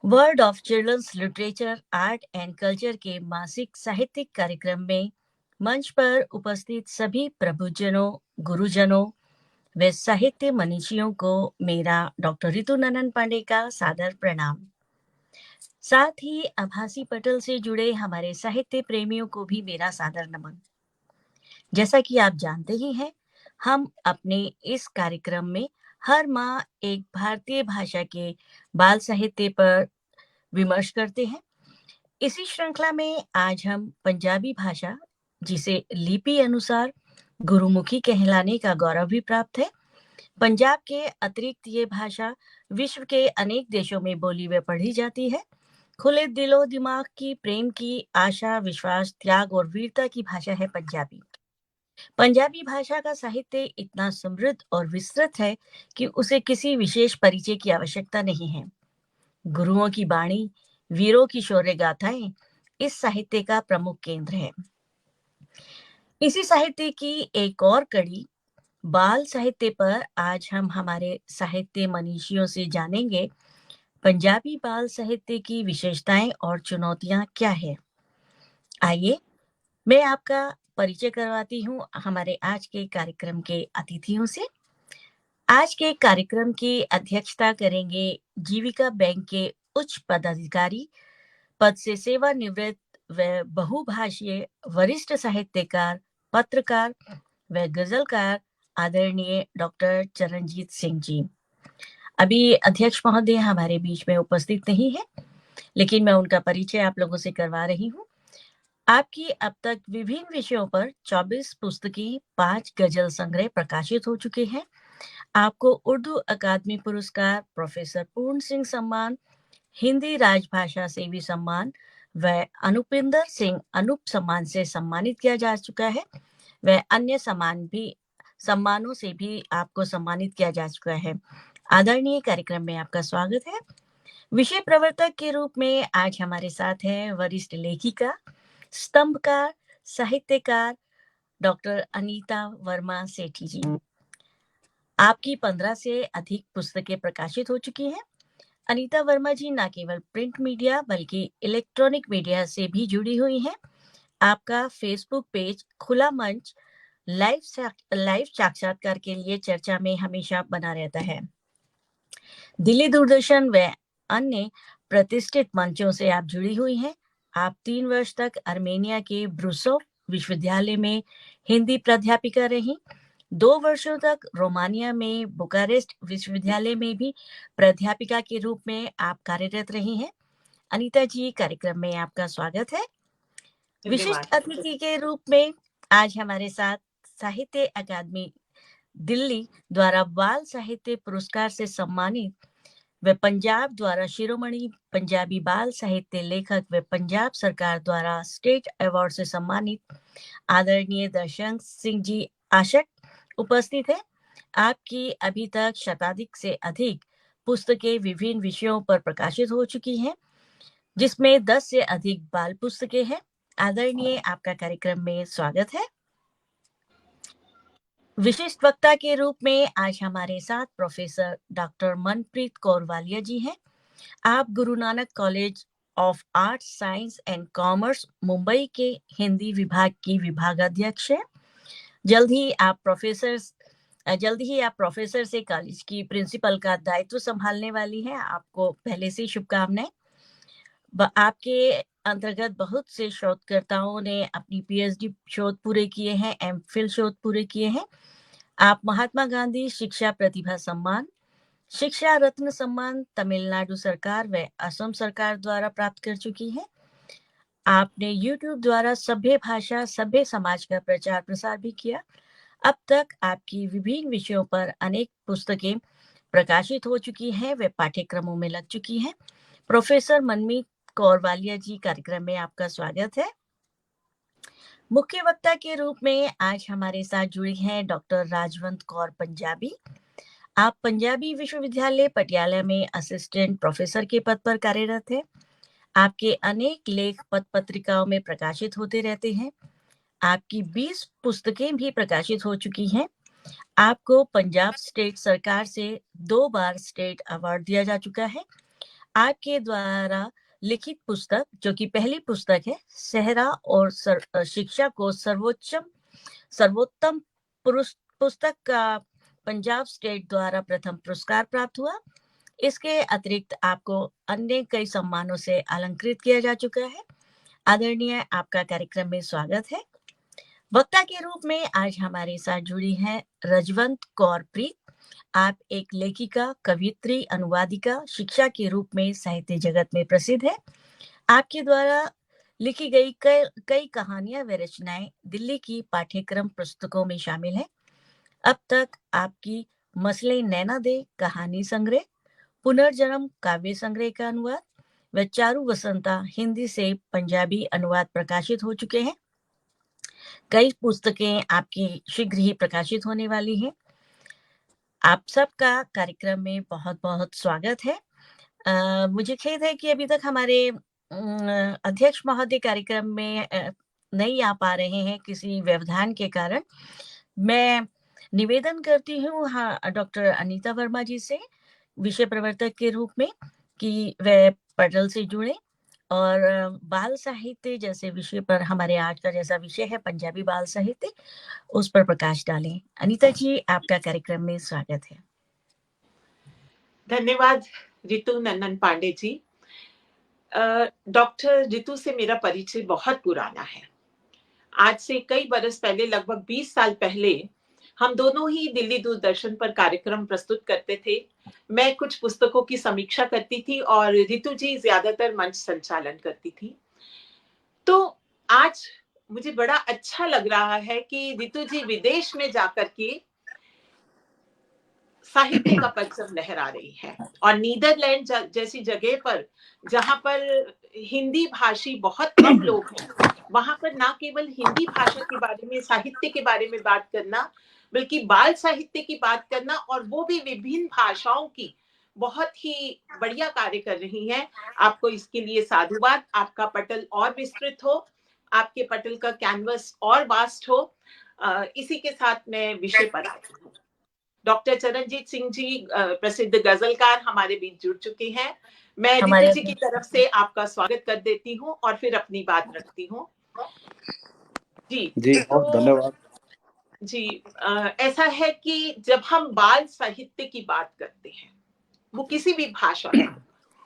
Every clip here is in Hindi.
World of children's literature art and culture के मासिक साहित्यिक कार्यक्रम में मंच पर उपस्थित सभी प्रभुजनों, गुरुजनों व साहित्य मनीषियों को मेरा डॉक्टर रितु ननन पांडे का सादर प्रणाम। साथ ही आभासी पटल से जुड़े हमारे साहित्य प्रेमियों को भी मेरा सादर नमन। जैसा कि आप जानते ही हैं, हम अपने इस कार्यक्रम में हर माह एक भारतीय भाषा के बाल साहित्य पर विमर्श करते हैं। इसी श्रृंखला में आज हम पंजाबी भाषा, जिसे लिपि अनुसार गुरुमुखी कहलाने का गौरव भी प्राप्त है, पंजाब के अतिरिक्त ये भाषा विश्व के अनेक देशों में बोली व पढ़ी जाती है। खुले दिलो दिमाग की, प्रेम की, आशा, विश्वास, त्याग और वीरता की भाषा है पंजाबी। पंजाबी भाषा का साहित्य इतना समृद्ध और विस्तृत है कि उसे किसी विशेष परिचय की आवश्यकता नहीं है। गुरुओं की बाणी, वीरों की शौर्य गाथाएं इस साहित्य का प्रमुख केंद्र है। इसी साहित्य की एक और कड़ी, बाल साहित्य पर आज हम हमारे साहित्य मनीषियों से जानेंगे पंजाबी बाल साहित्य की विशेषताएं और चुनौतियां क्या है। आइए मैं आपका परिचय करवाती हूँ हमारे आज के कार्यक्रम के अतिथियों से। आज के कार्यक्रम की अध्यक्षता करेंगे जीविका बैंक के उच्च पदाधिकारी, पद से सेवानिवृत्त व बहुभाषीय वरिष्ठ साहित्यकार, पत्रकार व गजलकार आदरणीय डॉक्टर चरणजीत सिंह जी। अभी अध्यक्ष महोदय हमारे बीच में उपस्थित नहीं है, लेकिन मैं उनका परिचय आप लोगों से करवा रही हूँ। आपकी अब तक विभिन्न विषयों पर 24 पुस्तकें, 5 गजल संग्रह प्रकाशित हो चुके हैं। आपको उर्दू अकादमी पुरस्कार, प्रोफेसर पूर्ण सिंह सम्मान, हिंदी राजभाषा सेवी सम्मान व अनुपिंदर सिंह अनूप सम्मान से सम्मानित किया जा चुका है। व अन्य सम्मानों से भी आपको सम्मानित किया जा चुका है। आदरणीय कार्यक्रम में आपका स्वागत है। विषय प्रवर्तक के रूप में आज हमारे साथ हैं वरिष्ठ लेखिका, स्तंभकार, साहित्यकार डॉक्टर अनीता वर्मा सेठी जी। आपकी 15 से अधिक पुस्तकें प्रकाशित हो चुकी हैं। अनीता वर्मा जी न केवल प्रिंट मीडिया बल्कि इलेक्ट्रॉनिक मीडिया से भी जुड़ी हुई हैं। आपका फेसबुक पेज खुला मंच लाइव साक्षात्कार के लिए चर्चा में हमेशा बना रहता है। दिल्ली दूरदर्शन व अन्य प्रतिष्ठित मंचों से आप जुड़ी हुई हैं। आप 3 वर्ष तक आर्मेनिया के ब्रुसोव विश्वविद्यालय में हिंदी प्राध्यापिका रही। 2 वर्षों तक रोमानिया में बुकारेस्ट विश्वविद्यालय में भी प्राध्यापिका के रूप में आप कार्यरत रही हैं। अनीता जी, कार्यक्रम में आपका स्वागत है। विशिष्ट अतिथि के रूप में आज हमारे साथ साहित्य अकादमी दिल्ली द्वारा बाल साहित्य पुरस्कार से सम्मानित व पंजाब द्वारा शिरोमणि पंजाबी बाल साहित्य लेखक व पंजाब सरकार द्वारा स्टेट अवार्ड से सम्मानित आदरणीय दर्शन सिंह जी आशक उपस्थित है। आपकी अभी तक शताधिक से अधिक पुस्तकें विभिन्न विषयों पर प्रकाशित हो चुकी हैं, जिसमें 10 से अधिक बाल पुस्तकें हैं। आदरणीय, आपका कार्यक्रम में स्वागत है। विशिष्ट वक्ता के रूप में आज हमारे साथ प्रोफेसर डॉक्टर मनप्रीत कौर वालिया जी हैं। आप Guru Nanak college of arts, science and commerce Mumbai के हिंदी विभाग की विभागाध्यक्ष हैं। जल्द ही आप प्रोफेसर से कॉलेज की प्रिंसिपल का दायित्व संभालने वाली हैं। आपको पहले से शुभकामनाएं। आपके अंतर्गत बहुत से शोधकर्ताओं ने अपनी पीएचडी शोध पूरे किए हैं, एमफिल शोध पूरे किए हैं। आप महात्मा गांधी शिक्षा प्रतिभा सम्मान, शिक्षा रत्न सम्मान तमिलनाडु सरकार व असम सरकार द्वारा प्राप्त कर चुकी हैं। आपने YouTube द्वारा सभ्य भाषा सभ्य समाज का प्रचार प्रसार भी किया। अब तक आपकी विभिन्न विषयों पर अनेक पुस्तकें प्रकाशित हो चुकी हैं व पाठ्यक्रमों में लग चुकी हैं। प्रोफेसर मनमीत कौर वालिया जी, कार्यक्रम में आपका स्वागत है। मुख्य वक्ता के रूप में आज हमारे साथ जुड़ी हैं डॉक्टर राजवंत कौर पंजाबी। आप पंजाबी विश्वविद्यालय पटियाला में असिस्टेंट प्रोफेसर के पद पर कार्यरत हैं। आपके अनेक लेख पत्र पत्रिकाओं में प्रकाशित होते रहते हैं। आपकी 20 पुस्तकें भी प्रकाशित हो चुकी हैं। आपको पंजाब स्टेट सरकार से 2 बार स्टेट अवार्ड दिया जा चुका है। आपके द्वारा लिखित पुस्तक, जो कि पहली पुस्तक है, सेहरा और शिक्षा को सर्वोत्तम पुस्तक का पंजाब स्टेट द्वारा प्रथम पुरस्कार प्राप्त हुआ। इसके अतिरिक्त आपको अन्य कई सम्मानों से अलंकृत किया जा चुका है। आदरणीय, आपका कार्यक्रम में स्वागत है। वक्ता के रूप में आज हमारे साथ जुड़ी हैं रजवंत कौर प्रीत। आप एक लेखिका, कवियत्री, अनुवादिका, शिक्षा के रूप में साहित्य जगत में प्रसिद्ध है। आपके द्वारा लिखी गई कई कहानियां व रचनाएं दिल्ली की पाठ्यक्रम पुस्तकों में शामिल हैं। अब तक आपकी मसले नैना दे कहानी संग्रह, पुनर्जन्म काव्य संग्रह का अनुवाद व चारू वसंता हिंदी से पंजाबी अनुवाद प्रकाशित हो चुके हैं। कई पुस्तकें आपकी शीघ्र ही प्रकाशित होने वाली हैं। आप सबका कार्यक्रम में बहुत बहुत स्वागत है। मुझे खेद है कि अभी तक हमारे अध्यक्ष महोदय कार्यक्रम में नहीं आ पा रहे हैं किसी व्यवधान के कारण। मैं निवेदन करती हूँ डॉक्टर अनीता वर्मा जी से, विषय प्रवर्तक के रूप में, कि वह पटल से जुड़े और बाल साहित्य जैसे विषय पर, हमारे आज का जैसा विषय है पंजाबी बाल साहित्य, उस पर प्रकाश डालें। अनीता जी, आपका कार्यक्रम में स्वागत है। धन्यवाद रितु नंदन पांडे जी। डॉक्टर रितु से मेरा परिचय बहुत पुराना है। आज से कई बरस पहले, लगभग 20 साल पहले, हम दोनों ही दिल्ली दूरदर्शन पर कार्यक्रम प्रस्तुत करते थे। मैं कुछ पुस्तकों की समीक्षा करती थी और रितु जी ज्यादातर मंच संचालन करती थी। तो आज मुझे बड़ा अच्छा लग रहा है कि रितु जी विदेश में जाकर के साहित्य का परचम लहरा रही है और नीदरलैंड जैसी जगह पर, जहां पर हिंदी भाषी बहुत कम लोग हैं, वहां पर ना केवल हिंदी भाषा के बारे में, साहित्य के बारे में बात करना, बल्कि बाल साहित्य की बात करना, और वो भी विभिन्न भाषाओं की, बहुत ही बढ़िया कार्य कर रही हैं। आपको इसके लिए साधुवाद। आपका पटल और विस्तृत हो, आपके पटल का कैनवस और वास्ट हो। इसी के साथ मैं विषय पर आती हूँ। डॉक्टर चरणजीत सिंह जी, प्रसिद्ध गजलकार, हमारे बीच जुड़ चुके हैं। मैं रितु जी की तरफ से आपका स्वागत कर देती हूँ और फिर अपनी बात रखती हूँ। जी बहुत धन्यवाद जी। ऐसा है कि जब हम बाल साहित्य की बात करते हैं, वो किसी भी भाषा में,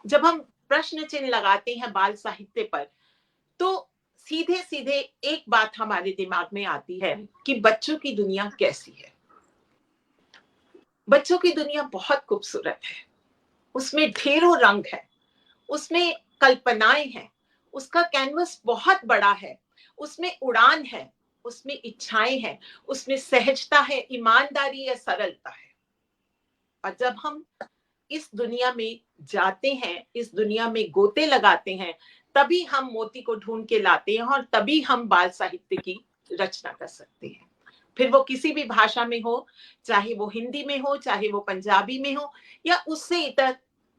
जब हम प्रश्न चिन्ह लगाते हैं बाल साहित्य पर, तो सीधे सीधे एक बात हमारे दिमाग में आती है कि बच्चों की दुनिया कैसी है। बच्चों की दुनिया बहुत खूबसूरत है, उसमें ढेरों रंग है, उसमें कल्पनाएं हैं, उसका कैनवस बहुत बड़ा है, उसमें उड़ान है, उसमें इच्छाएं हैं, उसमें सहजता है, ईमानदारी या सरलता है। और जब हम इस दुनिया में जाते हैं, इस दुनिया में गोते लगाते हैं, तभी हम मोती को ढूंढ के लाते हैं और तभी हम बाल साहित्य की रचना कर सकते हैं। फिर वो किसी भी भाषा में हो, चाहे वो हिंदी में हो, चाहे वो पंजाबी में हो, या उससे इतर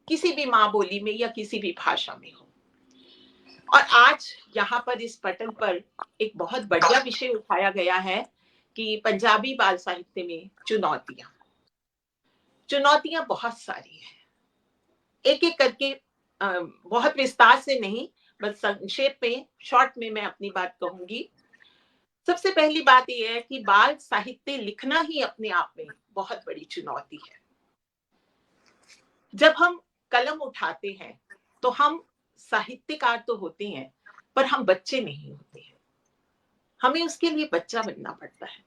किसी भी माँ बोली में या किसी भी भाषा में हो। और आज यहाँ पर इस पटल पर एक बहुत बढ़िया विषय उठाया गया है कि पंजाबी बाल साहित्य में चुनौतियां बहुत सारी हैं। एक एक करके, बहुत विस्तार से नहीं, बस संक्षेप में, शॉर्ट में मैं अपनी बात कहूंगी। सबसे पहली बात यह है कि बाल साहित्य लिखना ही अपने आप में बहुत बड़ी चुनौती है। जब हम कलम उठाते हैं तो हम साहित्यकार तो होते हैं, पर हम बच्चे नहीं होते हैं। हमें उसके लिए बच्चा बनना पड़ता है,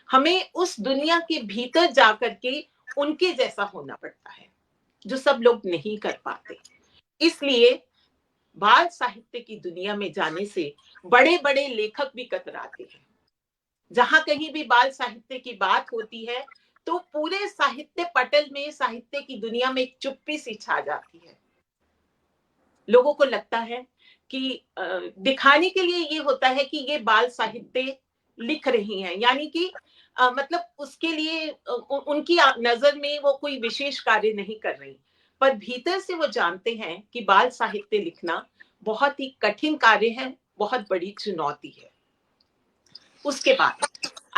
हमें उस दुनिया के भीतर जाकर के उनके जैसा होना पड़ता है, जो सब लोग नहीं कर पाते। इसलिए बाल साहित्य की दुनिया में जाने से बड़े बड़े लेखक भी कतराते हैं। जहां कहीं भी बाल साहित्य की बात होती है तो पूरे साहित्य पटल में, साहित्य की दुनिया में एक चुप्पी सी छा जाती है। लोगों को लगता है कि दिखाने के लिए ये होता है कि ये बाल साहित्य लिख रही हैं, यानी कि मतलब उसके लिए उनकी नजर में वो कोई विशेष कार्य नहीं कर रही, पर भीतर से वो जानते हैं कि बाल साहित्य लिखना बहुत ही कठिन कार्य है, बहुत बड़ी चुनौती है। उसके बाद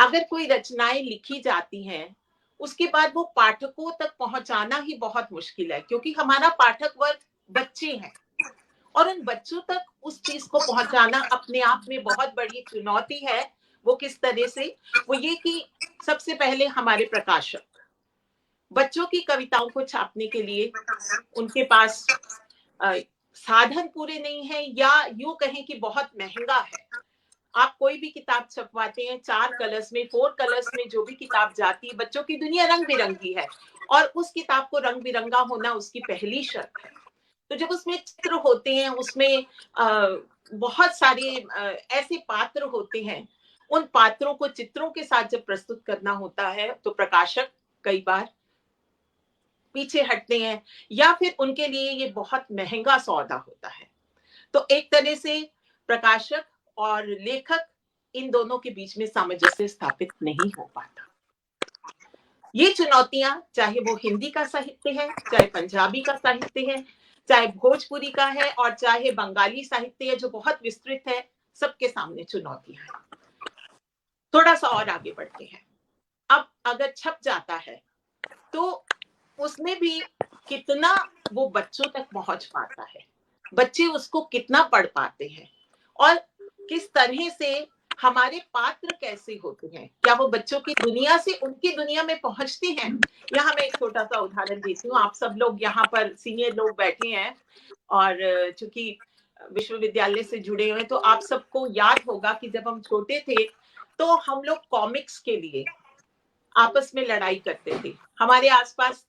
अगर कोई रचनाएं लिखी जाती हैं, उसके बाद वो पाठकों तक पहुंचाना ही बहुत मुश्किल है, क्योंकि हमारा पाठक वर्ग बच्चे हैं, और उन बच्चों तक उस चीज को पहुंचाना अपने आप में बहुत बड़ी चुनौती है। वो किस तरह से? वो ये कि सबसे पहले हमारे प्रकाशक बच्चों की कविताओं को छापने के लिए उनके पास साधन पूरे नहीं है, या यूं कहें कि बहुत महंगा है। आप कोई भी किताब छपवाते हैं, 4 कलर्स में, 4 कलर्स में जो भी किताब जाती है, बच्चों की दुनिया रंग बिरंगी है, और उस किताब को रंग बिरंगा होना उसकी पहली शर्त है। तो जब उसमें चित्र होते हैं, उसमें बहुत सारे ऐसे पात्र होते हैं, उन पात्रों को चित्रों के साथ जब प्रस्तुत करना होता है, तो प्रकाशक कई बार पीछे हटते हैं, या फिर उनके लिए ये बहुत महंगा सौदा होता है। तो एक तरह से प्रकाशक और लेखक, इन दोनों के बीच में सामंजस्य स्थापित नहीं हो पाता। ये चुनौतियां, चाहे वो हिंदी का साहित्य है, चाहे पंजाबी का साहित्य है, चाहे भोजपुरी का है, और चाहे बंगाली साहित्य है जो बहुत विस्तृत है, सबके सामने चुनौतियां हैं। थोड़ा सा और आगे बढ़ते हैं। अब अगर छप जाता है तो उसमें भी कितना वो बच्चों तक पहुंच पाता है, बच्चे उसको कितना पढ़ पाते हैं, और किस तरह से हमारे पात्र कैसे होते हैं, क्या वो बच्चों की दुनिया से उनकी दुनिया में पहुंचते हैं। यहाँ मैं एक छोटा सा उदाहरण देती हूँ। आप सब लोग यहाँ पर सीनियर लोग बैठे हैं, और चूंकि विश्वविद्यालय से जुड़े हुए हैं, तो आप सबको याद होगा कि जब हम छोटे थे तो हम लोग कॉमिक्स के लिए आपस में लड़ाई करते थे। हमारे आसपास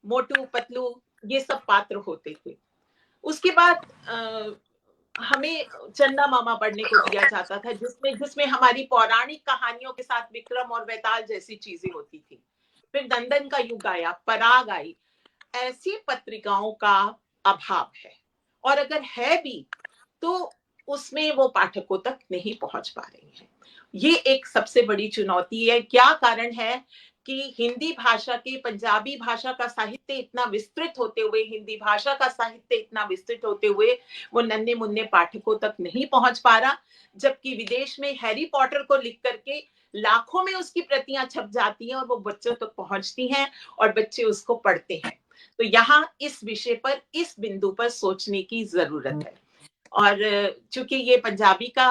मोटू पतलू ये सब पात्र होते थे। उसके बाद हमें चंदा मामा पढ़ने को दिया जाता था, जिसमें जिसमें हमारी पौराणिक कहानियों के साथ विक्रम और वेताल जैसी चीजें होती थी। फिर नंदन का युग आया, पराग आई। ऐसी पत्रिकाओं का अभाव है, और अगर है भी तो उसमें वो पाठकों तक नहीं पहुंच पा रही है। ये एक सबसे बड़ी चुनौती है। क्या कारण है कि हिंदी भाषा के, पंजाबी भाषा का साहित्य इतना विस्तृत होते हुए, हिंदी भाषा का साहित्य इतना विस्तृत होते हुए वो नन्हे मुन्ने पाठकों तक नहीं पहुंच पा रहा, जबकि विदेश में हैरी पॉटर को लिख करके लाखों में उसकी प्रतियां छप जाती हैं और वो बच्चों तक पहुंचती हैं और बच्चे उसको पढ़ते हैं। तो यहाँ इस विषय पर, इस बिंदु पर सोचने की जरूरत है। और चूंकि ये पंजाबी का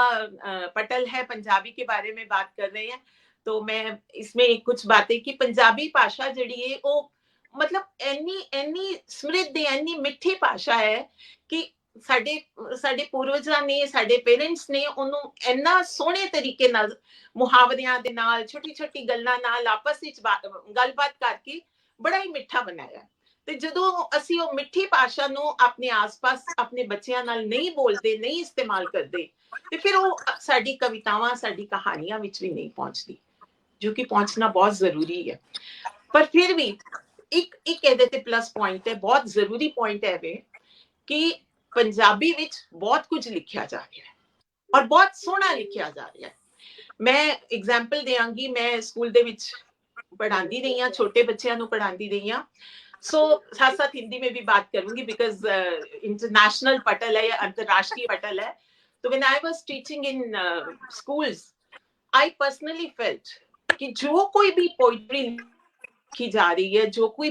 पटल है, पंजाबी के बारे में बात कर रहे हैं, तो मैं इसमें कुछ बातें कि पंजाबी भाषा जिहड़ी है वो मतलब एनी एनी समृद्ध, एनी मिठी भाषा है कि ਸਾਡੇ ਸਾਡੇ ਪੂਰਵਜਾਂ ਨੇ, ਸਾਡੇ ਪੇਰੈਂਟਸ ਨੇ ਉਹਨੂੰ ਇੰਨਾ ਸੋਹਣੇ ਤਰੀਕੇ ਨਾਲ, ਮੁਹਾਵਰਿਆਂ ਦੇ ਨਾਲ, ਛੋਟੀ ਛੋਟੀ ਗੱਲਾਂ ਨਾਲ ਆਪਸ ਵਿੱਚ ਗੱਲਬਾਤ ਕਰਕੇ ਬੜਾ ਹੀ ਮਿੱਠਾ ਬਣਾਇਆ। ਤੇ ਜਦੋਂ ਅਸੀਂ ਉਹ ਮਿੱਠੀ ਭਾਸ਼ਾ ਨੂੰ ਆਪਣੇ ਆਸ-ਪਾਸ ਆਪਣੇ ਬੱਚਿਆਂ ਨਾਲ ਨਹੀਂ ਬੋਲਦੇ, ਨਹੀਂ ਇਸਤੇਮਾਲ ਕਰਦੇ, ਤੇ ਫਿਰ ਉਹ ਸਾਡੀ ਕਵਿਤਾਵਾਂ, ਸਾਡੀ ਕਹਾਣੀਆਂ ਵਿੱਚ ਵੀ ਨਹੀਂ ਪਹੁੰਚਦੀ, ਜੋ ਕਿ ਪਹੁੰਚਣਾ ਬਹੁਤ ਜ਼ਰੂਰੀ ਹੈ। ਪਰ ਫਿਰ ਵੀ ਇੱਕ ਇਹਦੇ ਤੇ ਪਲੱਸ ਪੁਆਇੰਟ ਹੈ, ਬਹੁਤ ਜ਼ਰੂਰੀ ਪੁਆਇੰਟ ਹੈ ਵੇ ਕਿ ਪੰਜਾਬੀ ਵਿੱਚ ਬਹੁਤ ਕੁਝ ਲਿਖਿਆ ਜਾ ਰਿਹਾ ਹੈ ਔਰ ਬਹੁਤ ਸੋਹਣਾ ਲਿਖਿਆ ਜਾ ਰਿਹਾ ਹੈ। ਮੈਂ ਐਗਜ਼ਾਮਪਲ ਦੇਵਾਂਗੀ, ਮੈਂ ਸਕੂਲ ਦੇ ਵਿੱਚ पढ़ाती रही हैं, छोटे बच्चों को पढ़ाती रही हैं। सो साथ साथ हिंदी में भी बात करूंगी बिकॉज इंटरनेशनल पटल है या अंतरराष्ट्रीय पटल है। तो when I was teaching in schools, I personally felt कि जो कोई भी पोइट्री लिखी जा रही है, जो कोई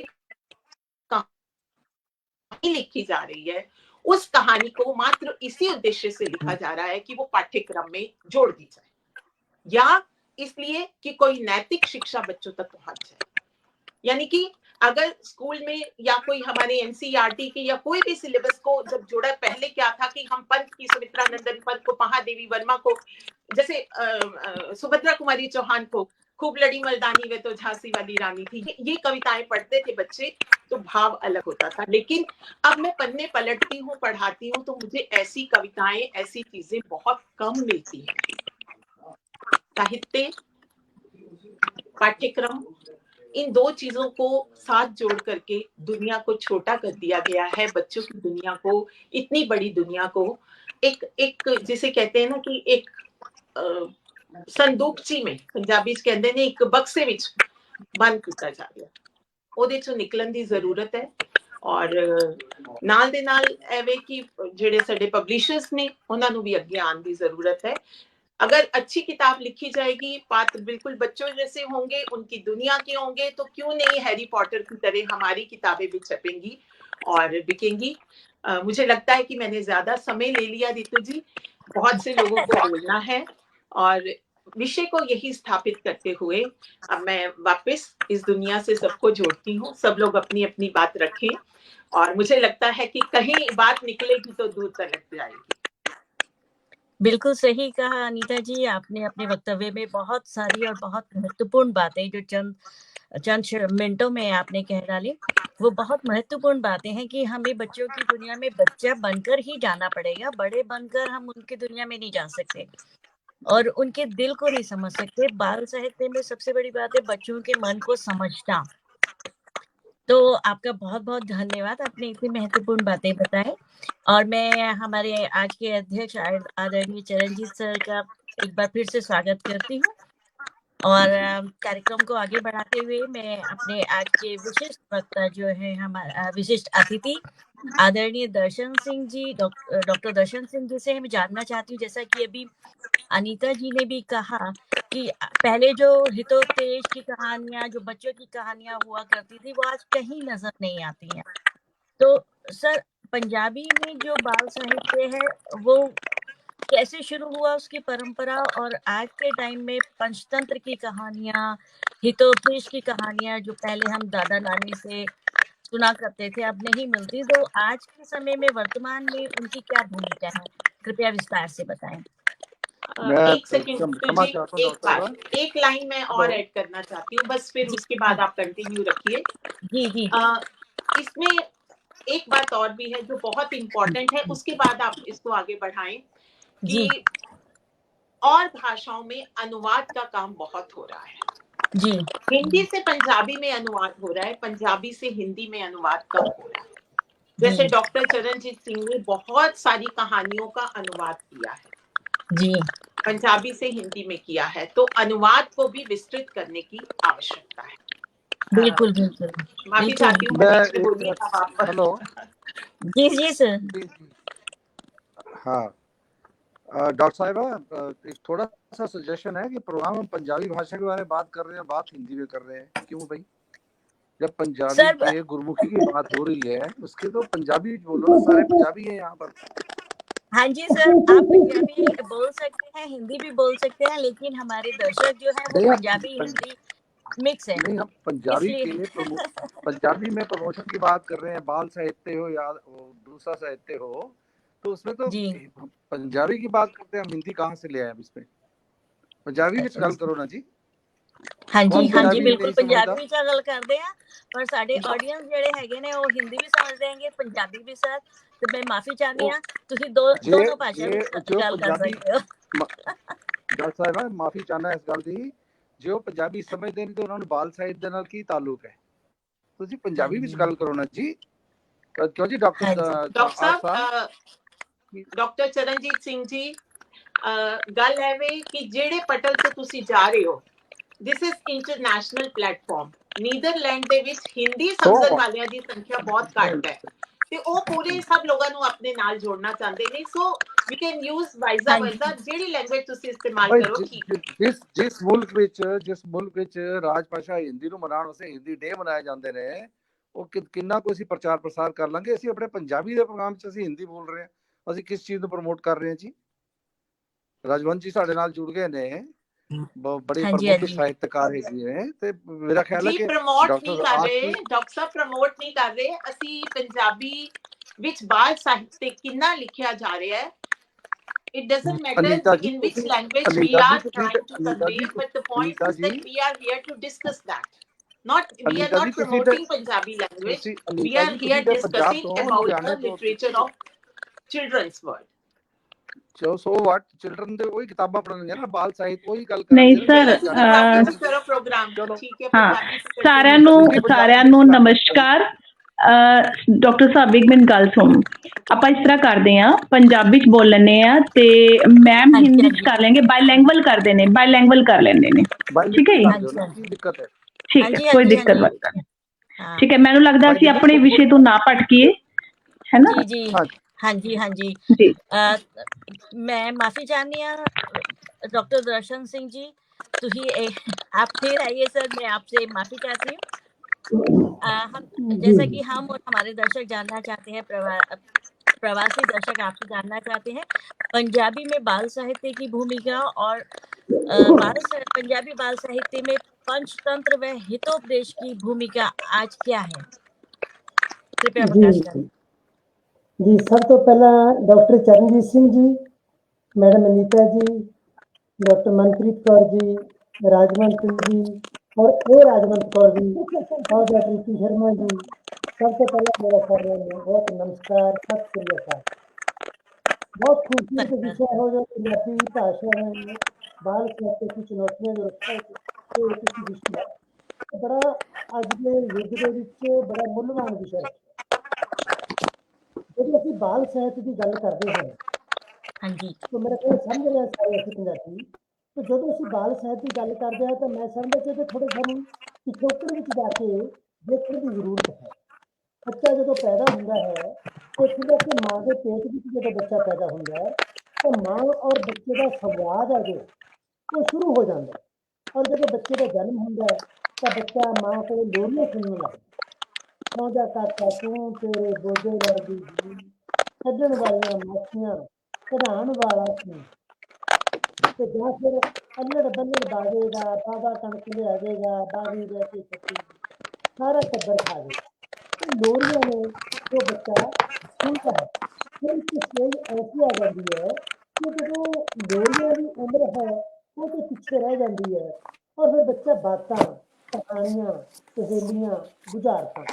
कहानी लिखी जा रही है, उस कहानी को मात्र इसी उद्देश्य से लिखा जा रहा है कि वो पाठ्यक्रम में जोड़ दी जाए, या इसलिए कि कोई नैतिक शिक्षा बच्चों तक पहुंच जाए। यानी कि अगर स्कूल में या कोई हमारे एनसीईआरटी के या कोई भी सिलेबस को जब जोड़ा, पहले क्या था कि हम पंत की सुमित्रा नंदन पंत को, महादेवी वर्मा को, जैसे सुभद्रा कुमारी चौहान को खूब लड़ी मर्दानी वे तो झांसी वाली रानी थी, ये कविताएं पढ़ते थे बच्चे, तो भाव अलग होता था। लेकिन अब मैं पन्ने पलटती हूँ, पढ़ाती हूँ, तो मुझे ऐसी कविताएं, ऐसी चीजें बहुत कम मिलती हैं। साहित्य, पाठ्यक्रम, इन दो चीजों को साथ जोड़ करके दुनिया को छोटा कर दिया गया है। बच्चों की दुनिया को, इतनी बड़ी दुनिया को एक जिसे कहते हैं ना कि एक संदूकची में, पंजाबी च कहंदे ने एक बक्से विच बंद किया जा रहा, ਉਹਦੇ ਚੋਂ ਨਿਕਲਣ ਦੀ ਜ਼ਰੂਰਤ ਹੈ। ਔਰ ਨਾਲ ਦੇ ਨਾਲ ਐਵੇਂ ਕਿ ਜਿਹੜੇ ਸਾਡੇ ਪਬਲਿਸ਼ਰਸ ਨੇ ਉਹਨਾਂ ਨੂੰ ਵੀ ਅੱਗੇ ਆਉਣ ਦੀ ਜ਼ਰੂਰਤ है। अगर अच्छी किताब लिखी जाएगी, पात्र बिल्कुल बच्चों जैसे होंगे, उनकी दुनिया के होंगे, तो क्यों नहीं हैरी पॉटर की तरह हमारी किताबें भी छपेंगी और बिकेंगी। मुझे लगता है कि मैंने ज्यादा समय ले लिया रितु जी, बहुत से लोगों को बोलना है और विषय को यही स्थापित करते हुए अब मैं वापस इस दुनिया से सबको जोड़ती हूँ। सब लोग अपनी अपनी बात रखें और मुझे लगता है कि कहीं बात निकलेगी तो दूर तक जाएगी। बिल्कुल सही कहा अनीता जी, आपने अपने वक्तव्य में बहुत सारी और बहुत महत्वपूर्ण बातें जो चंद मिनटों में आपने कह डाली, वो बहुत महत्वपूर्ण बातें हैं कि हमें बच्चों की दुनिया में बच्चा बनकर ही जाना पड़ेगा। बड़े बनकर हम उनकी दुनिया में नहीं जा सकते और उनके दिल को नहीं समझ सकते। बाल साहित्य में सबसे बड़ी बात है बच्चों के मन को समझना। तो आपका बहुत बहुत धन्यवाद, आपने इतनी महत्वपूर्ण बातें बताएं। और मैं हमारे आज के अध्यक्ष आदरणीय चरणजीत सर का एक बार फिर से स्वागत करती हूँ और कार्यक्रम को आगे बढ़ाते हुए मैं अपने आज के विशिष्ट वक्ता जो है हमारा विशिष्ट अतिथि आदरणीय दर्शन सिंह जी, डॉक्टर दर्शन सिंह जी से मैं जानना चाहती हूँ, जैसा कि अभी अनीता जी ने भी कहा कि पहले जो हितोपदेश की कहानियां, जो बच्चों की कहानियां हुआ करती थी, वो आज कहीं नजर नहीं आती हैं। तो सर, पंजाबी में जो बाल साहित्य है वो कैसे शुरू हुआ, उसकी परंपरा, और आज के टाइम में पंचतंत्र की कहानियां, हितोपदेश की कहानियां जो पहले हम दादा नानी से सुना करते थे अब नहीं मिलती, तो आज के समय में वर्तमान में उनकी क्या भूमिका है, कृपया विस्तार से बताएं। एक सेकंड जी, एक लाइन मैं और ऐड करना चाहती हूँ बस, फिर उसके बाद आप कंटिन्यू रखिए। जी जी। इसमें एक बात और भी है जो बहुत इम्पोर्टेंट है, उसके बाद आप इसको आगे बढ़ाएं कि और भाषाओं में अनुवाद का काम बहुत हो रहा है जी। हिंदी से पंजाबी में अनुवाद हो रहा है, पंजाबी से हिंदी में अनुवाद कम हो रहा है। जैसे डॉक्टर चरणजीत सिंह ने बहुत सारी कहानियों का अनुवाद किया है जी, पंजाबी से हिंदी में किया है, तो अनुवाद को भी विस्तृत करने की आवश्यकता है। बिल्कुल बिल्कुल। माफी चाहती हूँ। हेलो जी जी सर। हाँ डॉक्टर साहिबा, एक थोड़ा सा सजेशन है कि प्रोग्राम हम पंजाबी भाषा के बारे में बात कर रहे हैं, बात हिंदी में कर रहे हैं, क्यों भाई? जब पंजाबी के गुरमुखी की बात हो रही है उसके तो पंजाबी बोलो ना, सारे पंजाबी हैं यहाँ पर। हाँ जी सर, आप पंजाबी बोल सकते हैं, हिंदी भी बोल सकते हैं, लेकिन हमारे दर्शक जो है वो पंजाबी हिंदी मिक्स है। नहीं, हम पंजाबी में प्रमोशन की बात कर रहे हैं, बाल साहित्य हो या दूसरा साहित्य हो, तो उसमें तो पंजाबी की बात करते हैं, हम हिंदी कहाँ से ले आए इसमें? पंजाबी में गल करो ना जी। हाँ जी बिल्कुल, पंजाबी ਵਿੱਚ ਗੱਲ ਕਰਦੇ ਆ, ਪਰ ਸਾਡੇ ਆਡੀਅנס ਜਿਹੜੇ ਹੈਗੇ ਨੇ ਉਹ ਹਿੰਦੀ ਵੀ ਸਮਝਦੇ ਹੈਗੇ, ਪੰਜਾਬੀ ਵੀ ਸਰ, ਤੇ ਮੈਂ ਮਾਫੀ ਚਾਹਨੀ ਆ, ਤੁਸੀਂ ਦੋਨੋਂ ਭਾਸ਼ਾ ਵਿੱਚ ਗੱਲ ਕਰ ਸਕਦੇ ਹੋ। ਡਾਕਟਰ ਸਾਹਿਬ, ਮਾਫੀ ਚਾਹਨਾ ਇਸ ਗੱਲ ਦੀ, ਜੋ ਪੰਜਾਬੀ ਸਮਝਦੇ ਨੇ ਤੇ ਉਹਨਾਂ ਨੂੰ ਬਾਲ ਸਾਹਿਤ ਦੇ ਨਾਲ ਕੀ ਤਾਲੁਕ ਹੈ? ਤੁਸੀਂ ਪੰਜਾਬੀ ਵਿੱਚ ਗੱਲ ਕਰੋ ਨਾ ਜੀ। क्यों जी डॉक्टर चरणजीत सिंह जी, गल है कि जेड़े पटल से तुसी जा रहे हो, this is international platform. Netherland दे विच हिंदी समझण वालियां दी संख्या बहुत घट है ते ओ पूरे सब लोगों ਨੂੰ अपने नाल जोड़ना चाहते ने, सो वी कैन यूज वाइजा वर्जा जेड़ी लैंग्वेज तुसी इस्तेमाल करो। ठीक, जिस मुल्क विच राजभाषा हिंदी ਨੂੰ ਮਨਾਉਣ ਵਾਸਤੇ ਹਿੰਦੀ ਡੇ ਮਨਾਏ ਜਾਂਦੇ ਨੇ, ਉਹ ਕਿੰਨਾ ਕੋਈ ਅਸੀਂ ਪ੍ਰਚਾਰ ਪ੍ਰਸਾਰ ਕਰ ਲਾਂਗੇ। ਅਸੀਂ ਆਪਣੇ ਪੰਜਾਬੀ ਦੇ ਪ੍ਰੋਗਰਾਮ 'ਚ ਅਸੀਂ ਹਿੰਦੀ ਬੋਲ ਰਹੇ ਹਾਂ, ਅਸੀਂ ਕਿਸ ਚੀਜ਼ ਨੂੰ ਪ੍ਰਮੋਟ ਕਰ ਰਹੇ ਹਾਂ ਜੀ? ਰਾਜਵੰਤ ਜੀ ਸਾਡੇ ਨਾਲ ਜੁੜ ਗਏ ਨੇ, बड़े प्रमुख साहित्यकार है, ते मेरा ख्याल है कि प्रमोट नहीं कर रहे डॉक्टर साहब, प्रमोट नहीं कर रहे। ਅਸੀਂ पंजाबी विच बाल साहित्य कितना लिखिया जा रहा है, it doesn't matter in which language we are trying to convey, but the point is that we are here to discuss that, we are not promoting Punjabi language, we are here discussing about the literature of children's world. So what, children ਦੇ ਉਹੀ ਕਿਤਾਬਾਂ ਪੜ੍ਹਨਗੇ ਨਾ, ਬਾਲ ਸਾਹਿਤ ਉਹੀ ਗੱਲ ਨਹੀਂ ਸਰ, ਕਰੋ ਪ੍ਰੋਗਰਾਮ। ਠੀਕ ਹੈ, ਹਾਂ, ਸਾਰਿਆਂ ਨੂੰ ਨਮਸਕਾਰ। ਡਾਕਟਰ ਸਾਹਿਬ ਇੱਕ ਮਿੰਟ ਗੱਲ ਸੁਣ, ਆਪਾਂ ਇਸ ਤਰ੍ਹਾਂ ਕਰਦੇ ਆ, ਪੰਜਾਬੀ ਚ ਬੋਲ ਲੈਂਦੇ ਆ ਤੇ ਮੈਮ ਹਿੰਦੀ ਚ ਕਰ ਲੈਣਗੇ, ਬਾਈਲੈਂਗੁਅਲ ਕਰਦੇ ਨੇ, ਬਾਈਲੈਂਗੁਅਲ ਕਰ ਲੈਂਦੇ ਨੇ। ਠੀਕ ਹੈ ਜੀ? ਠੀਕ ਹੈ, ਕੋਈ ਦਿੱਕਤ ਨਹੀਂ। ਠੀਕ ਹੈ, ਮੈਨੂੰ ਲੱਗਦਾ ਅਸੀਂ ਆਪਣੇ ਵਿਸ਼ੇ ਤੋਂ ਨਾ ਭਟਕੀਏ, ਹੈ ਨਾ? जी हाँ जी हाँ जी। मैं माफी चाहनी डॉक्टर दर्शन सिंह जी, आप फिर आइए सर, मैं आपसे माफी चाहती हूँ। हम जैसा कि हम और हमारे दर्शक जानना चाहते हैं प्रवासी दर्शक आपसे जानना चाहते हैं पंजाबी में बाल साहित्य की भूमिका और पंजाबी बाल साहित्य में पंचतंत्र व हितोपदेश की भूमिका आज क्या है? कृपया प्रकाश डालें। जी सब तो पहला डॉक्टर चरणजीत सिंह जी, मैडम अनीता जी, डॉक्टर मनप्रीत कौर जी, राजवंत जी और ए राजवंत कौर जी और डॉक्टर ऋतु शर्मा जी, सबसे पहले मेरा सारे बहुत नमस्कार, सत श्री अकाल। बहुत खूबसूरत विषय हो जो पंजाबी भाषा में बाल साहित्य की चुनौतियां जो रखा है तो एक विषय है बड़ा अज के युग के विच बड़ा मुल्यवान विषय है। जब ਅਸੀਂ बाल साहित्य की गल करते हैं हाँ जी। तो मेरा ख्याल समझ रहे सारे ਅਸੀਂ ਪੰਜਾਬੀ तो जो ਅਸੀਂ बाल साहित्य की गल करते हैं तो मैं समझदा कि थोड़े सानू पिछोकड़ ਵਿੱਚ ਜਾ ਕੇ ਦੇਖਣ ਦੀ ਜ਼ਰੂਰਤ ਹੈ। ਬੱਚਾ ਜਦੋਂ ਪੈਦਾ ਹੁੰਦਾ ਹੈ तो खुदा के माँ के पेट ਵਿੱਚ ਜਦੋਂ ਬੱਚਾ ਪੈਦਾ ਹੁੰਦਾ है तो माँ और बच्चे का संवाद है जो वो शुरू हो जाता है और जब बच्चे का जन्म होता है तो बच्चा माँ को लोरियां सुनने लगता ਸੌਂ ਜਾ ਕਾਕਾ ਤੂੰ ਤੇਰੇ ਬੋਝੇ ਵਰਗੀ ਜੀ ਕੱਢਣ ਵਾਲੀਆਂ ਮਾਛੀਆਂ ਕਢਾਉਣ ਵਾਲਾ ਤੂੰ ਤੇ ਜਾਂ ਫਿਰ ਅੱਲੜ ਬੱਲੜ ਬਾਜੇਗਾ ਬਾਬਾ ਕਣਕ ਲਿਆ ਦੇਗਾ ਬਾਗੀ ਰਹਿ ਕੇ ਛੱਤੀ ਸਾਰਾ ਟੱਬਰ ਖਾ ਜਾਏਗਾ तो लोरियां ने जो बच्चा सुनता है फिर उसकी स्टेज ऐसी आ जाती है कि जो लोरियां की उम्र है वो तो पीछे रह जाती है और फिर बच्चा बातें कहानियां सहेलियां बुझारतां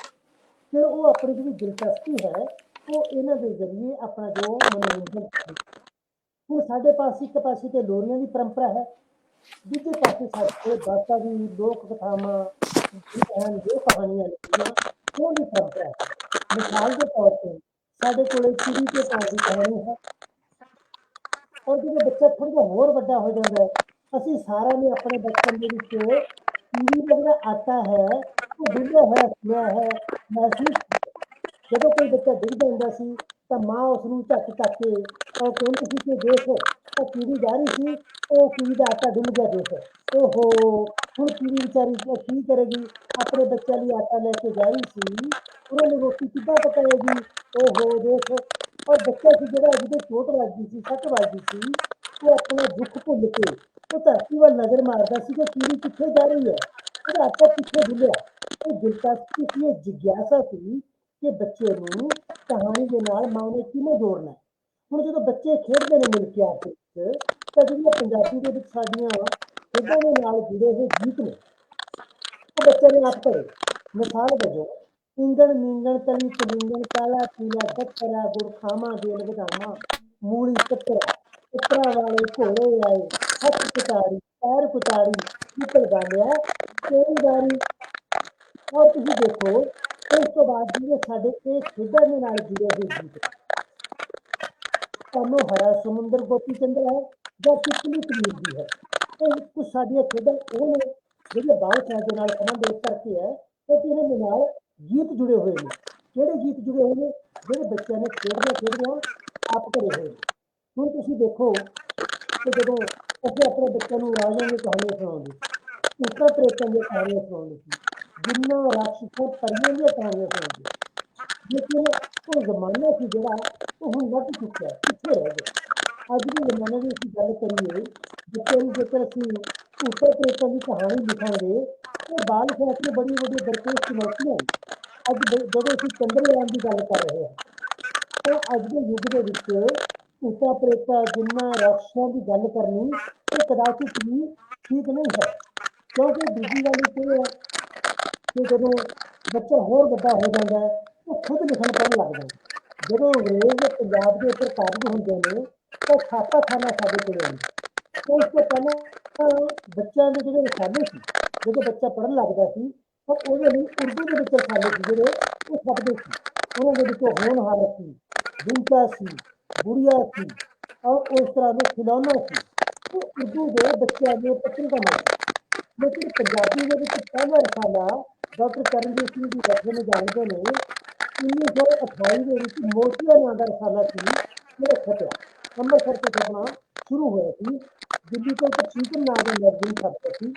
फिर वो अपनी जी दिलचस्पी है वो इन्हों के जरिए अपना जो मनोरंजन करते हूँ साढ़े पास एक पासे तो लोरियां की परंपरा है दूजे पासे साढ़े बाता की लोक कथावां जो कहानियां लिखियां वो भी परंपरा है। मिसाल के तौर पर साढ़े को चिड़ी के पार की कहानी है और जो बच्चा थोड़ा जिहा होर वड्डा हो जाता है असी सारा ने अपने बचपन के चिड़ी का जो आटा है वो डुੱਲਿਆ होया सुनिया है महसूस ਜਦੋਂ ਕੋਈ ਬੱਚਾ ਡਿੱਗ ਜਾਂਦਾ ਸੀ ਤਾਂ ਮਾਂ ਉਸ ਨੂੰ ਝੱਟ ਚੱਕ ਕੇ ਉਹ ਕਹਿੰਦੀ ਸੀ ਕਿ ਦੇਖ ਉਹ ਕੀੜੀ ਜਾ ਰਹੀ ਸੀ ਉਹ ਕੀੜੀ ਦਾ ਆਟਾ ਡੁੱਲ ਗਿਆ ਦੇਖ ਓਹੋ ਹੁਣ ਕੀੜੀ ਵਿਚਾਰੀ ਕੀ ਕਰੇਗੀ ਆਪਣੇ ਬੱਚਿਆਂ ਲਈ ਆਟਾ ਲੈ ਕੇ ਜਾ ਰਹੀ ਸੀ ਉਹਨਾਂ ਨੂੰ ਰੋਟੀ ਕਿੱਦਾਂ ਪਕਾਏਗੀ ਓਹੋ ਦੇਖ ਔਰ ਬੱਚਾ ਸੀ ਜਿਹੜਾ ਜਿਹਦੇ ਚੋਟ ਵੱਜਦੀ ਸੀ ਸੱਟ ਵੱਜਦੀ ਸੀ ਉਹ ਆਪਣਾ ਦੁੱਖ ਭੁੱਲ ਕੇ ਉਹ ਧਰਤੀ ਵੱਲ ਨਜ਼ਰ ਮਾਰਦਾ ਸੀ ਕਿ ਕੀੜੀ ਕਿੱਥੇ ਜਾ ਰਹੀ ਹੈ ਉਹਦਾ ਆਟਾ ਕਿੱਥੇ ਡੁੱਲਿਆ ਇਹ ਦਿਲਚਸਪੀ ਸੀ ਇਹ ਜਿਗਿਆਸਾ ਸੀ कि बच्चे ਨੂੰ ਕਹਾਣੀ ਦੇ ਨਾਲ ਮਾਂ ਨੇ ਕਿਵੇਂ ਜੋੜਨਾ ਹੁਣ ਜਦੋਂ ਬੱਚੇ ਖੇਡਦੇ ਨੇ ਮਿਲ ਕੇ ਆਪਸ ਵਿੱਚ ਤਾਂ ਜਿਹੜੀਆਂ ਪੰਜਾਬੀ ਦੇ ਵਿੱਚ ਸਾਡੀਆਂ ਖੇਡਾਂ ਦੇ ਨਾਲ ਜੁੜੇ ਹੋਏ ਗੀਤ ਨੇ ਉਹ ਬੱਚੇ ਨੇ ਆਪ ਕਰੇ ਮਿਸਾਲ ਵਜੋਂ ਇੰਗਣ ਮੀਂਗਣ ਤਲੀ ਤਲਿੰਗਣ ਕਾਲਾ ਪੀਲਾ ਬੱਕਰਾ ਗੁੜ ਖਾਵਾਂ ਦੇਲ ਵਧਾਵਾਂ ਮੂਲੀ ਪੁੱਤਰਾ ਵਾਲੇ ਘੋੜੇ ਆਏ ਹੱਥ ਕੁਟਾਰੀ ਪੈਰ ਕੁਟਾਰੀ ਨਿਕਲ ਗਾਲਿਆ ਤੇਰੀ ਵਾਰੀ और तुम देखो इस तो बाद जिहड़े साडे ये खेडां दे नाल जुड़े हुए गीत कानो हरा समुंदर गोपी चंद्र है या कितनी कबीर दी है तो कुछ साडियां खेडां वो ने जिहड़े बाल साहित्य दे नाल संबंध करके है तो इन्हां दे नाल गीत जुड़े हुए हैं किहड़े गीत जुड़े हुए हैं जिहड़े बच्चों ने खेडदे आप करे हुए हुण तुसीं देखो कि जदों असीं अपने बच्चों नूं राजां दी कहानियां सुणाउंदे भूतां प्रेतां दी कहानियां सुणाउंदे सी जिन्ना राक्षसों परियां दी कहानियां सुणाउंदे लेकिन वो जमाना सी जिहड़ा वो हुण लट चुका है पिछे रह गया अज के जमाने की असीं गल करिए बच्चे नूं जेकर असीं भूतां प्रेतां दी कहानी लिखांगे तो बाल साहित्य में बड़ी बड़ी दरपेश चुनौतियां अज जदों असीं चंद्रयान की गल कर रहे हैं तो अज के युग के विच भूतां प्रेतां जिन्ना राक्षसां की गल करनी ये कदाचित भी ठीक नहीं है क्योंकि दूजी गल एक ये है कि जदों बच्चा होर वड्डा हो जाता है तो खुद लिखण पढ़न लग जाता जदों अंग्रेज पंजाब के उपर काबू होंदे ने तो छापाखाना साडे कोल आउंदा तो उस तो पहलां बच्चों के जिहड़े रसाले सी जदों बच्चा पढ़न लगदा सी तो ਉਹਦੇ ਲਈ उर्दू ਦੇ ਵਿੱਚ रसाले सी ਜਿਹੜੇ ਉਹ ਛਪਦੇ ਸੀ ਉਹਨਾਂ ਦੇ ਵਿੱਚੋਂ ਹੋਣਹਾਰ ਸੀ ਦਿਨਚਾ ਸੀ ਗੁੜੀਆ ਸੀ और उस तरह के खिलौना सी तो उर्दू के बच्चों के पत्रिकावां सी लेकिन पंजाबी के विच पहला रसाला डॉक्टर चरणजीत सिंह जी रखे में जानते हैं 1928 के विच मोतिया नाम का रसाला सी ਜਿਹੜਾ ਛਪਿਆ ਅੰਮ੍ਰਿਤਸਰ ਤੋਂ ਛਪਣਾ ਸ਼ੁਰੂ ਹੋਇਆ ਸੀ ਦਿੱਲੀ ਤੋਂ ਇੱਕ ਚੀਤਨ ਨਾਮ ਦੇ ਮੈਗਜ਼ੀਨ ਛਪਦਾ ਸੀ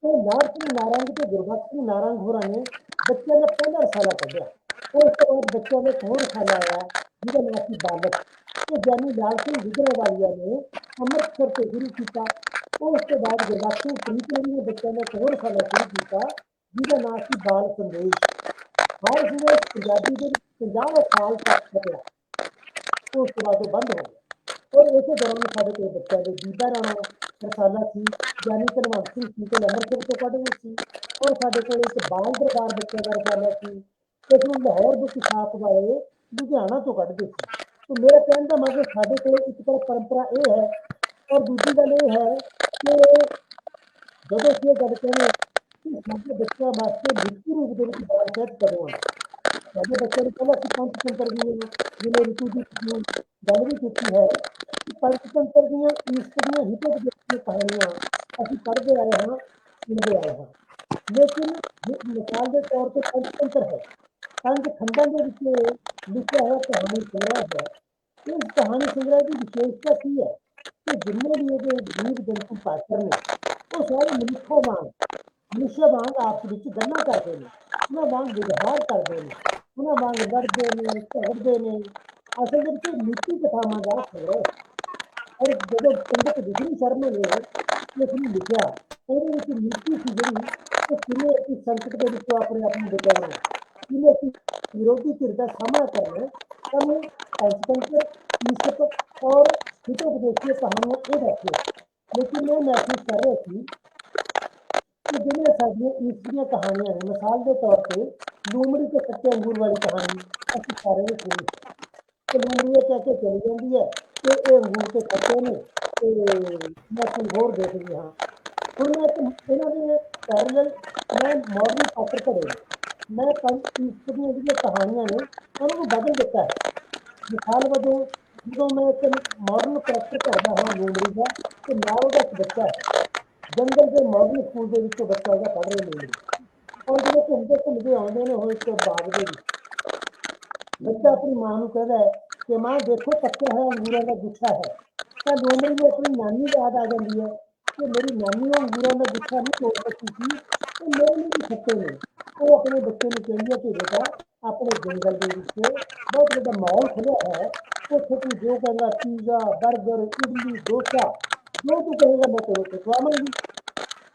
तो लाल सिंह नारंग ਤੇ ਗੁਰਬਖਸ਼ ਸਿੰਘ ਨਾਰੰਗ ਹੋਰਾਂ ਨੇ ਬੱਚਿਆਂ ਦਾ ਪਹਿਲਾ ਰਸਾਲਾ ਕੱਢਿਆ ਉਸ ਤੋਂ ਬਾਅਦ ਬੱਚਿਆਂ ਨੇ ਇੱਕ ਹੋਰ ਰਸਾਲਾ ਆਇਆ ਜਿਹਦਾ ਨਾਂ ਸੀ ਬਾਲਕ। ਉਹ ਗਿਆਨੀ ਲਾਲ ਸਿੰਘ ਗੁਜਰਾਵਾਲੀਆ ਨੇ ਅੰਮ੍ਰਿਤਸਰ ਤੋਂ ਸ਼ੁਰੂ ਕੀਤਾ। ਉਸ ਤੋਂ ਬਾਅਦ ਗੁਰਬਖਸ਼ ਪ੍ਰੀਤਮ ਨੇ ਬੱਚਿਆਂ ਨੇ ਇੱਕ ਹੋਰ ਰਸਾਲਾ ਸ਼ੁਰੂ ਕੀਤਾ ਜਿਹਦਾ ਨਾਂ ਸੀ ਬਾਲ ਸੰਦੇਸ਼। ਬਾਲ ਸੰਦੇਸ਼ ਪੰਜਾਬੀ ਦੇ ਵਿੱਚ 50 ਸਾਲ ਤੱਕ ਚੱਲਿਆ। ਉਸ ਤੋਂ ਬਾਅਦ ਉਹ ਬੰਦ ਹੋ ਗਿਆ। ਔਰ ਇਸੇ ਦੌਰਾਨ ਸਾਡੇ ਕੋਲ ਬੱਚਿਆਂ ਦੇ ਬੀਬਾ ਰਾਣਾ ਰਸਾਲਾ ਸੀ, ਗਿਆਨੀ ਧਨਵੰਤ ਸਿੰਘ ਸੀਤਲ ਅੰਮ੍ਰਿਤਸਰ ਤੋਂ ਕੱਢਦੇ ਸੀ। ਔਰ ਸਾਡੇ ਕੋਲ ਇੱਕ ਬਾਲ ਦਰਬਾਰ ਬੱਚਿਆਂ ਦਾ ਰਸਾਲਾ ਸੀ, ਇਸ ਨੂੰ ਲਾਹੌਰ ਬੁੱਕ ਛਾਪ ਵਾਲੇ ਲੁਧਿਆਣਾ ਤੋਂ ਕੱਢਦੇ ਸੀ। ਤੇ ਮੇਰਾ ਕਹਿਣ ਦਾ ਮਤਲਬ ਸਾਡੇ ਕੋਲ ਇੱਕ ਤਰ੍ਹਾਂ ਪਰੰਪਰਾ ਇਹ ਹੈ। ਔਰ ਦੂਜੀ ਗੱਲ ਇਹ ਹੈ ਕਿ ਜਦੋਂ ਅਸੀਂ ਇਹ ਗੱਲ ਕਹਿੰਦੇ ਕਿ ਸਾਡੇ ਬੱਚਿਆਂ ਵਾਸਤੇ ਲਿਖਤੀ ਰੂਪ ਦੇ ਵਿੱਚ ਬਾਲ ਸਾਹਿਤ ਕਦੋਂ ਆਉਣਾ, ਸਾਡੇ ਬੱਚਿਆਂ ਨੂੰ ਪਹਿਲਾਂ ਅਸੀਂ ਪੰਚਤੰਤਰ ਦੀਆਂ, ਜਿਵੇਂ ਰਿਤੂ ਦੀ ਤੁਸੀਂ ਗੱਲ ਵੀ ਕੀਤੀ ਹੈ ਕਿ ਪੰਚਤੰਤਰ ਦੀਆਂ ਈਸਟ ਦੀਆਂ ਹਿਤਕ ਦੀਆਂ ਕਹਾਣੀਆਂ ਅਸੀਂ ਪੜ੍ਹਦੇ ਆਏ ਹਾਂ, ਸੁਣਦੇ ਆਏ ਹਾਂ। ਲੇਕਿਨ ਮਿਸਾਲ ਦੇ ਤੌਰ ਤੇ ਪੰਚਤੰਤਰ ਹੈ, 5 ਖੰਡਾਂ ਦੇ ਵਿੱਚ ਲਿਖਿਆ ਹੋਇਆ ਕਹਾਣੀ ਸੰਗ੍ਰਹਿ ਹੈ। ਇਸ ਕਹਾਣੀ ਸੰਗ੍ਰਹਿ ਦੀ ਵਿਸ਼ੇਸ਼ਤਾ ਕੀ ਹੈ ਕਿ ਜਿੰਨੇ ਵੀ ਇਹਦੇ ਜੀਵ ਜੰਤੂ ਪਾਤਰ ਨੇ ਉਹ ਸਾਰੇ ਮਨੁੱਖ ਵਾਂਗ ਆਪਸ ਵਿੱਚ ਗੱਲਾਂ ਕਰਦੇ ਨੇ, ਉਹਨਾਂ ਵਾਂਗ ਵਿਵਹਾਰ ਕਰਦੇ ਨੇ, ਉਹਨਾਂ ਵਾਂਗ ਲੜਦੇ ਨੇ, ਝਗੜਦੇ ਨੇ। ਅਸਲ ਦੇ ਵਿੱਚ ਨੀਤੀ ਕਥਾਵਾਂ ਦਾ ਸੰਗ੍ਰਹਿ। ਔਰ ਜਦੋਂ ਪੰਡਿਤ ਵਿਸ਼ਨੂੰ ਸ਼ਰਮਾ ਨੇ ਇਸ ਨੂੰ ਲਿਖਿਆ, ਉਹਦੇ ਵਿੱਚ ਨੀਤੀ ਸੀ ਜਿਹੜੀ ਕਿ ਕਿਵੇਂ ਅਸੀਂ ਸੰਕਟ ਦੇ ਵਿੱਚੋਂ ਆਪਣੇ ਆਪ ਨੂੰ ਬਚਾਉਣਾ, ਕਿਵੇਂ ਅਸੀਂ ਵਿਰੋਧੀ ਧਿਰ ਦਾ ਸਾਹਮਣਾ ਕਰਨਾ, ਸਾਨੂੰ ਪੰਚਤੰਤਰ, ਈਸਪ ਔਰ ਹਿਤੋਪਦੇਸ਼ੀ ਕਹਾਣੀਆਂ ਇਹ ਦੱਸਦੇ। ਲੇਕਿਨ ਮੈਂ ਮਹਿਸੂਸ ਕਰ ਰਿਹਾ ਸੀ ਕਿ ਜਿਹੜੀਆਂ ਸਾਡੀਆਂ ਈਸਟ ਦੀਆਂ ਕਹਾਣੀਆਂ ਨੇ, ਮਿਸਾਲ ਦੇ ਤੌਰ ਤੇ ਲੂੰਬੜੀ ਤੇ ਕੱਚੇ ਅੰਗੂਰ ਵਾਲੀ ਕਹਾਣੀ ਅਸੀਂ ਸਾਰਿਆਂ ਨੇ ਸੁਣੀ। ਤੇ ਲੂੰਬੜੀ ਇਹ ਕਹਿ ਕੇ ਚਲੀ ਜਾਂਦੀ ਹੈ ਕਿ ਇਹ ਅੰਗੂਰ ਤੇ ਖੱਟੇ ਨੇ ਤੇ ਮੈਂ ਕੋਈ ਹੋਰ ਦੇਖਦੀ ਹਾਂ। ਹੁਣ ਮੈਂ ਇਹਨਾਂ ਦੇ ਪੈਰਲਲ ਮੈਂ ਮਾਡਰਨ ਪਾਤਰ ਘੜੇ ਨੇ, ਮੈਂ ਈਸਟ ਦੀਆਂ ਜਿਹੜੀਆਂ ਕਹਾਣੀਆਂ ਨੇ ਉਹਨਾਂ ਨੂੰ ਬਦਲ ਦਿੱਤਾ ਹੈ। ਮਿਸਾਲ ਵਜੋਂ ਜਦੋਂ ਮੈਂ ਇੱਕ ਮਾਡਰਨ ਕਰੈਕਟਰ ਕਰਦਾ ਹਾਂ ਲੂੰਬੜੀ ਦਾ, ਤੇ ਨਾਲ ਉਹਦਾ ਇੱਕ ਬੱਚਾ ਹੈ, ਜੰਗਲ ਦੇ ਮਾਡਰਨ ਸਕੂਲ ਦੇ ਵਿੱਚੋਂ ਬੱਚਾ ਉਹਦਾ ਪੜ੍ਹ ਰਿਹਾ ਲੂੰਬੜੀ। ਔਰ ਜਦੋਂ ਘੁੰਮਦੇ ਆਉਂਦੇ ਨੇ ਉਹ ਇੱਕ ਬਾਗ ਦੇ ਵਿੱਚ, ਬੱਚਾ ਆਪਣੀ ਮਾਂ ਨੂੰ ਕਹਿੰਦਾ ਹੈ ਕਿ ਮਾਂ ਦੇਖੋ ਪੱਕਿਆ ਹੋਇਆ ਅੰਗੂਰਾਂ ਦਾ ਗੁੱਛਾ ਹੈ। ਤਾਂ ਲੂੰਬੜੀ ਨੂੰ ਆਪਣੀ ਨਾਨੀ ਯਾਦ ਆ ਜਾਂਦੀ ਹੈ ਕਿ ਮੇਰੀ ਨਾਨੀ ਉਹ ਅੰਗੂਰਾਂ ਦਾ ਗੁੱਛਾ ਨਹੀਂ ਤੋੜ ਸਕੀ ਸੀ, ਤੇ ਮੇਰੇ ਲਈ ਵੀ ਖੱਟੇ ਨੇ। ਉਹ ਆਪਣੇ ਬੱਚੇ ਨੂੰ ਕਹਿੰਦੀ ਹੈ ਕਿ ਬੇਟਾ ਆਪਣੇ ਜੰਗਲ ਦੇ ਵਿੱਚ ਬਹੁਤ ਵੱਡਾ ਮਾਹੌਲ ਖੁੱਲਿਆ ਹੈ, ਉੱਥੇ ਤੂੰ ਜੋ ਕਹੇਗਾ ਪੀਜ਼ਾ, ਬਰਗਰ, ਇਡਲੀ, ਡੋਸਾ ਜੋ ਤੂੰ ਕਹੇਗਾ ਮੈਂ ਤੈਨੂੰ ਖਵਾਵਾਂਗੀ।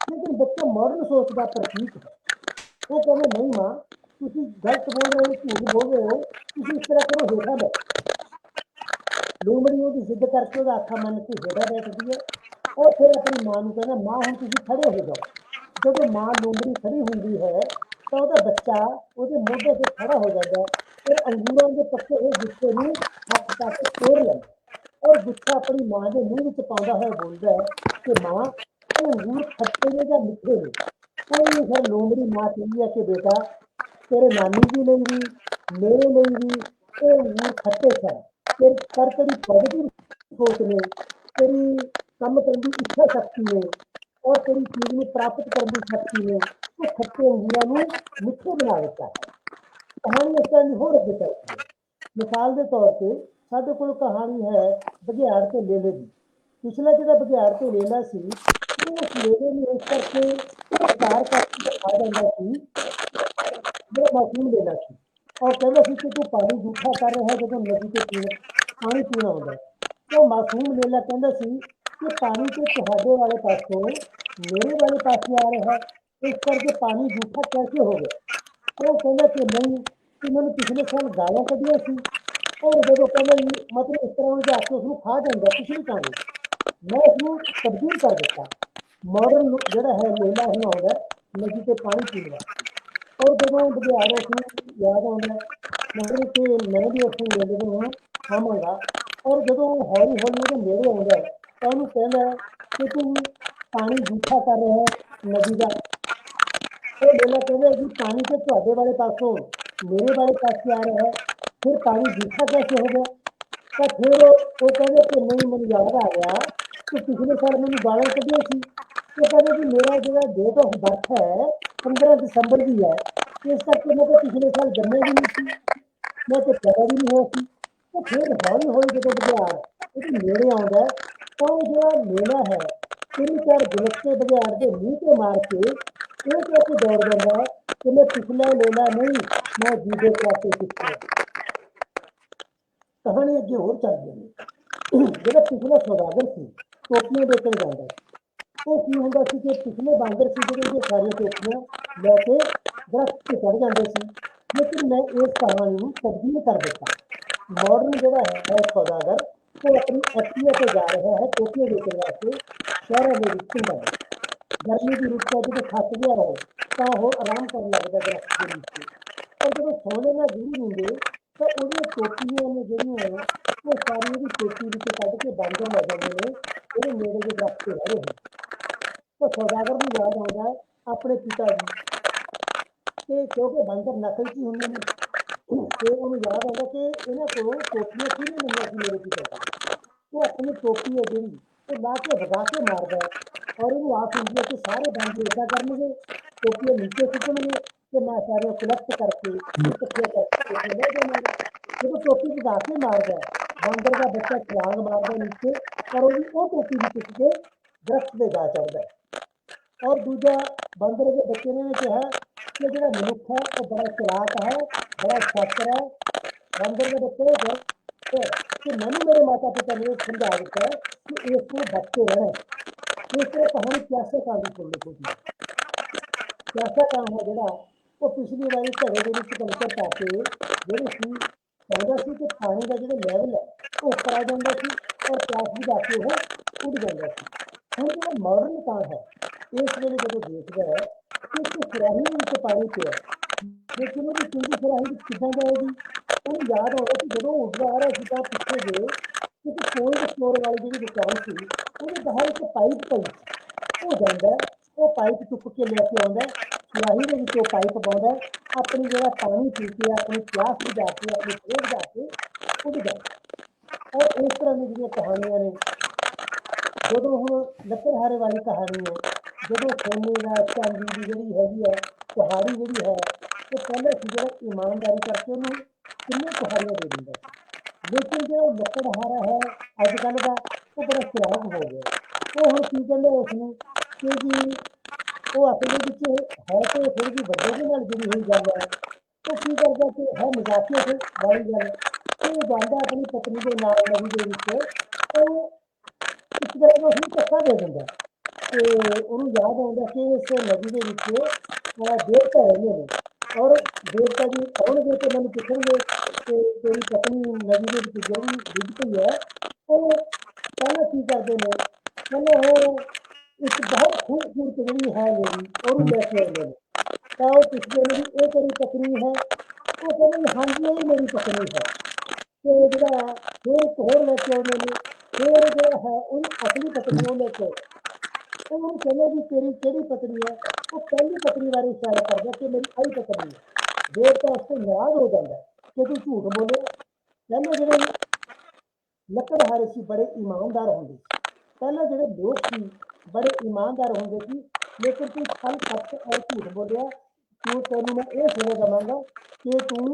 ਲੇਕਿਨ ਬੱਚਾ ਮਾਡਰਨ ਸੋਚ ਦਾ ਪ੍ਰਤੀਕ ਹੈ। ਉਹ ਕਹਿੰਦੇ ਨਹੀਂ ਮਾਂ, ਤੁਸੀਂ ਗਲਤ ਬੋਲ ਰਹੇ ਹੋ, ਝੂਠ ਬੋਲ ਰਹੇ ਹੋ, ਤੁਸੀਂ ਇਸ ਤਰ੍ਹਾਂ ਕਰੋ ਹੇਠਾਂ ਬੈਠੋ। ਲੂੰਬੜੀ ਉਹਦੀ ਜ਼ਿੱਦ ਕਰਕੇ ਉਹਦਾ ਆਖਾ ਮੰਨ ਕੇ ਹੇਠਾਂ ਬੈਠਦੀ ਹੈ। ਔਰ ਫਿਰ ਆਪਣੀ ਮਾਂ ਨੂੰ ਕਹਿੰਦਾ ਮਾਂ ਹੁਣ ਤੁਸੀਂ ਖੜੇ ਹੋ ਜਾਓ। ਜਦੋਂ ਮਾਂ ਲੂੰਬੜੀ ਖੜੀ ਹੁੰਦੀ ਹੈ ਤਾਂ ਉਹਦਾ ਬੱਚਾ ਉਹਦੇ ਮੋਢੇ ਤੇ ਖੜਾ ਹੋ ਜਾਂਦਾ ਹੈ, ਫਿਰ ਅੰਗੂਰਾਂ ਦੇ ਪੱਕੇ ਹੋਏ ਗੁੱਛੇ ਨੂੰ ਹੱਥ ਪਾ ਕੇ ਤੋੜ ਲੈਂਦਾ, ਔਰ ਗੁੱਛਾ ਆਪਣੀ ਮਾਂ ਦੇ ਮੂੰਹ ਵਿੱਚ ਪਾਉਂਦਾ ਹੋਇਆ ਬੋਲਦਾ ਹੈ ਕਿ ਮਾਂ ਇਹ ਅੰਗੂਰ ਖੱਟੇ ਨੇ ਜਾਂ ਮਿੱਠੇ ਨੇ। ਉਹ ਫਿਰ ਲੂੰਬੜੀ ਮਾਂ ਕਹਿੰਦੀ ਹੈ ਕਿ ਬੇਟਾ ਤੇਰੇ ਨਾਨੀ ਜੀ ਲਈ ਵੀ ਮੇਰੇ ਲਈ ਵੀ ਇਹ ਅੰਗੂਰ ਖੱਟੇ ਸਨ, ਪਰ ਤੇਰੀ ਪੋਜ਼ਿਟਿਵ ਸੋਚ ਨੇ, ਤੇਰੀ ਕੰਮ ਕਰਨ ਦੀ ਇੱਛਾ ਸ਼ਕਤੀ ਨੇ, ਔਰ ਤੇਰੀ ਚੀਜ਼ ਨੂੰ ਪ੍ਰਾਪਤ ਕਰਨ ਦੀ ਸ਼ਕਤੀ ਨੇ ਉਹ ਖੱਟੇ ਅੰਗੂਰਾਂ ਨੂੰ ਮਿੱਠੇ ਬਣਾ ਦਿੱਤਾ ਹੈ। ਕਹਾਣੀ ਇਸ ਤਰ੍ਹਾਂ ਦੀ ਹੋਰ ਅੱਗੇ ਚੱਲਦੀ ਹੈ। ਮਿਸਾਲ ਦੇ ਤੌਰ ਤੇ ਸਾਡੇ ਕੋਲ ਕਹਾਣੀ ਹੈ ਬਘਿਆੜ ਤੇ ਲੇਲੇ ਦੀ। ਪਿਛਲਾ ਜਿਹੜਾ ਬਘਿਆੜ ਤੇ ਲੇਲਾ ਸੀ, ਉਹ ਉਸ ਲੇਲੇ ਨੂੰ ਇਸ ਕਰਕੇ ਸ਼ਿਕਾਰ ਕਰਕੇ ਖਾ ਜਾਂਦਾ ਸੀ, ਜਿਹੜਾ ਮਾਸੂਮ ਲੇਲਾ ਸੀ। ਔਰ ਕਹਿੰਦਾ ਸੀ ਕਿ ਤੂੰ ਪਾਣੀ ਜੂਠਾ ਕਰ ਰਿਹਾ ਜਦੋਂ ਨਦੀ ਤੇ ਪਾਣੀ ਪੀਣਾ ਆਉਂਦਾ ਹੈ। ਉਹ ਮਾਸੂਮ ਲੇਲਾ ਕਹਿੰਦਾ ਸੀ ਕਿ ਪਾਣੀ ਤੇ ਤੁਹਾਡੇ ਵਾਲੇ ਪਾਸੋਂ ਮੇਰੇ ਵਾਲੇ ਪਾਸੇ ਆ ਰਿਹਾ ਹੈ, ਇਸ ਕਰਕੇ ਪਾਣੀ ਜੂਠਾ कैसे हो गया। ਉਹ ਕਹਿੰਦਾ ਕਿ ਨਹੀਂ, ਕਿ ਮੈਨੂੰ ਪਿਛਲੇ ਸਾਲ ਗਾਲਾਂ ਕੱਢੀਆਂ ਸੀ। ਔਰ ਜਦੋਂ ਕਹਿੰਦਾ ਮਤਲਬ ਇਸ ਤਰ੍ਹਾਂ ਜਾ ਕੇ ਉਸਨੂੰ ਖਾ ਜਾਂਦਾ ਪਿਛਲੀ ਕਹਾਣੀ, ਮੈਂ ਉਸਨੂੰ ਤਬਦੀਲ ਕਰ ਦਿੱਤਾ। ਮਾਡਰਨ ਜਿਹੜਾ ਹੈ ਲੇਲਾ ਹੁਣ ਆਉਂਦਾ ਨਦੀ ਤੇ ਪਾਣੀ ਪੀਣ ਵਾਸਤੇ। ਔਰ ਜਦੋਂ ਬਘਿਆੜ ਉਸਨੂੰ ਯਾਦ ਆਉਂਦਾ ਕਹਿੰਦਾ ਕਿ ਮੈਂ ਵੀ ਉਸ ਲੇਲੇ ਨੂੰ ਖਾਵਾਂਗਾ। ਔਰ ਜਦੋਂ ਹੌਲੀ ਹੌਲੀ ਉਹਦੇ ਨੇੜੇ ਆਉਂਦਾ ਤਾਂ ਉਹਨੂੰ ਕਹਿੰਦਾ ਕਿ ਤੂੰ ਪਾਣੀ ਜੂਠਾ ਕਰ ਰਿਹਾ ਹੈ ਨਦੀ ਦਾ। ਉਹ ਲੇਲਾ ਕਹਿੰਦਾ ਜੀ ਪਾਣੀ ਤੇ ਤੁਹਾਡੇ ਵਾਲੇ ਪਾਸੋਂ ਮੇਰੇ ਵਾਲੇ ਪਾਸੇ ਆ ਰਿਹਾ ਹੈ, ਫਿਰ ਪਾਣੀ ਜੂਠਾ कैसे हो गया। ਤਾਂ ਫਿਰ ਉਹ ਕਹਿੰਦੇ ਕਿ ਨਹੀਂ, ਮੈਨੂੰ ਯਾਦ ਆ ਗਿਆ ਕਿ ਪਿਛਲੇ ਸਾਲ ਮੈਨੂੰ ਗਾਲਾਂ ਕੱਢੀਆਂ ਸੀ। ਉਹ ਕਹਿੰਦੇ ਕਿ ਮੇਰਾ ਜਿਹੜਾ ਡੇਟ ਆਫ ਬਰਥ ਹੈ 15 ਦਸੰਬਰ ਦੀ ਹੈ, ਇਸ ਕਰਕੇ ਮੈਂ ਤਾਂ ਪਿਛਲੇ ਸਾਲ ਜੰਮਿਆ ਵੀ ਨਹੀਂ ਸੀ, ਮੈਂ ਤੇ ਪੈਦਾ ਵੀ ਨਹੀਂ ਹੋਇਆ ਸੀ। ਤੇ ਫਿਰ ਹੌਲੀ ਹੌਲੀ ਜਦੋਂ ਬਘਿਆੜ ਉਹਦੇ ਨੇੜੇ ਆਉਂਦਾ ਤਾਂ ਉਹ ਜਿਹੜਾ ਲੇਲਾ ਹੈ 3-4 ਗੁਲੱਕੇ ਬਘਿਆੜ ਦੇ ਮੂੰਹ ਤੇ ਮਾਰ ਕੇ ਇਹ ਕਹਿ ਕੇ ਦੌੜ ਜਾਂਦਾ ਹੈ ਕਿ ਮੈਂ ਪਿਛਲਾ ਲੇਲਾ ਨਹੀਂ, ਮੈਂ ਜੀਦੇ ਖਾਤੇ ਪਿੱਛੇ। ਕਹਾਣੀ ਅੱਗੇ ਹੋਰ ਚੱਲਦੀ ਹੈ। ਜਿਹੜਾ ਪਿਛਲਾ ਸੌਦਾਗਰ ਸੀ, ਟੋਪੀਆਂ ਵੇਚਣ ਜਾਂਦਾ ਸੀ, ਉਹ ਕੀ ਹੁੰਦਾ ਸੀ ਕਿ ਪਿਛਲੇ ਬਾਂਦਰ ਸੀ ਜਿਹੜੇ ਉਹਦੀਆਂ ਸਾਰੀਆਂ ਟੋਪੀਆਂ ਲੈ ਕੇ ਦਰਖਤ ਤੇ ਚੜ ਜਾਂਦੇ ਸੀ। ਲੇਕਿਨ ਮੈਂ ਇਸ ਕਹਾਣੀ ਨੂੰ ਤਬਦੀਲ ਕਰ ਦਿੱਤਾ। ਮਾਡਰਨ ਜਿਹੜਾ ਹੈ ਸੌਦਾਗਰ, ਉਹ ਆਪਣੀ ਐਕਟੀਵਾ ਤੇ ਜਾ ਰਿਹਾ ਹੈ ਟੋਪੀਆਂ ਵੇਚਣ ਵਾਸਤੇ ਸ਼ਹਿਰਾਂ ਦੇ ਵਿੱਚ, ਪਿੰਡਾਂ ਵਿੱਚ। ਗਰਮੀ ਦੀ ਰੁੱਤ ਹੈ, ਜਦੋਂ ਥੱਕ ਗਿਆ ਹੋਵੇ ਤਾਂ ਉਹ ਆਰਾਮ ਕਰਨ ਲੱਗਦਾ ਦਰਖਤ ਦੇ ਨੀਚੇ। ਪਰ ਜਦੋਂ ਸੌਣੇ ਨਾਲ ਜੁੜੀ ਹੁੰਦੇ ਤਾਂ ਉਹਦੀਆਂ ਟੋਪੀਆਂ ਨੇ ਜਿਹੜੀਆਂ, ਉਹ ਸਾਰੀ ਉਹਦੀ ਟੋਪੀ ਵਿੱਚ ਕੱਢ ਕੇ ਬਾਂਦਰ ਲੈ ਜਾਂਦੇ ਨੇ ਜਿਹੜੇ ਨੇੜੇ ਦੇ ਦਰਖਤ ਤੇ ਰਹਿ ਰਹੇ ਹੁੰਦੇ। ਤਾਂ ਸੌਦਾਗਰ ਨੂੰ ਯਾਦ ਆਉਂਦਾ ਹੈ ਆਪਣੇ ਪਿਤਾ ਜੀ, ਤੇ ਕਿਉਂਕਿ ਬਾਂਦਰ ਨਕਲ 'ਚ ਹੀ ਹੁੰਦੇ ਨੇ, ਤੇ ਉਹਨੂੰ ਯਾਦ ਆਉਂਦਾ ਕਿ ਇਹਨਾਂ ਕੋਲੋਂ ਟੋਪੀਆਂ ਕਿਹਨੇ ਲਈਆਂ ਸੀ ਮੇਰੇ ਪਿਤਾ ਜੀ। ਉਹ ਆਪਣੀ ਟੋਪੀ ਹੈ ਜਿਹੜੀ, ਉਹ ਲਾ ਕੇ ਵਗਾ ਕੇ ਮਾਰਦਾ ਹੈ, ਔਰ ਇਹਨੂੰ ਆਸ ਹੁੰਦੀ ਹੈ ਕਿ ਸਾਰੇ ਬਾਂਦਰ ਏਦਾਂ ਕਰਨਗੇ, ਟੋਪੀਆਂ ਨੀਚੇ ਸੁੱਟਣਗੇ ਤੇ ਮੈਂ ਸਾਰੀਆਂ ਕਲੈਕਟ ਕਰਕੇ ਇਕੱਠੀਆਂ ਕਰਕੇ ਟੋਪੀਆਂ ਲੈ ਜਾਵਾਂਗਾ। ਜਦੋਂ ਟੋਪੀ ਵਗਾ ਕੇ ਮਾਰਦਾ, ਬਾਂਦਰ ਦਾ ਬੱਚਾ ਛਲਾਂਗ ਮਾਰਦਾ ਨੀਚੇ, ਪਰ ਉਹਦੀ ਉਹ ਟੋਪੀ ਵੀ ਚੁੱਕ ਕੇ ਦਰਖਤ ਤੇ ਜਾ ਚੜ੍ਹਦਾ ਹੈ। ਔਰ ਦੂਜਾ ਬਾਂਦਰ ਦੇ ਬੱਚੇ ਨੇ ਕਿਹਾ ਕਿ ਜਿਹੜਾ ਮਨੁੱਖ ਹੈ ਉਹ ਬੜਾ ਚਲਾਕ ਹੈ, ਬੜਾ ਸ਼ਾਤਰ ਹੈ। ਬਾਂਦਰ ਦੇ ਬੱਚੇ ਨੇ ਕਿ ਮੈਨੂੰ ਮੇਰੇ ਮਾਤਾ ਪਿਤਾ ਨੇ ਸਮਝਾ ਦਿੱਤਾ ਹੈ ਕਿ ਇਸ ਤੋਂ ਬਚ ਕੇ ਰਹਿਣਾ। ਇਸ ਤਰ੍ਹਾਂ ਕਹਾਣੀ ਪਿਆਸੇ ਕਾਂ ਦੀ ਸੁਣ ਲਿਖੋ ਜੀ। ਪਿਆਸਾ ਕਾਂ ਹੈ ਜਿਹੜਾ, ਉਹ ਪਿਛਲੀ ਵਾਰੀ ਘੜੇ ਦੇ ਵਿੱਚ ਕੰਕਰ ਪਾ ਕੇ ਜਿਹੜੀ ਸੀ ਕਹਿੰਦਾ ਸੀ ਕਿ ਪਾਣੀ ਦਾ ਜਿਹੜਾ ਲੈਵਲ ਹੈ ਉਹ ਉੱਪਰ ਆ ਜਾਂਦਾ ਸੀ, ਔਰ ਪਿਆਸ ਬੁਝਾ ਕੇ ਉਹ ਉੱਡ ਜਾਂਦਾ ਸੀ। ਹੁਣ ਜਿਹੜਾ ਮਾਡਰਨ ਕਾਂ ਹੈ, ਇਸ ਵੇਲੇ ਜਦੋਂ ਦੇਖਦਾ ਹੈ ਕਿ ਇਸ ਸੁਰਾਹੀ ਦੇ ਵਿੱਚ ਪਾਣੀ ਪਿਆ, ਲੇਕਿਨ ਉਹਦੀ ਚੰਗੀ ਸੁਰਾਹੀ ਵਿੱਚ ਕਿੱਦਾਂ ਜਾਏਗੀ। ਉਹਨੂੰ ਯਾਦ ਆਉਂਦਾ ਕਿ ਜਦੋਂ ਉੱਡਦਾ ਆ ਰਿਹਾ ਸੀ ਤਾਂ ਪਿੱਛੇ ਜੇ ਕਿਉਂਕਿ ਕੋਲਡ ਸਟੋਰ ਵਾਲੀ ਜਿਹੜੀ ਦੁਕਾਨ ਸੀ, ਉਹਦੇ ਬਾਹਰ ਇੱਕ ਪਾਈਪ ਪਈ ਸੀ। ਉਹ ਜਾਂਦਾ, ਉਹ ਪਾਈਪ ਚੁੱਕ ਕੇ ਲੈ ਕੇ ਆਉਂਦਾ, ਸੁਰਾਹੀ ਦੇ ਵਿੱਚ ਉਹ ਪਾਈਪ ਪਾਉਂਦਾ, ਆਪਣੀ ਜਿਹੜਾ ਪਾਣੀ ਪੀ ਕੇ, ਆਪਣੀ ਪਿਆਸ ਬੁਝਾ ਕੇ, ਆਪਣੀ ਖੇਡ ਜਾ ਕੇ ਉੱਡ ਜਾਂਦਾ। ਔਰ ਇਸ ਤਰ੍ਹਾਂ ਦੀਆਂ ਜਿਹੜੀਆਂ ਕਹਾਣੀਆਂ ਨੇ, ਜਦੋਂ ਹੁਣ ਲੱਕੜਹਾਰੇ ਵਾਲੀ ਕਹਾਣੀ ਹੈ, ਜਦੋਂ ਸੋਨੇ ਦਾ ਚਾਂਦੀ ਦੀ ਜਿਹੜੀ ਹੈਗੀ ਹੈ ਕੁਹਾੜੀ ਜਿਹੜੀ ਹੈ, ਉਹ ਪਹਿਲਾਂ ਸੀ ਜਿਹੜਾ ਇਮਾਨਦਾਰੀ ਕਰਕੇ ਉਹਨੂੰ ਕਿੰਨੇ ਕੁਹਾੜੀਆਂ ਦੇ ਦਿੰਦਾ ਸੀ। ਲੇਕਿਨ ਜਿਹੜਾ ਉਹ ਲੱਕੜਹਾਰਾ ਹੈ ਅੱਜ ਕੱਲ੍ਹ ਦਾ, ਉਹ ਬੜਾ ਚਲਾਕ ਹੋ ਗਿਆ। ਉਹ ਹੁਣ ਕੀ ਕਹਿੰਦੇ ਉਸਨੂੰ ਕਿ ਜੀ ਉਹ ਅਸਲ ਦੇ ਵਿੱਚ ਹੈ ਤੇ ਫਿਰ ਵੀ ਵੱਡੇ ਦੇ ਨਾਲ ਜੁੜੀ ਹੋਈ ਗੱਲ ਹੈ। ਉਹ ਕੀ ਕਰਦਾ ਕਿ ਹੈ ਮਜ਼ਾਕੀਆ ਵਾਲੀ ਗੱਲ, ਉਹ ਜਾਂਦਾ ਆਪਣੀ ਪਤਨੀ ਦੇ ਨਾਲ ਨਦੀ ਦੇ ਵਿੱਚ, ਉਹ ਇੱਕ ਤਰ੍ਹਾਂ ਦਾ ਉਸਨੂੰ ਧੱਕਾ ਦੇ ਦਿੰਦਾ ਤੇ ਉਹਨੂੰ ਯਾਦ ਆਉਂਦਾ ਕਿ ਇਸ ਨਦੀ ਦੇ ਵਿੱਚ ਦੇਵਤਾ ਰਹਿੰਦੇ ਨੇ, ਔਰ ਦੇਵਤਾ ਜੀ ਆਉਣਗੇ ਤੇ ਮੈਨੂੰ ਪੁੱਛਣਗੇ ਕਿ ਤੇਰੀ ਪਤਨੀ ਨਦੀ ਦੇ ਵਿੱਚ ਜਿਹੜੀ ਡੁੱਬ ਪਈ ਹੈ, ਉਹ ਪਹਿਲਾਂ ਕੀ ਕਰਦੇ ਨੇ, ਪਹਿਲਾਂ ਉਹ ਇੱਕ ਬਹੁਤ ਖੂਬਸੂਰਤ ਜਿਹੜੀ ਹੈ ਲੇਡੀ, ਉਹਨੂੰ ਲੈ ਕੇ ਆਉਂਦੇ ਨੇ। ਤਾਂ ਉਹ ਪੁੱਛਦੇ ਨੇ ਵੀ ਇਹ ਤੇਰੀ ਪਤਨੀ ਹੈ, ਉਹ ਕਹਿੰਦੇ ਵੀ ਹਾਂਜੀ ਇਹ ਮੇਰੀ ਪਤਨੀ ਹੈ। ਤੇ ਜਿਹੜਾ ਫਿਰ ਇੱਕ ਹੋਰ ਲੈ ਕੇ ਆਉਂਦੇ ਨੇ, ਫਿਰ ਜਿਹੜਾ ਹੈ ਉਹਨੂੰ ਅਸਲੀ ਪਤਨੀ ਉਹ ਲੈ ਕੇ ਆਉਂਦੇ। ਉਹ ਉਹਨੂੰ ਕਹਿੰਦੇ ਵੀ ਤੇਰੀ ਕਿਹੜੀ ਪਤਨੀ ਹੈ, ਉਹ ਪਹਿਲੀ ਪਤਨੀ ਬਾਰੇ ਇਸ਼ਾਰਾ ਕਰਦਾ ਕਿ ਮੇਰੀ ਆਹੀ ਪਤਨੀ ਹੈ। ਦੇਵਤਾ ਉਸ ਤੋਂ ਨਾਰਾਜ਼ ਹੋ ਜਾਂਦਾ ਕਿ ਤੂੰ ਝੂਠ ਬੋਲਿਆ। ਪਹਿਲੇ ਜਿਹੜੇ ਲੱਕੜਹਾਰੇ ਸੀ ਬੜੇ ਇਮਾਨਦਾਰ ਹੁੰਦੇ ਸੀ, ਪਹਿਲਾਂ ਜਿਹੜੇ ਲੋਕ ਸੀ ਬੜੇ ਇਮਾਨਦਾਰ ਹੁੰਦੇ ਸੀ, ਲੇਕਿਨ ਤੂੰ ਛਲ ਕਪਟ ਔਰ ਝੂਠ ਬੋਲਿਆ, ਕਿਉਂ ਤੈਨੂੰ ਮੈਂ ਇਹ ਸਜ਼ਾ ਦੇਵਾਂਗਾ ਕਿ ਤੂੰ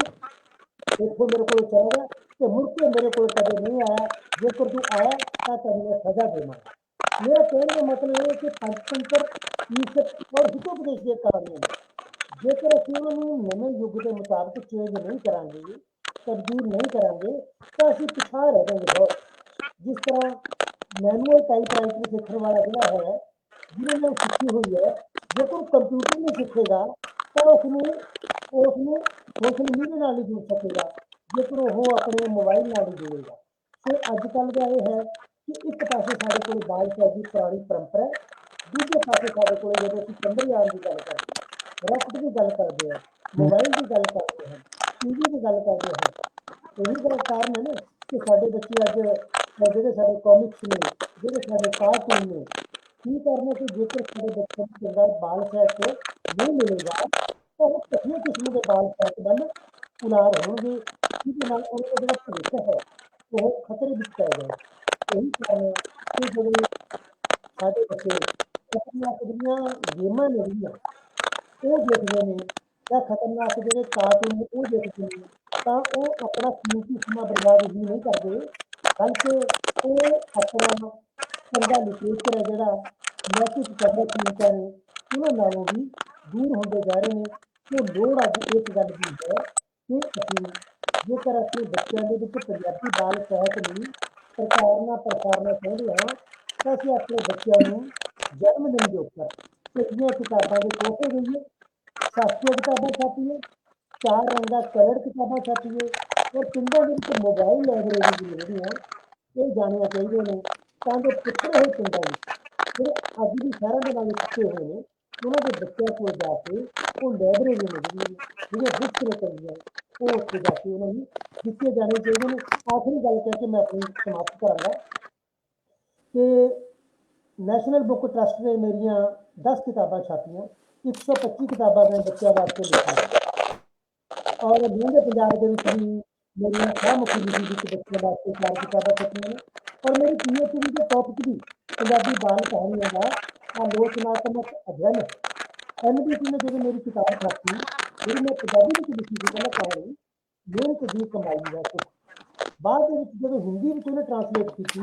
ਇੱਥੋਂ ਮੇਰੇ ਕੋਲ ਚਲੇਗਾ ਤੇ ਮੁੜ ਕੇ ਮੇਰੇ ਕੋਲ ਕਦੇ ਨਹੀਂ ਆਇਆ। ਜੇਕਰ ਤੂੰ ਆਇਆ ਤਾਂ ਤੈਨੂੰ ਮੈਂ ਸਜ਼ਾ ਦੇਵਾਂਗਾ। ਮੇਰਾ ਕਹਿਣ ਦਾ ਮਤਲਬ ਇਹ ਹੈ ਕਿ ਪੰਚਤੰਤਰ, ਈਸਟ ਔਰ ਹਿਤੋਪਦੇਸ਼ ਦੀਆਂ ਕਹਾਣੀਆਂ ਨੇ, ਜੇਕਰ ਅਸੀਂ ਉਹਨਾਂ ਨੂੰ ਨਵੇਂ ਯੁੱਗ ਦੇ ਮੁਤਾਬਕ ਚੇਂਜ ਨਹੀਂ ਕਰਾਂਗੇ, ਤਬਦੀਲ ਨਹੀਂ ਕਰਾਂਗੇ, ਤਾਂ ਅਸੀਂ ਪਿਛਾਂਹ ਰਹਿ ਜਾਵਾਂਗੇ ਬਹੁਤ। ਜਿਸ ਤਰ੍ਹਾਂ ਮੈਨੂਅਲ ਟਾਈਪਰਾਈਟਰ ਸਿੱਖਣ ਵਾਲਾ ਜਿਹੜਾ ਹੈ, ਜਿਹਨੇ ਨਾਲ ਸਿੱਖੀ ਹੋਈ ਹੈ, ਜੇਕਰ ਉਹ ਕੰਪਿਊਟਰ ਨਹੀਂ ਸਿੱਖੇਗਾ ਤਾਂ ਉਸਨੂੰ ਸੋਸ਼ਲ ਮੀਡੀਆ ਨਾਲ ਨਹੀਂ ਜੁੜ ਸਕੇਗਾ, ਜੇਕਰ ਉਹ ਆਪਣੇ ਮੋਬਾਈਲ ਨਾਲ ਹੀ ਜੁੜੇਗਾ। ਸੋ ਅੱਜ ਕੱਲ੍ਹ ਦਾ ਇਹ ਹੈ ਕਿ ਇੱਕ ਪਾਸੇ ਸਾਡੇ ਕੋਲ ਬਾਲ ਸਾਹਿਬ ਦੀ ਪੁਰਾਣੀ ਪਰੰਪਰਾ ਹੈ, ਦੂਜੇ ਪਾਸੇ ਸਾਡੇ ਕੋਲ ਜਦੋਂ ਅਸੀਂ ਚੰਦਰਯਾਨ ਦੀ ਗੱਲ ਕਰਦੇ ਹਾਂ, ਰਾਕਟ ਦੀ ਗੱਲ ਕਰਦੇ ਹਾਂ, ਮੋਬਾਈਲ ਦੀ ਗੱਲ ਕਰਦੇ ਹਾਂ, ਟੀਵੀ ਦੀ ਗੱਲ ਕਰਦੇ ਹਾਂ, ਇਹੀ ਦਾ ਕਾਰਨ ਹੈ ਨਾ ਕਿ ਸਾਡੇ ਬੱਚੇ ਅੱਜ ਜਿਹੜੇ ਸਾਡੇ ਕਾਮਿਕਸ ਨੇ, ਜਿਹੜੇ ਸਾਡੇ ਕਾਰਟੂਨ ਨੇ, ਕੀ ਕਰਨਾ ਕਿ ਜੇਕਰ ਸਾਡੇ ਬੱਚੇ ਨੂੰ ਚੰਗਾ ਬਾਲ ਸਾਹਿਤ ਨਹੀਂ ਮਿਲੇਗਾ ਤਾਂ ਉਹ ਘਟੀਆ ਕਿਸਮ ਦੇ ਬਾਲ ਸਾਹਿਤ ਵੱਲ ਉਲਾਰ ਹੋਣਗੇ, ਜਿਹਦੇ ਨਾਲ ਉਹਨਾਂ ਦਾ ਜਿਹੜਾ ਭਵਿੱਖ ਹੈ ਉਹ ਖਤਰੇ ਵਿੱਚ ਪੈ ਜਾਏਗਾ। ਇਹੀ ਕਾਰਨ ਹੈ ਕਿ ਜਦੋਂ ਸਾਡੇ ਬੱਚੇ ਖਤਰਨਾਕ ਜਿਹੜੀਆਂ ਗੇਮਾਂ ਨੇ ਜਿਹੜੀਆਂ ਉਹ ਦੇਖਦੇ ਨੇ, ਜਾਂ ਖਤਰਨਾਕ ਜਿਹੜੇ ਕਾਰਟੂਨ ਨੇ ਉਹ ਦੇਖਦੇ ਨੇ, ਤਾਂ ਉਹ ਆਪਣਾ ਕੀਮਤੀ ਸਮਾਂ ਬਰਬਾਦ ਹੀ ਨਹੀਂ ਕਰਦੇ, ਬਲਕਿ ਉਹ ਆਪਣਾ ਚੰਗਾ ਲਿਟਰੇਚਰ ਹੈ ਜਿਹੜਾ, ਨੈਤਿਕ ਕਦਰ ਕੀਮਤਾਂ ਨੇ, ਉਹਨਾਂ ਨਾਲੋਂ ਵੀ दूर होंदे जा रहे हैं। तो लोड़ अज इस गल की है कि ਅਸੀਂ ਜੇਕਰ ਆਪਣੇ ਬੱਚਿਆਂ ਦੇ ਵਿੱਚ ਪੰਜਾਬੀ ਬਾਲ ਸਾਹਿਤ ਨੂੰ ਪ੍ਰਸਾਰਨਾ ਚਾਹੁੰਦੇ ਹਾਂ ਤਾਂ ਅਸੀਂ ਆਪਣੇ ਬੱਚਿਆਂ ਨੂੰ ਜਨਮ ਦਿਨ ਦੇ ਉੱਪਰ ਚੰਗੀਆਂ ਕਿਤਾਬਾਂ ਦੇ ਤੋਹਫੇ ਦੇਈਏ, ਸਸਤੀਆਂ ਕਿਤਾਬਾਂ ਛਾਪੀਏ, 4 ਰੰਗਾ ਕਲਰ ਕਿਤਾਬਾਂ ਛਾਪੀਏ ਔਰ ਪਿੰਡਾਂ ਦੇ ਵਿੱਚ ਮੋਬਾਈਲ ਲਾਇਬ੍ਰੇਰੀ ਜਿਹੜੀਆਂ ਇਹ ਜਾਣੀਆਂ ਚਾਹੀਦੀਆਂ ਨੇ ਤਾਂ ਜੋ ਪਿਛੜੇ ਹੋਏ ਪਿੰਡਾਂ ਵਿੱਚ ਜਿਹੜੇ ਅੱਜ ਵੀ ਸ਼ਹਿਰਾਂ ਦੇ ਨਾਲ ਟੁੱਟੇ ਹੋਏ ਨੇ ਉਹਨਾਂ ਦੇ ਬੱਚਿਆਂ ਕੋਲ ਜਾ ਕੇ ਉਹ ਲਾਇਬ੍ਰੇਰੀ ਨੇ ਜਿਹੜੀਆਂ ਬੁੱਕਸ ਨੇ ਚੰਗੀਆਂ ਉਹ ਉੱਥੇ ਜਾ ਕੇ ਉਹਨਾਂ ਨੂੰ ਦਿੱਤੀਆਂ ਜਾਣੀਆਂ ਚਾਹੀਦੀਆਂ ਨੇ। ਆਖਰੀ ਗੱਲ ਕਹਿ ਕੇ ਮੈਂ ਆਪਣੀ ਸਮਾਪਤ ਕਰਾਂਗਾ ਕਿ ਨੈਸ਼ਨਲ ਬੁੱਕ ਟਰਸਟ ਨੇ ਮੇਰੀਆਂ 10 ਕਿਤਾਬਾਂ ਛਾਪੀਆਂ, 125 ਕਿਤਾਬਾਂ ਮੈਂ ਬੱਚਿਆਂ ਵਾਸਤੇ ਲਿਖੀਆਂ ਔਰ ਲਹਿੰਦੇ ਪੰਜਾਬ ਦੇ ਵਿੱਚ ਵੀ ਮੇਰੀਆਂ ਸ਼ਾਹਮੁਖੀ ਲਿਪੀ ਵਿੱਚ ਬੱਚਿਆਂ ਵਾਸਤੇ 4 ਕਿਤਾਬਾਂ ਛਪੀਆਂ ਨੇ ਔਰ ਮੇਰੀ PhD ਦੇ ਟੌਪਿਕ ਵੀ ਪੰਜਾਬੀ ਬਾਲ ਕਹਾਣੀਆਂ ਦਾ ਆਲੋਚਨਾਤਮਕ ਅਧਿਐਨ ਹੈ। NBT ਨੇ ਜਦੋਂ ਮੇਰੀ ਕਿਤਾਬ ਛਾਪੀ ਜਿਹੜੀ ਮੈਂ ਪੰਜਾਬੀ ਵਿੱਚ ਲਿਖੀ ਸੀ ਪਹਿਲਾਂ ਕਹਾਣੀ ਮਿਹਨਤ ਦੀ ਕਮਾਈ ਦਾ ਸੁੱਖ, ਬਾਅਦ ਦੇ ਵਿੱਚ ਜਦੋਂ ਹਿੰਦੀ ਵਿੱਚ ਉਹਨੇ ਟ੍ਰਾਂਸਲੇਟ ਕੀਤੀ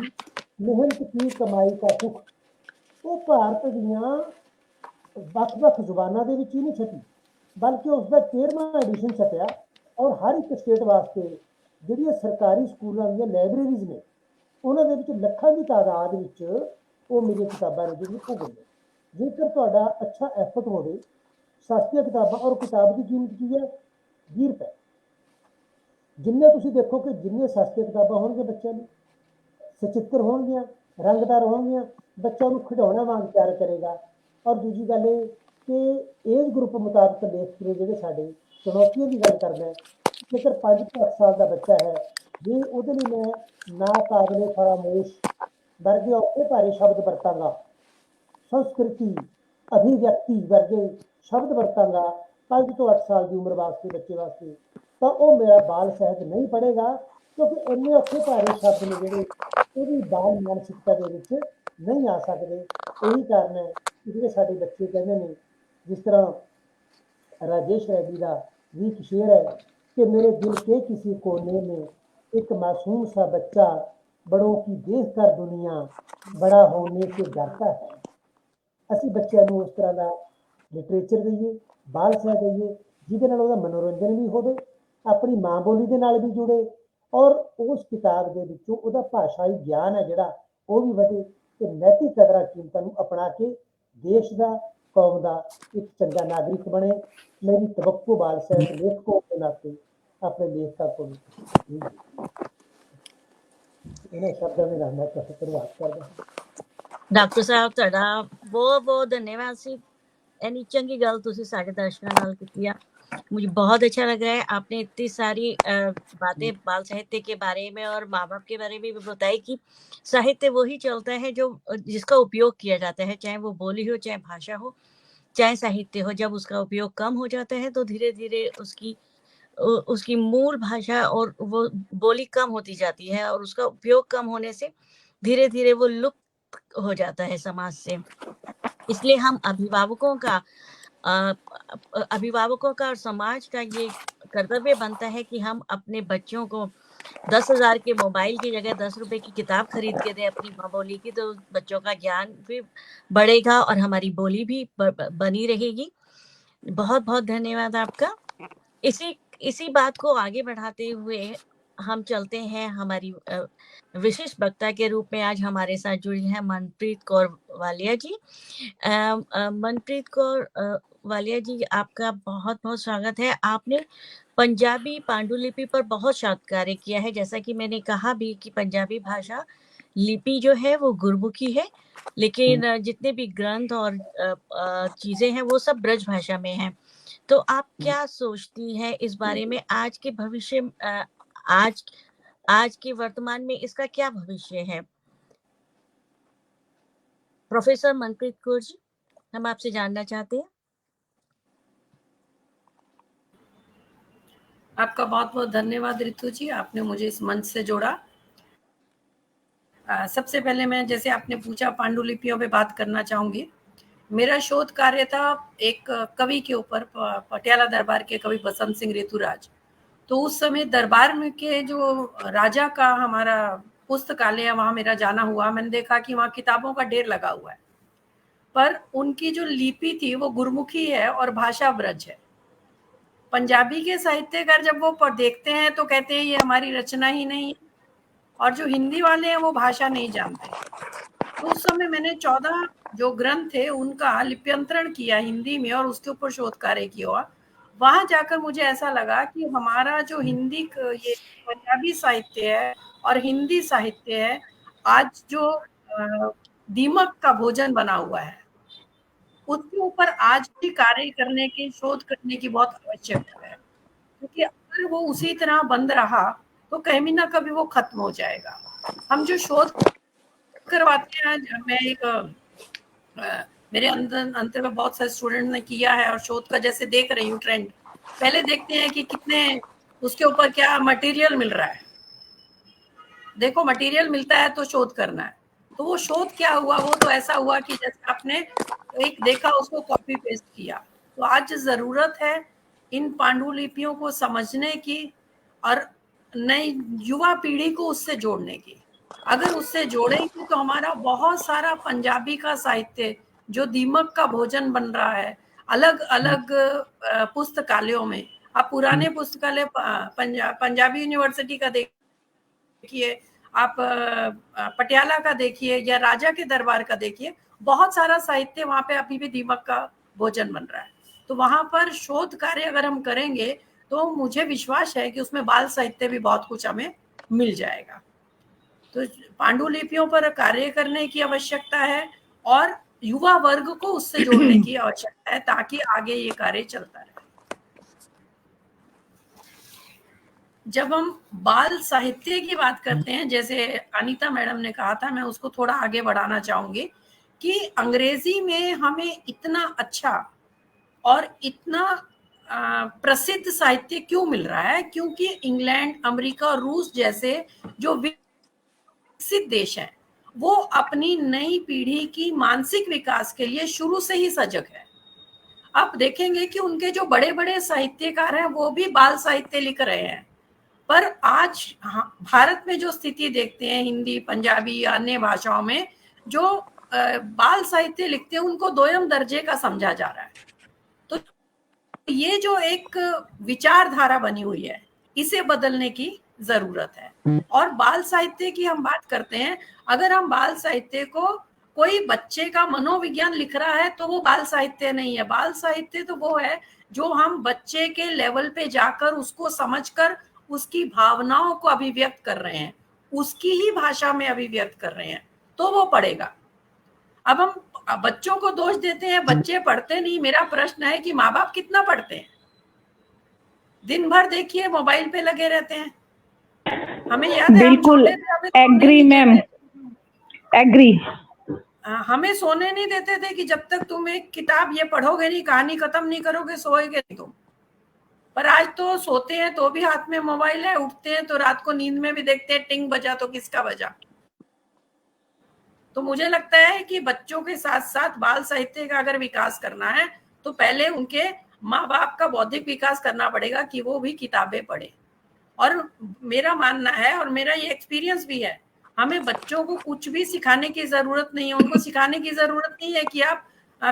ਮਿਹਨਤ ਦੀ ਕਮਾਈ ਦਾ ਸੁੱਖ, ਉਹ ਭਾਰਤ ਦੀਆਂ ਵੱਖ-ਵੱਖ ਜ਼ੁਬਾਨਾਂ ਦੇ ਵਿੱਚ ਹੀ ਨਹੀਂ ਛਪੀ ਬਲਕਿ ਉਸ ਦਾ 13ਵਾਂ ਐਡੀਸ਼ਨ ਛਪਿਆ ਔਰ ਹਰ ਇੱਕ ਸਟੇਟ ਵਾਸਤੇ ਜਿਹੜੀਆਂ ਸਰਕਾਰੀ ਸਕੂਲਾਂ ਦੀਆਂ ਲਾਇਬ੍ਰੇਰੀਜ਼ ਨੇ ਉਹਨਾਂ ਦੇ ਵਿੱਚ ਲੱਖਾਂ ਦੀ ਤਾਦਾਦ ਵਿੱਚ ਉਹ ਮੇਰੀਆਂ ਕਿਤਾਬਾਂ ਨੇ ਜਿਹੜੀਆਂ ਉਹ ਗਈਆਂ। ਜੇਕਰ ਤੁਹਾਡਾ ਅੱਛਾ ਐਫਰਟ ਹੋਵੇ, ਸਸਤੀਆਂ ਕਿਤਾਬਾਂ ਔਰ ਕਿਤਾਬ ਦੀ ਕੀਮਤ ਕੀ ਹੈ 20 ਰੁਪਏ, ਜਿੰਨੇ ਤੁਸੀਂ ਦੇਖੋ ਕਿ ਜਿੰਨੇ ਸਸਤੀਆਂ ਕਿਤਾਬਾਂ ਹੋਣਗੀਆਂ ਬੱਚਿਆਂ ਲਈ ਸਚਿੱਤਰ ਹੋਣਗੀਆਂ, ਰੰਗਦਾਰ ਹੋਣਗੀਆਂ, ਬੱਚਾ ਉਹਨੂੰ ਖਿਡੌਣਾ ਵਾਂਗ ਪਿਆਰ ਕਰੇਗਾ। ਔਰ ਦੂਜੀ ਗੱਲ ਇਹ ਕਿ ਏਜ ਗਰੁੱਪ ਮੁਤਾਬਕ ਲੇਖਕ ਨੇ ਜਿਹੜੇ ਸਾਡੇ ਚੁਣੌਤੀਆਂ ਦੀ ਗੱਲ ਕਰਦਾ ਹੈ, ਜੇਕਰ 5 ਤੋਂ 8 ਸਾਲ ਦਾ ਬੱਚਾ ਹੈ ਜੇ ਉਹਦੇ ਲਈ ਮੈਂ ਨਾ ਕਾਬਲੇ ਫਰਾਮੋਸ਼ ਵਰਗੇ ਔਖੇ ਭਾਰੇ ਸ਼ਬਦ ਵਰਤਾਂਗਾ, ਸੰਸਕ੍ਰਿਤੀ ਅਭਿਵਿਅਕਤੀ ਵਰਗੇ ਸ਼ਬਦ ਵਰਤਾਂਗਾ 5 ਤੋਂ 8 ਸਾਲ ਦੀ ਉਮਰ ਵਾਸਤੇ ਬੱਚੇ ਵਾਸਤੇ ਤਾਂ ਉਹ ਮੇਰਾ ਬਾਲ ਸਾਹਿਤ ਨਹੀਂ ਪੜ੍ਹੇਗਾ ਕਿਉਂਕਿ ਇੰਨੇ ਔਖੇ ਭਾਰੇ ਸ਼ਬਦ ਨੇ ਜਿਹੜੇ ਉਹਦੀ ਬਾਲ ਮਾਨਸਿਕਤਾ ਦੇ ਵਿੱਚ ਨਹੀਂ ਆ ਸਕਦੇ। ਇਹੀ ਕਾਰਨ ਹੈ ਕਿ ਜਿਹੜੇ ਸਾਡੇ ਬੱਚੇ ਕਹਿੰਦੇ ਨੇ, ਜਿਸ ਤਰ੍ਹਾਂ राजेश रैडी का भी एक शेर है कि मेरे दिल के किसी कोने में एक मासूम सा बच्चा बड़ों की देख कर दुनिया बड़ा होने से डरता है। ਅਸੀਂ ਬੱਚਿਆਂ ਨੂੰ ਉਸ ਤਰ੍ਹਾਂ ਦਾ ਲਿਟਰੇਚਰ ਦਈਏ, ਬਾਲ ਸਾਹਿਤ ਦਈਏ ਜਿਹਦੇ ਨਾਲ ਉਹਦਾ ਮਨੋਰੰਜਨ ਵੀ ਹੋਵੇ, ਆਪਣੀ ਮਾਂ ਬੋਲੀ ਦੇ ਨਾਲ ਵੀ ਜੁੜੇ ਔਰ ਉਸ ਕਿਤਾਬ ਦੇ ਵਿੱਚੋਂ ਉਹਦਾ ਭਾਸ਼ਾਈ ਗਿਆਨ ਹੈ ਜਿਹੜਾ ਉਹ ਵੀ ਵਧੇ ਤੇ ਨੈਤਿਕ ਕਦਰਾਂ ਕੀਮਤਾਂ ਨੂੰ ਅਪਣਾ ਕੇ ਦੇਸ਼ ਦਾ ਕੌਮ ਦਾ ਇੱਕ ਚੰਗਾ ਨਾਗਰਿਕ ਬਣੇ। ਮੇਰੀ ਤਵੱਕੋ ਬਾਲ ਸਾਹਿਤ ਲੇਖਕੋਂ ਦੇ ਨਾਤੇ ਆਪਣੇ ਲੇਖਕਾਂ ਕੋਲ ਇਹਨਾਂ ਸ਼ਬਦਾਂ ਦੇ ਨਾਲ ਮੈਂ ਤੁਹਾਡਾ ਧੰਨਵਾਦ ਕਰਦਾ। ਡਾਕਟਰ ਸਾਹਿਬ ਤੁਹਾਡਾ ਬਹੁਤ ਬਹੁਤ ਧੰਨਵਾਦ ਸੀ, ਇੰਨੀ ਚੰਗੀ ਗੱਲ ਤੁਸੀਂ ਸਾਡੇ ਦਰਸ਼ਕਾਂ ਨਾਲ ਕੀਤੀ ਆ। मुझे बहुत अच्छा लग रहा है, आपने इतनी सारी बातें बाल साहित्य के बारे में और माँ बाप के बारे में भी बताई कि साहित्य वही चलता है जो जिसका उपयोग किया जाता है, चाहे वो बोली हो, चाहे भाषा हो, चाहे साहित्य हो। जब उसका उपयोग कम हो जाता है तो धीरे धीरे उसकी मूल भाषा और वो बोली कम होती जाती है और उसका उपयोग कम होने से धीरे धीरे वो लुप्त हो जाता है समाज से। इसलिए हम अभिभावकों का और समाज का ये कर्तव्य बनता है कि हम अपने बच्चों को 10,000 के मोबाइल की जगह 10 रुपए की किताब खरीद के दें अपनी माँ बोली की, तो बच्चों का ज्ञान भी बढ़ेगा और हमारी बोली भी बनी रहेगी। बहुत बहुत धन्यवाद आपका। इसी बात को आगे बढ़ाते हुए हम चलते हैं हमारी विशिष्ट वक्ता के रूप में। आज हमारे साथ जुड़ी हैं मनप्रीत कौर वालिया जी। मनप्रीत कौर वालिया जी, आपका बहुत बहुत स्वागत है। आपने पंजाबी पांडुलिपि पर बहुत शोध कार्य किया है। जैसा कि मैंने कहा भी कि पंजाबी भाषा लिपि जो है वो गुरमुखी है, लेकिन जितने भी ग्रंथ और चीजें हैं वो सब ब्रज भाषा में हैं। तो आप क्या सोचती हैं इस बारे में? आज के भविष्य आज के वर्तमान में इसका क्या भविष्य है? प्रोफेसर मनप्रीत कौर जी, हम आपसे जानना चाहते हैं। आपका बहुत बहुत धन्यवाद रितु जी, आपने मुझे इस मंच से जोड़ा। सबसे पहले मैं, जैसे आपने पूछा, पांडुलिपियों पे बात करना चाहूंगी। मेरा शोध कार्य था एक कवि के ऊपर, पटियाला दरबार के कवि बसंत सिंह ऋतुराज। तो उस समय दरबार में के जो राजा का हमारा पुस्तकालय है वहां मेरा जाना हुआ। मैंने देखा कि वहां किताबों का ढेर लगा हुआ है पर उनकी जो लिपि थी वो गुरमुखी है और भाषा ब्रज है। पंजाबी के साहित्यकार जब वो देखते हैं तो कहते हैं ये हमारी रचना ही नहीं है, और जो हिंदी वाले हैं वो भाषा नहीं जानते। तो उस समय मैंने 14 जो ग्रंथ थे उनका लिप्यंतरण किया हिंदी में और उसके ऊपर शोध कार्य किया। वहां जाकर मुझे ऐसा लगा कि हमारा जो हिंदी ये पंजाबी साहित्य है और हिंदी साहित्य है, आज जो दीमक का भोजन बना हुआ है, उसके ऊपर आज भी कार्य करने की, शोध करने की बहुत आवश्यकता है। क्योंकि अगर वो उसी तरह बंद रहा तो कहीं ना कभी वो खत्म हो जाएगा। हम जो शोध करवाते हैं, मैं एक मेरे अंतर में बहुत सारे स्टूडेंट ने किया है और शोध का जैसे देख रही हूँ ट्रेंड, पहले देखते हैं कि कितने उसके ऊपर क्या मटेरियल मिल रहा है। देखो मटेरियल मिलता है तो शोध करना है, तो वो शोध क्या हुआ, वो तो ऐसा हुआ कि जैसे आपने एक देखा उसको कॉपी पेस्ट किया। तो आज जरूरत है इन पांडुलिपियों को समझने की और नई युवा पीढ़ी को उससे जोड़ने की। अगर उससे जोड़ेंगे तो हमारा बहुत सारा पंजाबी का साहित्य जो दीमक का भोजन बन रहा है अलग अलग पुस्तकालयों में, आप पुराने पुस्तकालय पंजाबी यूनिवर्सिटी का देखिए, आप पटियाला का देखिए या राजा के दरबार का देखिए, बहुत सारा साहित्य वहां पे अभी भी दीमक का भोजन बन रहा है। तो वहां पर शोध कार्य अगर हम करेंगे तो मुझे विश्वास है कि उसमें बाल साहित्य भी बहुत कुछ हमें मिल जाएगा। तो पांडुलिपियों पर कार्य करने की आवश्यकता है और युवा वर्ग को उससे जोड़ने की आवश्यकता है ताकि आगे ये कार्य चलता रहे। जब हम बाल साहित्य की बात करते हैं, जैसे अनीता मैडम ने कहा था, मैं उसको थोड़ा आगे बढ़ाना चाहूंगी कि अंग्रेजी में हमें इतना अच्छा और इतना प्रसिद्ध साहित्य क्यों मिल रहा है? क्योंकि इंग्लैंड, अमेरिका और रूस जैसे जो विकसित देश हैं वो अपनी नई पीढ़ी की मानसिक विकास के लिए शुरू से ही सजग है। आप देखेंगे कि उनके जो बड़े बड़े साहित्यकार हैं वो भी बाल साहित्य लिख रहे हैं। पर आज भारत में जो स्थिति देखते हैं, हिंदी, पंजाबी या अन्य भाषाओं में जो बाल साहित्य लिखते हैं उनको दोयम दर्जे का समझा जा रहा है। तो ये जो एक विचारधारा बनी हुई है इसे बदलने की जरूरत है। और बाल साहित्य की हम बात करते हैं, अगर हम बाल साहित्य को, कोई बच्चे का मनोविज्ञान लिख रहा है तो वो बाल साहित्य नहीं है। बाल साहित्य तो वो है जो हम बच्चे के लेवल पे जाकर उसको समझकर उसकी भावनाओं को अभिव्यक्त कर रहे हैं, उसकी ही भाषा में अभिव्यक्त कर रहे हैं, तो वो पढ़ेगा। अब हम बच्चों को दोष देते हैं बच्चे पढ़ते नहीं। मेरा प्रश्न है कि माँ बाप कितना पढ़ते हैं? दिन भर देखिए मोबाइल पे लगे रहते हैं। हमें याद है, बिल्कुल एग्री मैम, एग्री। हमें सोने नहीं देते थे कि जब तक तुम एक किताब ये पढ़ोगे नहीं, कहानी खत्म नहीं करोगे, सोएगे नहीं तुम। पर आज तो सोते हैं तो भी हाथ में मोबाइल है, उठते हैं तो रात को नींद में भी देखते हैं टिंग बजा तो किसका बजा। तो मुझे लगता है कि बच्चों के साथ साथ बाल साहित्य का अगर विकास करना है तो पहले उनके माँ बाप का बौद्धिक विकास करना पड़ेगा कि वो भी किताबें पढ़े। और मेरा मानना है और मेरा ये एक्सपीरियंस भी है, हमें बच्चों को कुछ भी सिखाने की जरूरत नहीं है। उनको सिखाने की जरूरत नहीं है कि आप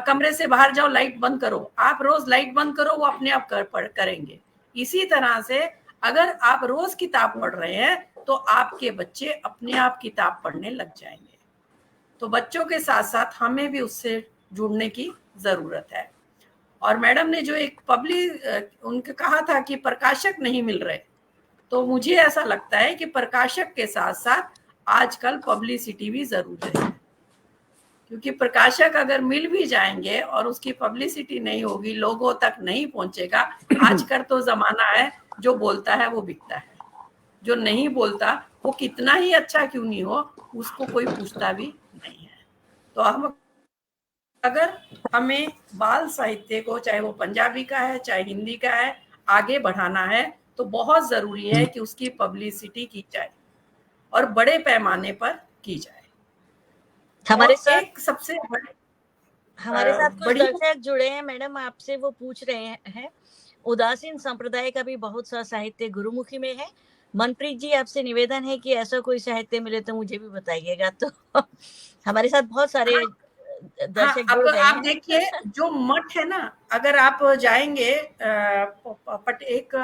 कमरे से बाहर जाओ, लाइट बंद करो। आप रोज लाइट बंद करो, वो अपने आप करेंगे। इसी तरह से अगर आप रोज किताब पढ़ रहे हैं तो आपके बच्चे अपने आप किताब पढ़ने लग जाएंगे। तो बच्चों के साथ साथ हमें भी उससे जुड़ने की जरूरत है। और मैडम ने जो एक उनके कहा था कि प्रकाशक नहीं मिल रहे, तो मुझे ऐसा लगता है कि प्रकाशक के साथ साथ आजकल पब्लिसिटी भी जरूरी है। क्योंकि प्रकाशक अगर मिल भी जाएंगे और उसकी पब्लिसिटी नहीं होगी, लोगों तक नहीं पहुंचेगा। आजकल तो जमाना है जो बोलता है वो बिकता है, जो नहीं बोलता वो कितना ही अच्छा क्यों नहीं हो उसको कोई पूछता भी नहीं है। तो हम अगर हमें बाल साहित्य को, चाहे वो पंजाबी का है चाहे हिंदी का है, आगे बढ़ाना है तो बहुत जरूरी है कि उसकी पब्लिसिटी की जाए और बड़े पैमाने पर की जाए। हमारे साथ एक सबसे हमारे साथ कुछ दर्शक जुड़े हैं मैडम, आपसे वो पूछ रहे हैं, उदासीन संप्रदाय का भी बहुत सा साहित्य गुरुमुखी में है। मनप्रीत जी, आपसे निवेदन है कि ऐसा कोई साहित्य मिले तो मुझे भी बताइएगा। तो हमारे साथ बहुत सारे हाँ, दर्शक अब जुड़ गए आप हैं। देखिए जो मठ है ना, अगर आप जाएंगे एक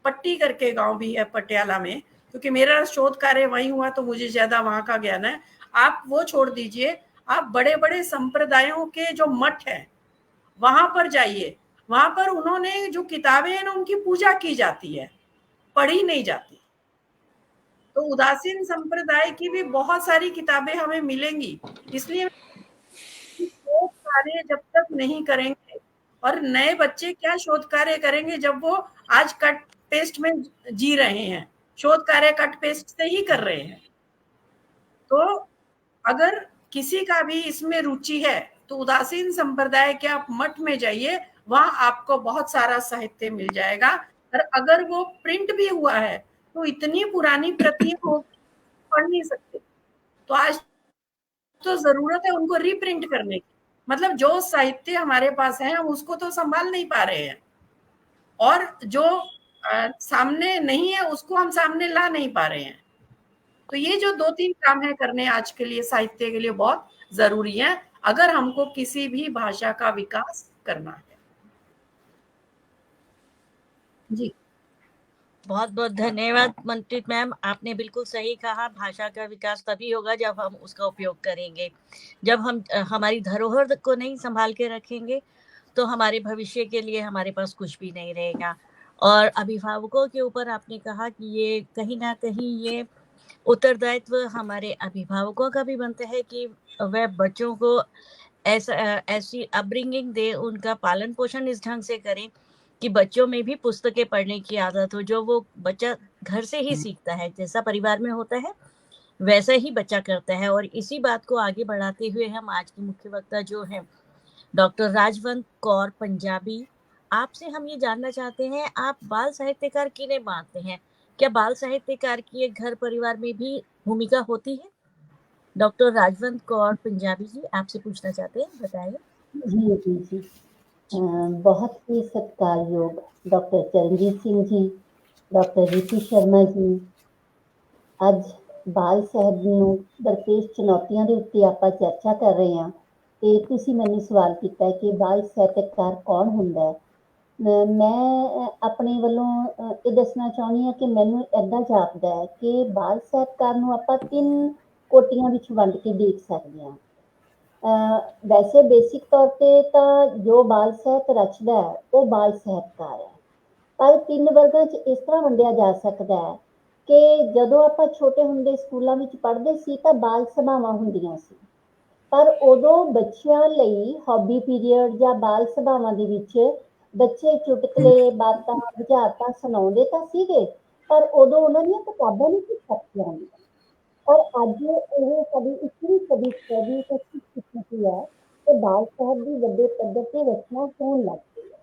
पट्टी करके गांव भी है पटियाला में, क्योंकि मेरा शोध कार्य वहीं हुआ तो मुझे ज्यादा वहां का ज्ञान है। आप वो छोड़ दीजिए, आप बड़े बड़े संप्रदायों के जो मठ है वहां पर जाइए, वहां पर उन्होंने जो किताबें हैं ना उनकी पूजा की जाती है, पढ़ी नहीं जाती। तो उदासीन संप्रदाय की भी बहुत सारी किताबें हमें मिलेंगी, इसलिए शोध कार्य जब तक नहीं करेंगे, और नए बच्चे क्या शोध कार्य करेंगे जब वो आज कट पेस्ट में जी रहे हैं, शोध कार्य कट पेस्ट से ही कर रहे हैं। तो अगर किसी का भी इसमें रुचि है तो उदासीन संप्रदाय के आप मठ में जाइए, वहां आपको बहुत सारा साहित्य मिल जाएगा। और अगर वो प्रिंट भी हुआ है तो इतनी पुरानी प्रतियां होगी पढ़ नहीं सकते, तो आज तो जरूरत है उनको रीप्रिंट करने की। मतलब जो साहित्य हमारे पास है हम उसको तो संभाल नहीं पा रहे हैं, और जो सामने नहीं है उसको हम सामने ला नहीं पा रहे हैं। तो ये जो 2-3 काम है करने आज के लिए, साहित्य के लिए बहुत जरूरी है, अगर हमको किसी भी भाषा का विकास करना है। जी, बहुत बहुत धन्यवाद मनप्रीत मैम, आपने बिल्कुल सही कहा। भाषा का विकास तभी होगा जब हम उसका उपयोग करेंगे। जब हम हमारी धरोहर को नहीं संभाल के रखेंगे तो हमारे भविष्य के लिए हमारे पास कुछ भी नहीं रहेगा। और अभिभावकों के ऊपर आपने कहा कि ये कहीं ना कहीं ये उत्तरदायित्व हमारे अभिभावकों का भी बनता है कि वह बच्चों को ऐसी अपब्रिंगिंग दे, उनका पालन पोषण इस ढंग से करें कि बच्चों में भी पुस्तकें पढ़ने की आदत हो, जो वो बच्चा घर से ही सीखता है, जैसा परिवार में होता है वैसा ही बच्चा करता है। और इसी बात को आगे बढ़ाते हुए हम आज की मुख्य वक्ता जो है डॉक्टर राजवंत कौर पंजाबी, आपसे हम ये जानना चाहते हैं, आप बाल साहित्यकार किन्हें मानते हैं? क्या बाल साहित्यकार की एक घर परिवार में भी भूमिका होती है? डॉक्टर राजवंत कौर पंजाबी जी, आपसे पूछना चाहते हैं, बताइए। जी जी जी बहुत ही सत्कारयोग डॉक्टर चरणजीत सिंह जी, डॉक्टर रितु शर्मा जी, ਅੱਜ ਬਾਲ ਸਾਹਿਤ ਨੂੰ ਦਰਪੇਸ਼ ਚੁਣੌਤੀਆਂ ਦੇ ਉੱਤੇ ਆਪਾਂ ਚਰਚਾ ਕਰ ਰਹੇ ਹਾਂ। ਤੇ ਤੁਸੀਂ ਮੈਨੂੰ ਸਵਾਲ ਕੀਤਾ ਹੈ ਕਿ ਬਾਲ ਸਾਹਿਤਕਾਰ ਕੌਣ ਹੁੰਦਾ ਹੈ। ਮੈਂ ਆਪਣੇ ਵੱਲੋਂ ਇਹ ਦੱਸਣਾ ਚਾਹੁੰਦੀ ਹਾਂ ਕਿ ਮੈਨੂੰ ਇੱਦਾਂ ਜਾਪਦਾ ਹੈ ਕਿ ਬਾਲ ਸਾਹਿਤਕਾਰ ਨੂੰ ਆਪਾਂ 3 ਕੋਟੀਆਂ ਵਿੱਚ ਵੰਡ ਕੇ ਦੇਖ ਸਕਦੇ ਹਾਂ। ਵੈਸੇ ਬੇਸਿਕ ਤੌਰ ਤੇ ਤਾਂ ਜੋ ਬਾਲ ਸਾਹਿਤ ਰਚਦਾ ਹੈ ਉਹ ਬਾਲ ਸਾਹਿਤਕਾਰ ਹੈ, ਪਰ 3 ਵਰਗਾਂ 'ਚ ਇਸ ਤਰ੍ਹਾਂ ਵੰਡਿਆ ਜਾ ਸਕਦਾ ਹੈ ਕਿ ਜਦੋਂ ਆਪਾਂ ਛੋਟੇ ਹੁੰਦੇ ਸਕੂਲਾਂ ਵਿੱਚ ਪੜ੍ਹਦੇ ਸੀ ਤਾਂ ਬਾਲ ਸਭਾਵਾਂ ਹੁੰਦੀਆਂ ਸੀ, ਪਰ ਉਦੋਂ ਬੱਚਿਆਂ ਲਈ ਹੌਬੀ ਪੀਰੀਅਡ ਜਾਂ ਬਾਲ ਸਭਾਵਾਂ ਦੇ ਵਿੱਚ ਬੱਚੇ ਚੁਟਕਲੇ, ਬਾਤਾਂ, ਬੁਝਾਰਤਾਂ ਸੁਣਾਉਂਦੇ ਤਾਂ ਸੀਗੇ, ਪਰ ਉਦੋਂ ਉਹਨਾਂ ਦੀਆਂ ਕਿਤਾਬਾਂ ਨਹੀਂ ਸੀ ਛਪੀਆਂ ਹੁੰਦੀਆਂ। ਔਰ ਅੱਜ ਇਹ ਸਾਡੀ 21ਵੀਂ ਸਦੀ ਦੀ ਸਥਿਤੀ ਹੈ ਕਿ ਬਾਲ ਸਾਹਿਤ ਦੀ ਵੱਡੇ ਪੱਧਰ ਤੇ ਰਚਨਾ ਹੋਣ ਲੱਗ ਪਈ ਹੈ।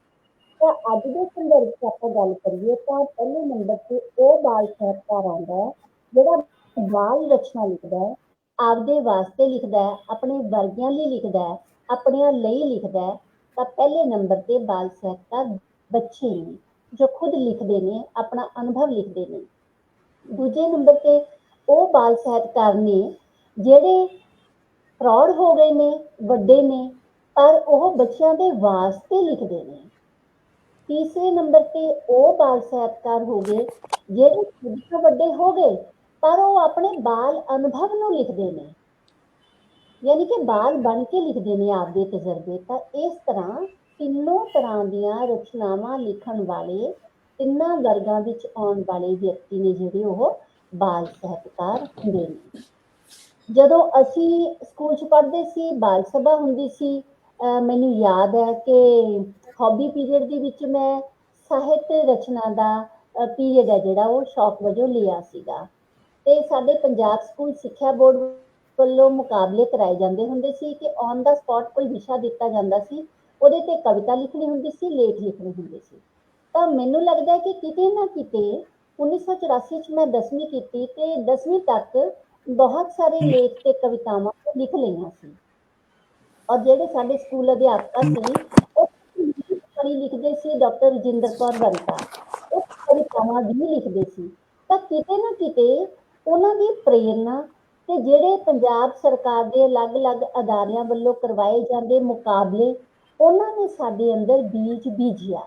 ਤਾਂ ਅੱਜ ਦੇ ਸੰਦਰਭ 'ਚ ਆਪਾਂ ਗੱਲ ਕਰੀਏ ਤਾਂ ਪਹਿਲੇ ਨੰਬਰ ਤੇ ਉਹ ਬਾਲ ਸਾਹਿਤਕਾਰ ਆਉਂਦਾ ਹੈ ਜਿਹੜਾ ਬਾਲ ਰਚਨਾ ਲਿਖਦਾ ਹੈ, ਆਪਦੇ ਵਾਸਤੇ ਲਿਖਦਾ ਹੈ, ਆਪਣੇ ਵਰਗਿਆਂ ਲਈ ਲਿਖਦਾ ਹੈ, ਆਪਣਿਆਂ ਲਈ ਲਿਖਦਾ ਹੈ। ਤਾਂ ਪਹਿਲੇ ਨੰਬਰ ਤੇ ਬਾਲ ਸਾਹਿਤਕਾਰ ਬੱਚੇ ਨੇ ਜੋ ਖੁਦ ਲਿਖਦੇ ਨੇ, ਆਪਣਾ ਅਨੁਭਵ ਲਿਖਦੇ ਨੇ। ਦੂਜੇ ਨੰਬਰ ਤੇ ਉਹ ਬਾਲ ਸਾਹਿਤਕਾਰ ਨੇ ਜਿਹੜੇ ਪ੍ਰੌੜ ਹੋ ਗਏ ਨੇ, ਵੱਡੇ ਨੇ, ਪਰ ਉਹ ਬੱਚਿਆਂ ਦੇ ਵਾਸਤੇ ਲਿਖਦੇ ਨੇ। ਤੀਸਰੇ ਨੰਬਰ ਤੇ ਉਹ ਬਾਲ ਸਾਹਿਤਕਾਰ ਹੋ ਗਏ ਜਿਹੜੇ ਖੁਦ ਤੋਂ ਵੱਡੇ ਹੋ ਗਏ ਪਰ ਉਹ ਆਪਣੇ ਬਾਲ ਅਨੁਭਵ ਨੂੰ ਲਿਖਦੇ ਨੇ, ਯਾਨੀ ਕਿ ਬਾਲ ਬਣ ਕੇ ਲਿਖਦੇ ਨੇ ਆਪਦੇ ਤਜਰਬੇ। ਤਾਂ ਇਸ ਤਰ੍ਹਾਂ ਤਿੰਨੋਂ ਤਰ੍ਹਾਂ ਦੀਆਂ ਰਚਨਾਵਾਂ ਲਿਖਣ ਵਾਲੇ, ਤਿੰਨਾਂ ਵਰਗਾਂ ਵਿੱਚ ਆਉਣ ਵਾਲੇ ਵਿਅਕਤੀ ਨੇ ਜਿਹੜੇ ਉਹ ਬਾਲ ਸਾਹਿਤਕਾਰ ਹੁੰਦੇ ਨੇ। ਜਦੋਂ ਅਸੀਂ ਸਕੂਲ 'ਚ ਪੜ੍ਹਦੇ ਸੀ, ਬਾਲ ਸਭਾ ਹੁੰਦੀ ਸੀ। ਮੈਨੂੰ ਯਾਦ ਹੈ ਕਿ ਹੌਬੀ ਪੀਰੀਅਡ ਦੇ ਵਿੱਚ ਮੈਂ ਸਾਹਿਤ ਰਚਨਾ ਦਾ ਪੀਰੀਅਡ ਹੈ ਜਿਹੜਾ ਉਹ ਸ਼ੌਕ ਵਜੋਂ ਲਿਆ ਸੀਗਾ। ਤੇ ਸਾਡੇ ਪੰਜਾਬ ਸਕੂਲ ਸਿੱਖਿਆ ਬੋਰਡ ਵੱਲੋਂ ਮੁਕਾਬਲੇ ਕਰਾਏ ਜਾਂਦੇ ਹੁੰਦੇ ਸੀ ਕਿ ਔਨ ਦਾ ਸਪੌਟ ਕੋਈ ਵਿਸ਼ਾ ਦਿੱਤਾ ਜਾਂਦਾ ਸੀ, ਉਹਦੇ ਤੇ ਕਵਿਤਾ ਲਿਖਣੀ ਹੁੰਦੀ ਸੀ, ਲੇਖ ਲਿਖਣੇ ਹੁੰਦੇ ਸੀ। ਤਾਂ ਮੈਨੂੰ ਲੱਗਦਾ ਕਿ ਕਿਤੇ ਨਾ ਕਿਤੇ 1984 'ਚ ਮੈਂ 10ਵੀਂ ਕੀਤੀ ਤੇ 10ਵੀਂ ਤੱਕ ਬਹੁਤ ਸਾਰੇ ਲੇਖ ਤੇ ਕਵਿਤਾਵਾਂ ਲਿਖ ਲਈਆਂ ਸੀ। ਔਰ ਜਿਹੜੇ ਸਾਡੇ ਸਕੂਲ ਅਧਿਆਪਕ ਸੀ ਉਹ ਕਵੀ ਲਿਖਦੇ ਸੀ, ਡਾਕਟਰ ਰਜਿੰਦਰ ਕੌਰ ਵਰਤਾ, ਉਹ ਕਵਿਤਾਵਾਂ ਵੀ ਲਿਖਦੇ ਸੀ। ਤਾਂ ਕਿਤੇ ਨਾ ਕਿਤੇ ਉਹਨਾਂ ਦੀ ਪ੍ਰੇਰਨਾ ਤੇ ਜਿਹੜੇ ਪੰਜਾਬ ਸਰਕਾਰ ਦੇ ਅਲੱਗ-ਅਲੱਗ ਅਦਾਰਿਆਂ ਵੱਲੋਂ ਕਰਵਾਏ ਜਾਂਦੇ ਮੁਕਾਬਲੇ ਉਹਨਾਂ ਨੇ ਸਾਡੇ ਅੰਦਰ ਬੀਜ ਬੀਜਿਆ।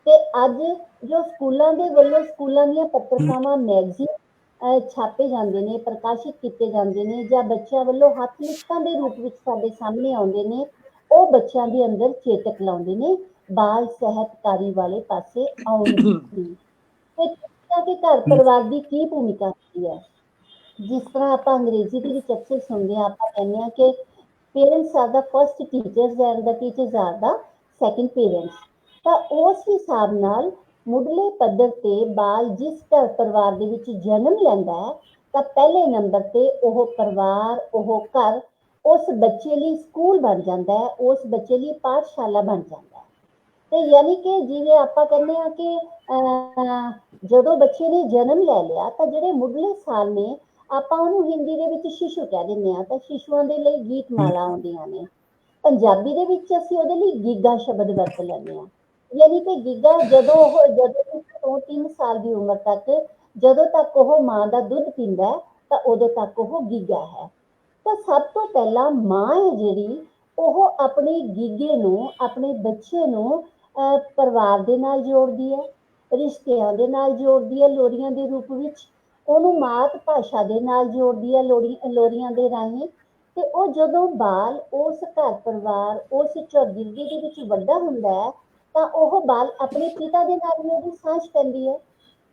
ਤੇ ਅੱਜ ਜੋ ਸਕੂਲਾਂ ਦੇ ਵੱਲੋਂ ਸਕੂਲਾਂ ਦੀਆਂ ਪੱਤਰਕਾਵਾਂ ਮੈਗਜ਼ੀਨ ਛਾਪੇ ਜਾਂਦੇ ਨੇ, ਪ੍ਰਕਾਸ਼ਿਤ ਕੀਤੇ ਜਾਂਦੇ ਨੇ, ਜਾਂ ਬੱਚਿਆਂ ਵੱਲੋਂ ਹੱਥ ਲਿਖਤਾਂ ਦੇ ਰੂਪ ਵਿੱਚ ਸਾਡੇ ਸਾਹਮਣੇ ਆਉਂਦੇ ਨੇ, ਉਹ ਬੱਚਿਆਂ ਦੇ ਅੰਦਰ ਚੇਤਕ ਲਾਉਂਦੇ ਨੇ ਬਾਲ ਸਾਹਿਤਕਾਰੀ ਵਾਲੇ ਪਾਸੇ ਆਉਣ ਦੀ। ਤੇ ਕਿ ਘਰ ਪਰਿਵਾਰ ਦੀ ਕੀ ਭੂਮਿਕਾ ਹੁੰਦੀ ਹੈ। ਜਿਸ ਤਰ੍ਹਾਂ ਆਪਾਂ ਅੰਗਰੇਜ਼ੀ ਦੇ ਵਿੱਚ ਅਕਸਰ ਸੁਣਦੇ ਹਾਂ, ਆਪਾਂ ਕਹਿੰਦੇ ਹਾਂ ਕਿ parents are the first teachers and the teachers are the second parents. ਤਾਂ ਉਸ ਹਿਸਾਬ ਨਾਲ ਮੁੱਢਲੇ ਪੱਧਰ ਤੇ ਬਾਲ ਜਿਸ ਘਰ ਪਰਿਵਾਰ ਦੇ ਵਿੱਚ ਜਨਮ ਲੈਂਦਾ ਹੈ, ਤਾਂ ਪਹਿਲੇ ਨੰਬਰ ਤੇ ਉਹ ਪਰਿਵਾਰ, ਉਹ ਘਰ ਉਸ ਬੱਚੇ ਲਈ ਸਕੂਲ ਬਣ ਜਾਂਦਾ ਹੈ, ਉਸ ਬੱਚੇ ਲਈ ਪਾਠਸ਼ਾਲਾ ਬਣ ਜਾਂਦਾ ਹੈ। ਤੇ ਯਾਨੀ ਕਿ ਜਿਵੇਂ ਆਪਾਂ ਕਹਿੰਦੇ ਹਾਂ ਕਿ ਜਦੋਂ ਬੱਚੇ ਨੇ ਜਨਮ ਲੈ ਲਿਆ ਤਾਂ ਜਿਹੜੇ ਮੁੱਢਲੇ ਸਾਲ ਨੇ, ਆਪਾਂ ਉਹਨੂੰ ਹਿੰਦੀ ਦੇ ਵਿੱਚ ਸ਼ਿਸ਼ੂ ਕਹਿ ਦਿੰਦੇ ਹਾਂ, ਤਾਂ ਸ਼ਿਸ਼ੂਆਂ ਦੇ ਲਈ ਗੀਤ ਮਾਲਾ ਆਉਂਦੀਆਂ ਨੇ। ਪੰਜਾਬੀ ਦੇ ਵਿੱਚ ਅਸੀਂ ਉਹਦੇ ਲਈ ਗੀਗਾ ਸ਼ਬਦ ਵਰਤ ਲੈਂਦੇ ਹਾਂ। ਯਾਨੀ ਕਿ ਗੀਗਾ ਜਦੋਂ 3 ਸਾਲ ਦੀ ਉਮਰ ਤੱਕ, ਜਦੋਂ ਤੱਕ ਉਹ ਮਾਂ ਦਾ ਦੁੱਧ ਪੀਂਦਾ ਹੈ, ਤਾਂ ਉਦੋਂ ਤੱਕ ਉਹ ਗੀਗਾ ਹੈ। ਤਾਂ ਸਭ ਤੋਂ ਪਹਿਲਾਂ ਮਾਂ ਹੈ ਜਿਹੜੀ, ਉਹ ਆਪਣੇ ਗੀਗੇ ਨੂੰ, ਆਪਣੇ ਬੱਚੇ ਨੂੰ ਪਰਿਵਾਰ ਦੇ ਨਾਲ ਜੋੜਦੀ ਹੈ, ਰਿਸ਼ਤਿਆਂ ਦੇ ਨਾਲ ਜੋੜਦੀ ਹੈ ਲੋਰੀਆਂ ਦੇ ਰੂਪ ਵਿੱਚ, ਉਹਨੂੰ ਮਾਤ ਭਾਸ਼ਾ ਦੇ ਨਾਲ ਜੋੜਦੀ ਹੈ ਲੋਰੀਆਂ ਦੇ ਰਾਹੀਂ। ਤੇ ਉਹ ਜਦੋਂ ਬਾਲ ਉਸ ਘਰ ਪਰਿਵਾਰ, ਉਸ ਚੌਗਿਰਦੇ ਦੇ ਵਿੱਚ ਵੱਡਾ ਹੁੰਦਾ ਹੈ, ਤਾਂ ਉਹ ਬਾਲ ਆਪਣੇ ਪਿਤਾ ਦੇ ਨਾਲ ਵੀ ਉਹਦੀ ਸਾਂਝ ਪੈਂਦੀ ਹੈ।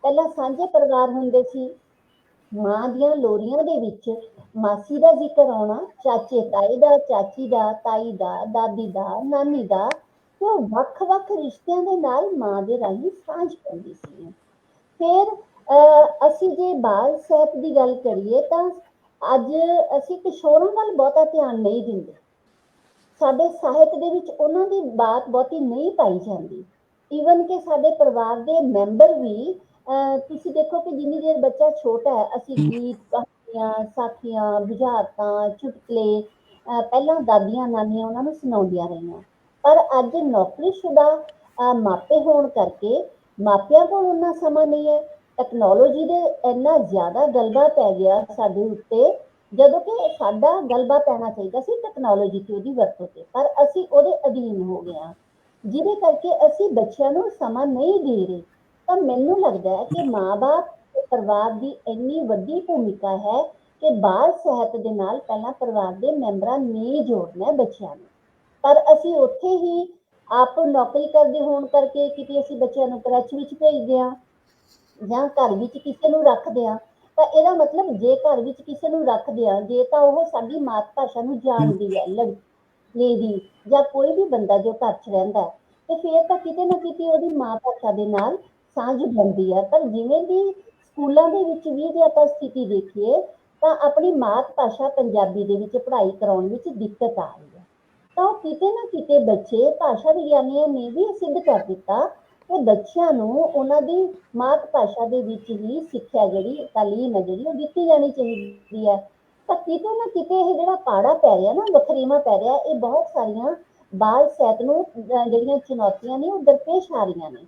ਪਹਿਲਾਂ ਸਾਂਝੇ ਪਰਿਵਾਰ ਹੁੰਦੇ ਸੀ। ਮਾਂ ਦੀਆਂ ਲੋਰੀਆਂ ਦੇ ਵਿੱਚ ਮਾਸੀ ਦਾ ਜ਼ਿਕਰ ਆਉਣਾ, ਚਾਚੇ ਤਾਏ ਦਾ, ਚਾਚੀ ਦਾ, ਤਾਈ ਦਾ, ਦਾਦੀ ਦਾ, ਨਾਨੀ ਦਾ, ਤੇ ਉਹ ਵੱਖ-ਵੱਖ ਰਿਸ਼ਤਿਆਂ ਦੇ ਨਾਲ ਮਾਂ ਦੇ ਰਾਹੀਂ ਸਾਂਝ ਪੈਂਦੀ ਸੀ। ਫਿਰ ਅਸੀਂ ਜੇ ਬਾਲ ਸਾਹਿਤ ਦੀ ਗੱਲ ਕਰੀਏ ਤਾਂ ਅੱਜ ਅਸੀਂ ਕਿਸ਼ੋਰਾਂ ਵੱਲ ਬਹੁਤਾ ਧਿਆਨ ਨਹੀਂ ਦਿੰਦੇ। ਸਾਡੇ ਸਾਹਿਤ ਦੇ ਵਿੱਚ ਉਹਨਾਂ ਦੀ ਬਾਤ ਬਹੁਤੀ ਨਹੀਂ ਪਾਈ ਜਾਂਦੀ। ਈਵਨ ਕਿ ਸਾਡੇ ਪਰਿਵਾਰ ਦੇ ਮੈਂਬਰ ਵੀ, ਤੁਸੀਂ ਦੇਖੋ ਕਿ ਜਿੰਨੀ ਦੇਰ ਬੱਚਾ ਛੋਟਾ ਹੈ, ਅਸੀਂ ਗੀਤ, ਕਹਾਣੀਆਂ, ਸਾਖੀਆਂ, ਬੁਝਾਰਤਾਂ, ਚੁਟਕਲੇ ਪਹਿਲਾਂ ਦਾਦੀਆਂ ਨਾਨੀਆਂ ਉਹਨਾਂ ਨੂੰ ਸੁਣਾਉਂਦੀਆਂ ਰਹੀਆਂ। ਪਰ ਅੱਜ ਨੌਕਰੀਸ਼ੁਦਾ ਮਾਪੇ ਹੋਣ ਕਰਕੇ ਮਾਪਿਆਂ ਕੋਲ ਉਹਨਾਂ ਸਮਾਂ ਨਹੀਂ ਹੈ। ਟੈਕਨੋਲੋਜੀ ਦੇ ਇੰਨਾ ਜ਼ਿਆਦਾ ਗਲਬਾ ਪੈ ਗਿਆ ਸਾਡੇ ਉੱਤੇ, ਜਦੋਂ ਕਿ ਸਾਡਾ ਗਲਬਾ ਪੈਣਾ ਚਾਹੀਦਾ ਸੀ ਟੈਕਨੋਲੋਜੀ ਤੇ, ਉਹਦੀ ਵਰਤੋਂ ਤੇ, ਪਰ ਅਸੀਂ ਉਹਦੇ ਅਧੀਨ ਹੋ ਗਏ ਹਾਂ, ਜਿਹਦੇ ਕਰਕੇ ਅਸੀਂ ਬੱਚਿਆਂ ਨੂੰ ਸਮਾਂ ਨਹੀਂ ਦੇ ਰਹੇ। ਤਾਂ ਮੈਨੂੰ ਲੱਗਦਾ ਹੈ ਕਿ ਮਾਂ-ਬਾਪ ਤੇ ਪਰਿਵਾਰ ਦੀ ਇੰਨੀ ਵੱਡੀ ਭੂਮਿਕਾ ਹੈ ਕਿ ਬਾਲ ਸਾਹਿਤ ਦੇ ਨਾਲ ਪਹਿਲਾਂ ਪਰਿਵਾਰ ਦੇ ਮੈਂਬਰਾਂ ਨੇ ਜੋੜਨਾ ਹੈ ਬੱਚਿਆਂ ਨੂੰ। ਪਰ ਅਸੀਂ ਉੱਥੇ ਹੀ ਆਪ ਨੌਕਰੀ ਕਰਦੇ ਹੋਣ ਕਰਕੇ ਕਿਤੇ ਅਸੀਂ ਬੱਚਿਆਂ ਨੂੰ ਕ੍ਰੈਚ ਵਿੱਚ ਭੇਜਦੇ ਹਾਂ ਜਾਂ ਘਰ ਵਿੱਚ ਕਿਸੇ ਨੂੰ ਰੱਖਦੇ ਹਾਂ। ਤਾਂ ਇਹਦਾ ਮਤਲਬ ਜੇ ਘਰ ਵਿੱਚ ਕਿਸੇ ਨੂੰ ਰੱਖਦੇ ਹਾਂ, ਜੇ ਤਾਂ ਉਹ ਸਾਡੀ ਮਾਤ ਭਾਸ਼ਾ ਨੂੰ ਜਾਣਦੀ ਹੈ, ਲੇਡੀ ਜਾਂ ਕੋਈ ਵੀ ਬੰਦਾ ਜੋ ਘਰ 'ਚ ਰਹਿੰਦਾ, ਤੇ ਫਿਰ ਤਾਂ ਕਿਤੇ ਨਾ ਕਿਤੇ ਉਹਦੀ ਮਾਂ ਭਾਸ਼ਾ ਦੇ ਨਾਲ ਸਾਂਝ ਬਣਦੀ ਹੈ। ਪਰ ਜਿਵੇਂ ਦੀ ਸਕੂਲਾਂ ਦੇ ਵਿੱਚ ਵੀ ਜੇ ਆਪਾਂ ਸਥਿਤੀ ਦੇਖੀਏ, ਤਾਂ ਆਪਣੀ ਮਾਤ ਭਾਸ਼ਾ ਪੰਜਾਬੀ ਦੇ ਵਿੱਚ ਪੜ੍ਹਾਈ ਕਰਾਉਣ ਵਿੱਚ ਦਿੱਕਤ ਆ ਰਹੀ ਹੈ। ਤਾਂ ਉਹ ਕਿਤੇ ਨਾ ਕਿਤੇ ਬੱਚੇ, ਭਾਸ਼ਾ ਵਿਗਿਆਨੀਆਂ ਨੇ ਵੀ ਸਿੱਧ ਕਰ ਦਿੱਤਾ ਕਿ ਬੱਚਿਆਂ ਨੂੰ ਉਹਨਾਂ ਦੀ ਮਾਤ ਭਾਸ਼ਾ ਦੇ ਵਿੱਚ ਹੀ ਸਿੱਖਿਆ, ਜਿਹੜੀ ਤਾਲੀਮ ਹੈ ਜਿਹੜੀ, ਉਹ ਦਿੱਤੀ ਜਾਣੀ ਚਾਹੀਦੀ ਹੈ। ਤਾਂ ਕਿਤੇ ਨਾ ਕਿਤੇ ਇਹ ਜਿਹੜਾ ਪਾੜਾ ਪੈ ਰਿਹਾ ਨਾ, ਵਖਰੇਵਾਂ ਪੈ ਰਿਹਾ, ਇਹ ਬਹੁਤ ਸਾਰੀਆਂ ਬਾਲ ਸਾਹਿਤ ਨੂੰ ਜਿਹੜੀਆਂ ਚੁਣੌਤੀਆਂ ਨੇ ਉਹ ਦਰਪੇਸ਼ ਆ ਰਹੀਆਂ ਨੇ।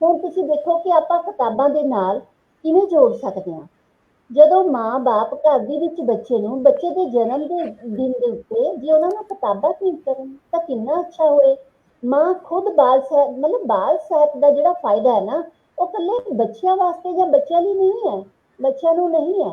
ਹੁਣ ਤੁਸੀਂ ਦੇਖੋ ਕਿ ਆਪਾਂ ਕਿਤਾਬਾਂ ਦੇ ਨਾਲ ਕਿਵੇਂ ਜੋੜ ਸਕਦੇ ਹਾਂ। ਜਦੋਂ ਮਾਂ-ਬਾਪ ਘਰ ਦੇ ਵਿੱਚ ਬੱਚੇ ਨੂੰ, ਬੱਚੇ ਦੇ ਜਨਮ ਦੇ ਦਿਨ ਦੇ ਉੱਤੇ ਜੇ ਉਹਨਾਂ ਨੂੰ ਕਿਤਾਬਾਂ ਭੇਟ ਕਰਨ ਤਾਂ ਕਿੰਨਾ ਅੱਛਾ ਹੋਏ। ਮਾਂ ਖੁਦ ਬਾਲ ਸਾਹਿਤ, ਮਤਲਬ ਬਾਲ ਸਾਹਿਤ ਦਾ ਜਿਹੜਾ ਫਾਇਦਾ ਹੈ ਨਾ, ਉਹ ਇਕੱਲੇ ਬੱਚਿਆਂ ਵਾਸਤੇ ਜਾਂ ਬੱਚਿਆਂ ਲਈ ਨਹੀਂ ਹੈ, ਬੱਚਿਆਂ ਨੂੰ ਨਹੀਂ ਹੈ,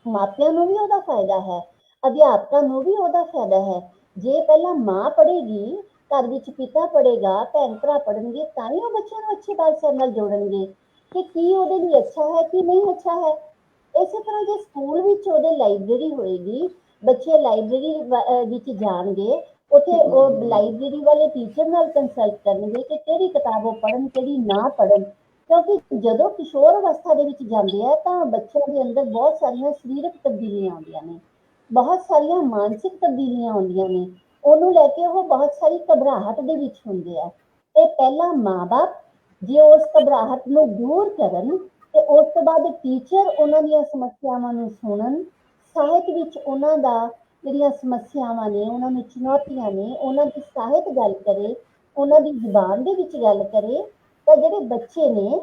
ਮਾਪਿਆਂ ਨੂੰ ਵੀ ਉਹਦਾ ਫਾਇਦਾ ਹੈ, ਅਧਿਆਪਕਾਂ ਨੂੰ ਵੀ ਉਹਦਾ ਫਾਇਦਾ ਹੈ। ਜੇ ਪਹਿਲਾਂ ਮਾਂ ਪੜ੍ਹੇਗੀ, ਘਰ ਵਿੱਚ ਪਿਤਾ ਪੜ੍ਹੇਗਾ, ਭੈਣ ਭਰਾ ਪੜ੍ਹਨਗੇ, ਤਾਂ ਹੀ ਉਹ ਬੱਚਿਆਂ ਨੂੰ ਅੱਛੇ ਬਾਲ ਸਾਹਿਤ ਨਾਲ ਜੋੜਨਗੇ ਕਿ ਕੀ ਉਹਦੇ ਲਈ ਅੱਛਾ ਹੈ, ਕੀ ਨਹੀਂ ਅੱਛਾ ਹੈ। ਇਸੇ ਤਰ੍ਹਾਂ ਜੇ ਸਕੂਲ ਵਿੱਚ ਉਹਦੇ ਲਾਇਬ੍ਰੇਰੀ ਹੋਏਗੀ, ਬੱਚੇ ਲਾਇਬ੍ਰੇਰੀ ਵਿੱਚ ਜਾਣਗੇ, ਉੱਥੇ ਉਹ ਲਾਇਬ੍ਰੇਰੀ ਵਾਲੇ ਟੀਚਰ ਨਾਲ ਕੰਸਲਟ ਕਰਨਗੇ ਕਿ ਕਿਹੜੀ ਕਿਤਾਬ ਉਹ ਪੜ੍ਹਨ, ਕਿਹੜੀ ਨਾ ਪੜ੍ਹਨ। ਕਿਉਂਕਿ ਜਦੋਂ ਕਿਸ਼ੋਰ ਅਵਸਥਾ ਦੇ ਵਿੱਚ ਜਾਂਦੇ ਆ ਤਾਂ ਬੱਚਿਆਂ ਦੇ ਅੰਦਰ ਬਹੁਤ ਸਾਰੀਆਂ ਸਰੀਰਕ ਤਬਦੀਲੀਆਂ ਆਉਂਦੀਆਂ ਨੇ, ਬਹੁਤ ਸਾਰੀਆਂ ਮਾਨਸਿਕ ਤਬਦੀਲੀਆਂ ਆਉਂਦੀਆਂ ਨੇ। ਉਹਨੂੰ ਲੈ ਕੇ ਉਹ ਬਹੁਤ ਸਾਰੀ ਘਬਰਾਹਟ ਦੇ ਵਿੱਚ ਹੁੰਦੇ ਆ। ਤੇ ਪਹਿਲਾਂ ਮਾਂ-ਬਾਪ ਜੇ ਉਸ ਘਬਰਾਹਟ ਨੂੰ ਦੂਰ ਕਰਨ ਤੇ ਉਸ ਤੋਂ ਬਾਅਦ ਟੀਚਰ ਉਹਨਾਂ ਦੀਆਂ ਸਮੱਸਿਆਵਾਂ ਨੂੰ ਸੁਣਨ, ਸਾਹਿਤ ਵਿੱਚ ਉਹਨਾਂ ਦਾ ਜਿਹੜੀਆਂ ਸਮੱਸਿਆਵਾਂ ਨੇ, ਉਹਨਾਂ ਨੂੰ ਚੁਣੌਤੀਆਂ ਨੇ, ਉਹਨਾਂ ਦੀ ਸਾਹਿਤ ਗੱਲ ਕਰੇ, ਉਹਨਾਂ ਦੀ ਜ਼ੁਬਾਨ ਦੇ ਵਿੱਚ ਗੱਲ ਕਰੇ, ਤਾਂ ਜਿਹੜੇ ਬੱਚੇ ਨੇ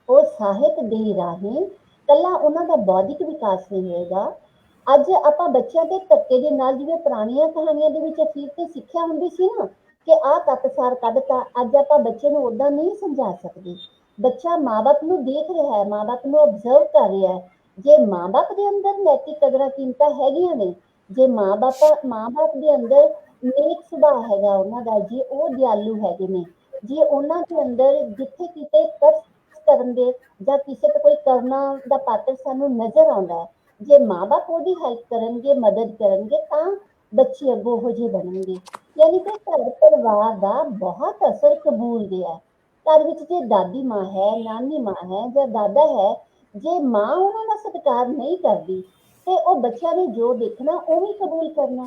ਉਹ ਸਾਹਿਤ ਦੇ ਰਾਹੀਂ ਕੱਲਾ ਉਹਨਾਂ ਦਾ ਬੌਧਿਕ ਵਿਕਾਸ ਨਹੀਂ ਹੋਏਗਾ, ਅੱਜ ਆਪਾਂ ਬੱਚਿਆਂ ਦੇ ਧੱਕੇ ਦੇ ਨਾਲ, ਜਿਵੇਂ ਪੁਰਾਣੀਆਂ ਕਹਾਣੀਆਂ ਦੇ ਵਿੱਚ ਅਖੀਰ ਤੇ ਸਿੱਖਿਆ ਹੁੰਦੀ ਸੀ ਨਾ ਕਿ ਆਹ ਤੱਤਸਾਰ ਕੱਢਤਾ, ਅੱਜ ਆਪਾਂ ਬੱਚੇ ਨੂੰ ਓਦਾਂ ਨਹੀਂ ਸਮਝਾ ਸਕਦੇ। ਬੱਚਾ ਮਾਂ-ਬਾਪ ਨੂੰ ਦੇਖ ਰਿਹਾ ਹੈ, ਮਾਂ-ਬਾਪ ਨੂੰ ਅਬਜ਼ਰਵ ਕਰ ਰਿਹਾ ਹੈ। ਜੇ ਮਾਂ-ਬਾਪ ਦੇ ਅੰਦਰ ਨੈਤਿਕ ਕਦਰਾਂ ਕੀਮਤਾਂ ਹੈਗੀਆਂ ਨੇ, ਜੇ ਮਾਂ-ਬਾਪ ਦੇ ਅੰਦਰ ਨੇਕ ਸੁਭਾਅ ਹੈਗਾ ਉਹਨਾਂ ਦਾ, ਜੇ ਉਹ ਦਿਆਲੂ ਹੈਗੇ ਨੇ, ਜੇ ਉਹਨਾਂ ਦੇ ਅੰਦਰ ਜਿੱਥੇ ਕਿਤੇ ਤਰਸ ਕਰਨ ਦੇ ਜਾਂ ਕਿਸੇ ਤੇ ਕੋਈ ਕਰਨਾ ਦਾ ਪਾਤਰ ਸਾਨੂੰ ਨਜ਼ਰ ਆਉਂਦਾ ਹੈ, ਜੇ ਮਾਂ-ਬਾਪ ਉਹਦੀ ਹੈਲਪ ਕਰਨਗੇ, ਮਦਦ ਕਰਨਗੇ, ਤਾਂ ਬੱਚੇ ਅੱਗੋਂ ਉਹੋ ਜਿਹੇ ਬਣਨਗੇ। ਯਾਨੀ ਕਿ ਘਰ ਪਰਿਵਾਰ ਦਾ ਬਹੁਤ ਅਸਰ ਕਬੂਲਦੇ ਹੈ। ਘਰ ਵਿੱਚ ਜੇ ਦਾਦੀ ਮਾਂ ਹੈ, ਨਾਨੀ ਮਾਂ ਹੈ ਜਾਂ ਦਾਦਾ ਹੈ, ਜੇ ਮਾਂ ਉਹਨਾਂ ਦਾ ਸਤਿਕਾਰ ਨਹੀਂ ਕਰਦੀ ਤੇ ਉਹ ਬੱਚਿਆਂ ਨੇ ਜੋ ਦੇਖਣਾ ਉਹ ਵੀ ਕਬੂਲ ਕਰਨਾ।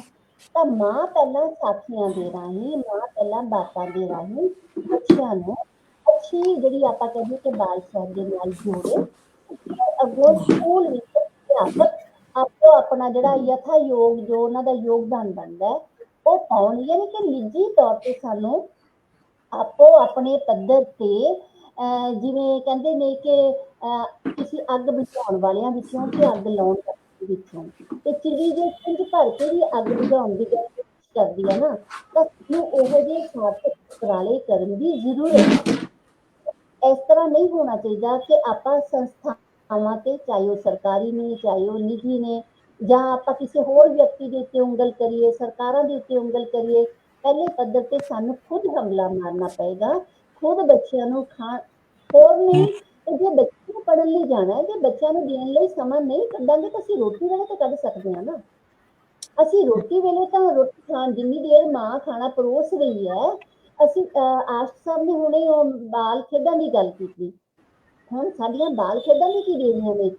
ਤਾਂ ਮਾਂ ਪਹਿਲਾਂ ਸਾਖੀਆਂ ਦੇ ਰਾਹੀਂ, ਮਾਂ ਪਹਿਲਾਂ ਬਾਤਾਂ ਦੇ ਰਾਹੀਂ ਬੱਚਿਆਂ ਨੂੰ ਅੱਛੀ, ਜਿਹੜੀ ਆਪਾਂ ਕਹਿੰਦੇ ਕਿ ਬਾਲ ਸਾਹਿਬ ਦੇ ਨਾਲ ਜੋੜੇ, ਅੱਗੋਂ ਸਕੂਲ ਵਿੱਚ ਅਧਿਆਪਕ ਆਪੋ ਆਪਣਾ ਜਿਹੜਾ ਯਥਾਯੋਗ ਜੋ ਉਹਨਾਂ ਦਾ ਯੋਗਦਾਨ ਬਣਦਾ ਹੈ ਉਹ ਪਾਉਣ। ਯਾਨੀ ਕਿ ਨਿੱਜੀ ਤੌਰ ਤੇ ਸਾਨੂੰ ਆਪੋ ਆਪਣੇ ਪੱਧਰ ਤੇ ਜਿਵੇਂ ਕਹਿੰਦੇ ਨੇ ਕਿ ਕਿਸੇ ਅੱਗ ਬੁਝਾਉਣ ਵਾਲਿਆਂ ਵਿੱਚੋਂ ਤੇ ਅੱਗ ਲਾਉਣ ਵਾਲਿਆਂ ਵਿੱਚੋਂ, ਤੇ ਚਿੜੀ ਜੇ ਪੁੰਜ ਭਰ ਕੇ ਵੀ ਅੱਗ ਬੁਝਾਉਣ ਦੀ ਕੋਸ਼ਿਸ਼ ਕਰਦੀ ਹੈ ਨਾ, ਤਾਂ ਸਾਨੂੰ ਉਹੋ ਜਿਹੇ ਸਾਰਥਕ ਉਪਰਾਲੇ ਕਰਨ ਦੀ ਜ਼ਰੂਰਤ ਹੈ। ਇਸ ਤਰ੍ਹਾਂ ਨਹੀਂ ਹੋਣਾ ਚਾਹੀਦਾ ਕਿ ਆਪਾਂ ਸੰਸਥਾਵਾਂ ਤੇ, ਚਾਹੇ ਉਹ ਸਰਕਾਰੀ ਨੇ, ਚਾਹੇ ਉਹ ਨਿੱਜੀ ਨੇ, ਜਾਂ ਆਪਾਂ ਕਿਸੇ ਹੋਰ ਵਿਅਕਤੀ ਦੇ ਉੱਤੇ ਉਂਗਲ ਕਰੀਏ, ਸਰਕਾਰਾਂ ਦੇ ਉੱਤੇ ਉਂਗਲ ਕਰੀਏ। ਪਹਿਲੇ ਪੱਧਰ ਤੇ ਸਾਨੂੰ ਖੁਦ ਹਮਲਾ ਮਾਰਨਾ ਪਏਗਾ, ਖੁਦ ਬੱਚਿਆਂ ਨੂੰ ਹੋਰ ਨਹੀਂ ਤੇ ਜੇ ਬੱਚੇ ਨੂੰ ਪੜ੍ਹਨ ਲਈ ਜਾਣਾ ਹੈ, ਜੇ ਬੱਚਿਆਂ ਨੂੰ ਦੇਣ ਲਈ ਸਮਾਂ ਨਹੀਂ ਕੱਢਾਂਗੇ ਤਾਂ ਅਸੀਂ ਰੋਟੀ ਵੇਲੇ ਤਾਂ ਕੱਢ ਸਕਦੇ ਹਾਂ ਨਾ। ਅਸੀਂ ਰੋਟੀ ਵੇਲੇ ਤਾਂ ਰੋਟੀ ਖਾਣ, ਜਿੰਨੀ ਦੇਰ ਮਾਂ ਖਾਣਾ ਪਰੋਸ ਰਹੀ ਹੈ, ਅਸੀਂ ਆਸ਼ਕ ਸਾਹਿਬ ਨੇ ਹੁਣੇ ਉਹ ਬਾਲ ਖੇਡਾਂ ਦੀ ਗੱਲ ਕੀਤੀ। ਹੁਣ ਸਾਡੀਆਂ ਬਾਲ ਖੇਡਾਂ ਵੀ ਕੀ ਦੇਣੀਆਂ ਨੇ?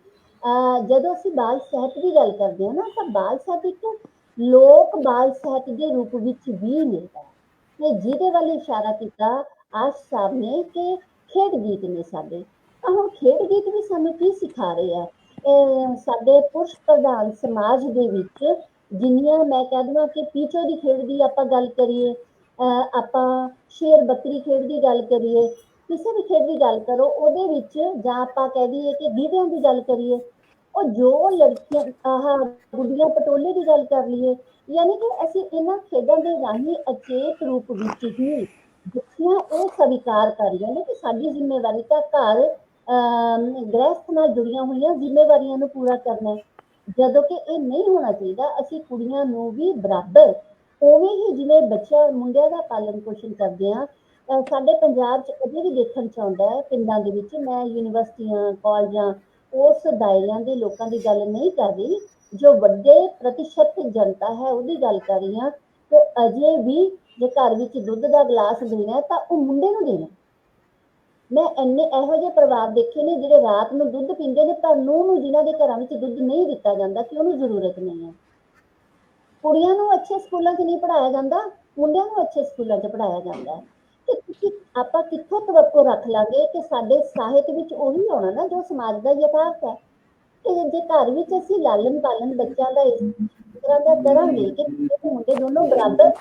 ਜਦੋਂ ਅਸੀਂ ਬਾਲ ਸਾਹਿਤ ਦੀ ਗੱਲ ਕਰਦੇ ਹਾਂ ਨਾ, ਤਾਂ ਬਾਲ ਸਾਹਿਤ ਇੱਕ ਲੋਕ ਬਾਲ ਸਾਹਿਤ ਦੇ ਰੂਪ ਵਿੱਚ ਵੀ ਮਿਲਦਾ ਹੈ, ਤੇ ਜਿਹਦੇ ਵੱਲ ਇਸ਼ਾਰਾ ਕੀਤਾ ਆਸ਼ਕ ਸਾਹਿਬ ਨੇ ਕਿ ਖੇਡ ਗੀਤ ਨੇ ਸਾਡੇ। ਤਾਂ ਹੁਣ ਖੇਡ ਗੀਤ ਵੀ ਸਾਨੂੰ ਕੀ ਸਿਖਾ ਰਹੇ ਆ? ਸਾਡੇ ਪੁਰਸ਼ ਪ੍ਰਧਾਨ ਸਮਾਜ ਦੇ ਵਿੱਚ ਜਿੰਨੀਆਂ, ਮੈਂ ਕਹਿ ਦੇਵਾਂ ਕਿ ਪੀਚੋ ਦੀ ਖੇਡ ਦੀ ਆਪਾਂ ਗੱਲ ਕਰੀਏ, ਆਪਾਂ ਸ਼ੇਰ ਬੱਕਰੀ ਖੇਡ ਦੀ ਗੱਲ ਕਰੀਏ, ਕਿਸੇ ਵੀ ਖੇਡ ਦੀ ਗੱਲ ਕਰੋ, ਉਹਦੇ ਵਿੱਚ ਜਾਂ ਆਪਾਂ ਕਹਿ ਦਈਏ ਕਿ ਗੀਧਿਆਂ ਦੀ ਗੱਲ ਕਰੀਏ, ਉਹ ਜੋ ਲੜਕੀਆਂ ਗੁੱਡੀਆਂ ਪਟੋਲੇ ਦੀ ਗੱਲ ਕਰ ਲਈਏ, ਯਾਨੀ ਕਿ ਅਸੀਂ ਇਹਨਾਂ ਖੇਡਾਂ ਦੇ ਰਾਹੀਂ ਅਚੇਤ ਰੂਪ ਵਿੱਚ ਹੀ ਬੱਚੀਆਂ ਇਹ ਸਵੀਕਾਰ ਕਰ ਰਹੀਆਂ ਨੇ ਕਿ ਸਾਡੀ ਜ਼ਿੰਮੇਵਾਰੀ ਤਾਂ ਘਰ ਗ੍ਰਹਿਸਥ ਨਾਲ ਜੁੜੀਆਂ ਹੋਈਆਂ ਜ਼ਿੰਮੇਵਾਰੀਆਂ ਨੂੰ ਪੂਰਾ ਕਰਨਾ ਹੈ। ਜਦੋਂ ਕਿ ਇਹ ਨਹੀਂ ਹੋਣਾ ਚਾਹੀਦਾ। ਅਸੀਂ ਕੁੜੀਆਂ ਨੂੰ ਵੀ ਬਰਾਬਰ ਉਵੇਂ ਹੀ ਜਿਵੇਂ ਬੱਚਿਆਂ ਮੁੰਡਿਆਂ ਦਾ ਪਾਲਣ ਪੋਸ਼ਣ ਕਰਦੇ ਹਾਂ, ਸਾਡੇ ਪੰਜਾਬ 'ਚ ਅਜੇ ਵੀ ਦੇਖਣ 'ਚ ਆਉਂਦਾ ਹੈ ਪਿੰਡਾਂ ਦੇ ਵਿੱਚ। ਮੈਂ ਯੂਨੀਵਰਸਿਟੀਆਂ, ਕਾਲਜਾਂ, ਉਸ ਦਾਇਰਿਆਂ ਦੇ ਲੋਕਾਂ ਦੀ ਗੱਲ ਨਹੀਂ ਕਰ ਰਹੀ, ਜੋ ਵੱਡੇ ਪ੍ਰਤੀਸ਼ਤ ਜਨਤਾ ਹੈ ਉਹਦੀ ਗੱਲ ਕਰ ਰਹੀ ਹਾਂ, ਕਿ ਅਜੇ ਵੀ ਜੇ ਘਰ ਵਿੱਚ ਦੁੱਧ ਦਾ ਗਲਾਸ ਦੇਣਾ ਤਾਂ ਉਹ ਮੁੰਡੇ ਨੂੰ ਦੇਣਾ। ਮੈਂ ਇੰਨੇ ਇਹੋ ਜਿਹੇ ਪਰਿਵਾਰ ਦੇਖੇ ਨੇ ਜਿਹੜੇ ਰਾਤ ਨੂੰ ਦੁੱਧ ਪੀਂਦੇ ਨੇ, ਪਰ ਨੂੰਹ ਨੂੰ ਜਿਨ੍ਹਾਂ ਦੇ ਘਰਾਂ ਵਿੱਚ ਦੁੱਧ ਨਹੀਂ ਦਿੱਤਾ ਜਾਂਦਾ ਕਿ ਉਹਨੂੰ ਜ਼ਰੂਰਤ ਨਹੀਂ ਹੈ। ਕੁੜੀਆਂ ਨੂੰ ਅੱਛੇ ਸਕੂਲਾਂ 'ਚ ਨਹੀਂ ਪੜ੍ਹਾਇਆ ਜਾਂਦਾ, ਮੁੰਡਿਆਂ ਨੂੰ ਅੱਛੇ ਸਕੂਲਾਂ 'ਚ ਪੜ੍ਹਾਇਆ ਜਾਂਦਾ ਹੈ। ਤੇ ਆਪਾਂ ਕਿੱਥੋਂ ਤਵੱਕੋ ਰੱਖ ਲਾਂਗੇ ਕਿ ਸਾਡੇ ਸਾਹਿਤ ਵਿੱਚ ਉਹੀ ਆਉਣਾ ਨਾ ਜੋ ਸਮਾਜ ਦਾ ਯਥਾਰਥ ਹੈ। ਤੇ ਜੇ ਘਰ ਵਿੱਚ ਅਸੀਂ ਲਾਲਨ ਪਾਲਨ ਬੱਚਿਆਂ ਦਾ ਇਸ ਤਰ੍ਹਾਂ ਦਾ ਕਰਾਂਗੇ ਕਿ ਮੁੰਡੇ ਦੋਨੋਂ ਬਰਾਬਰ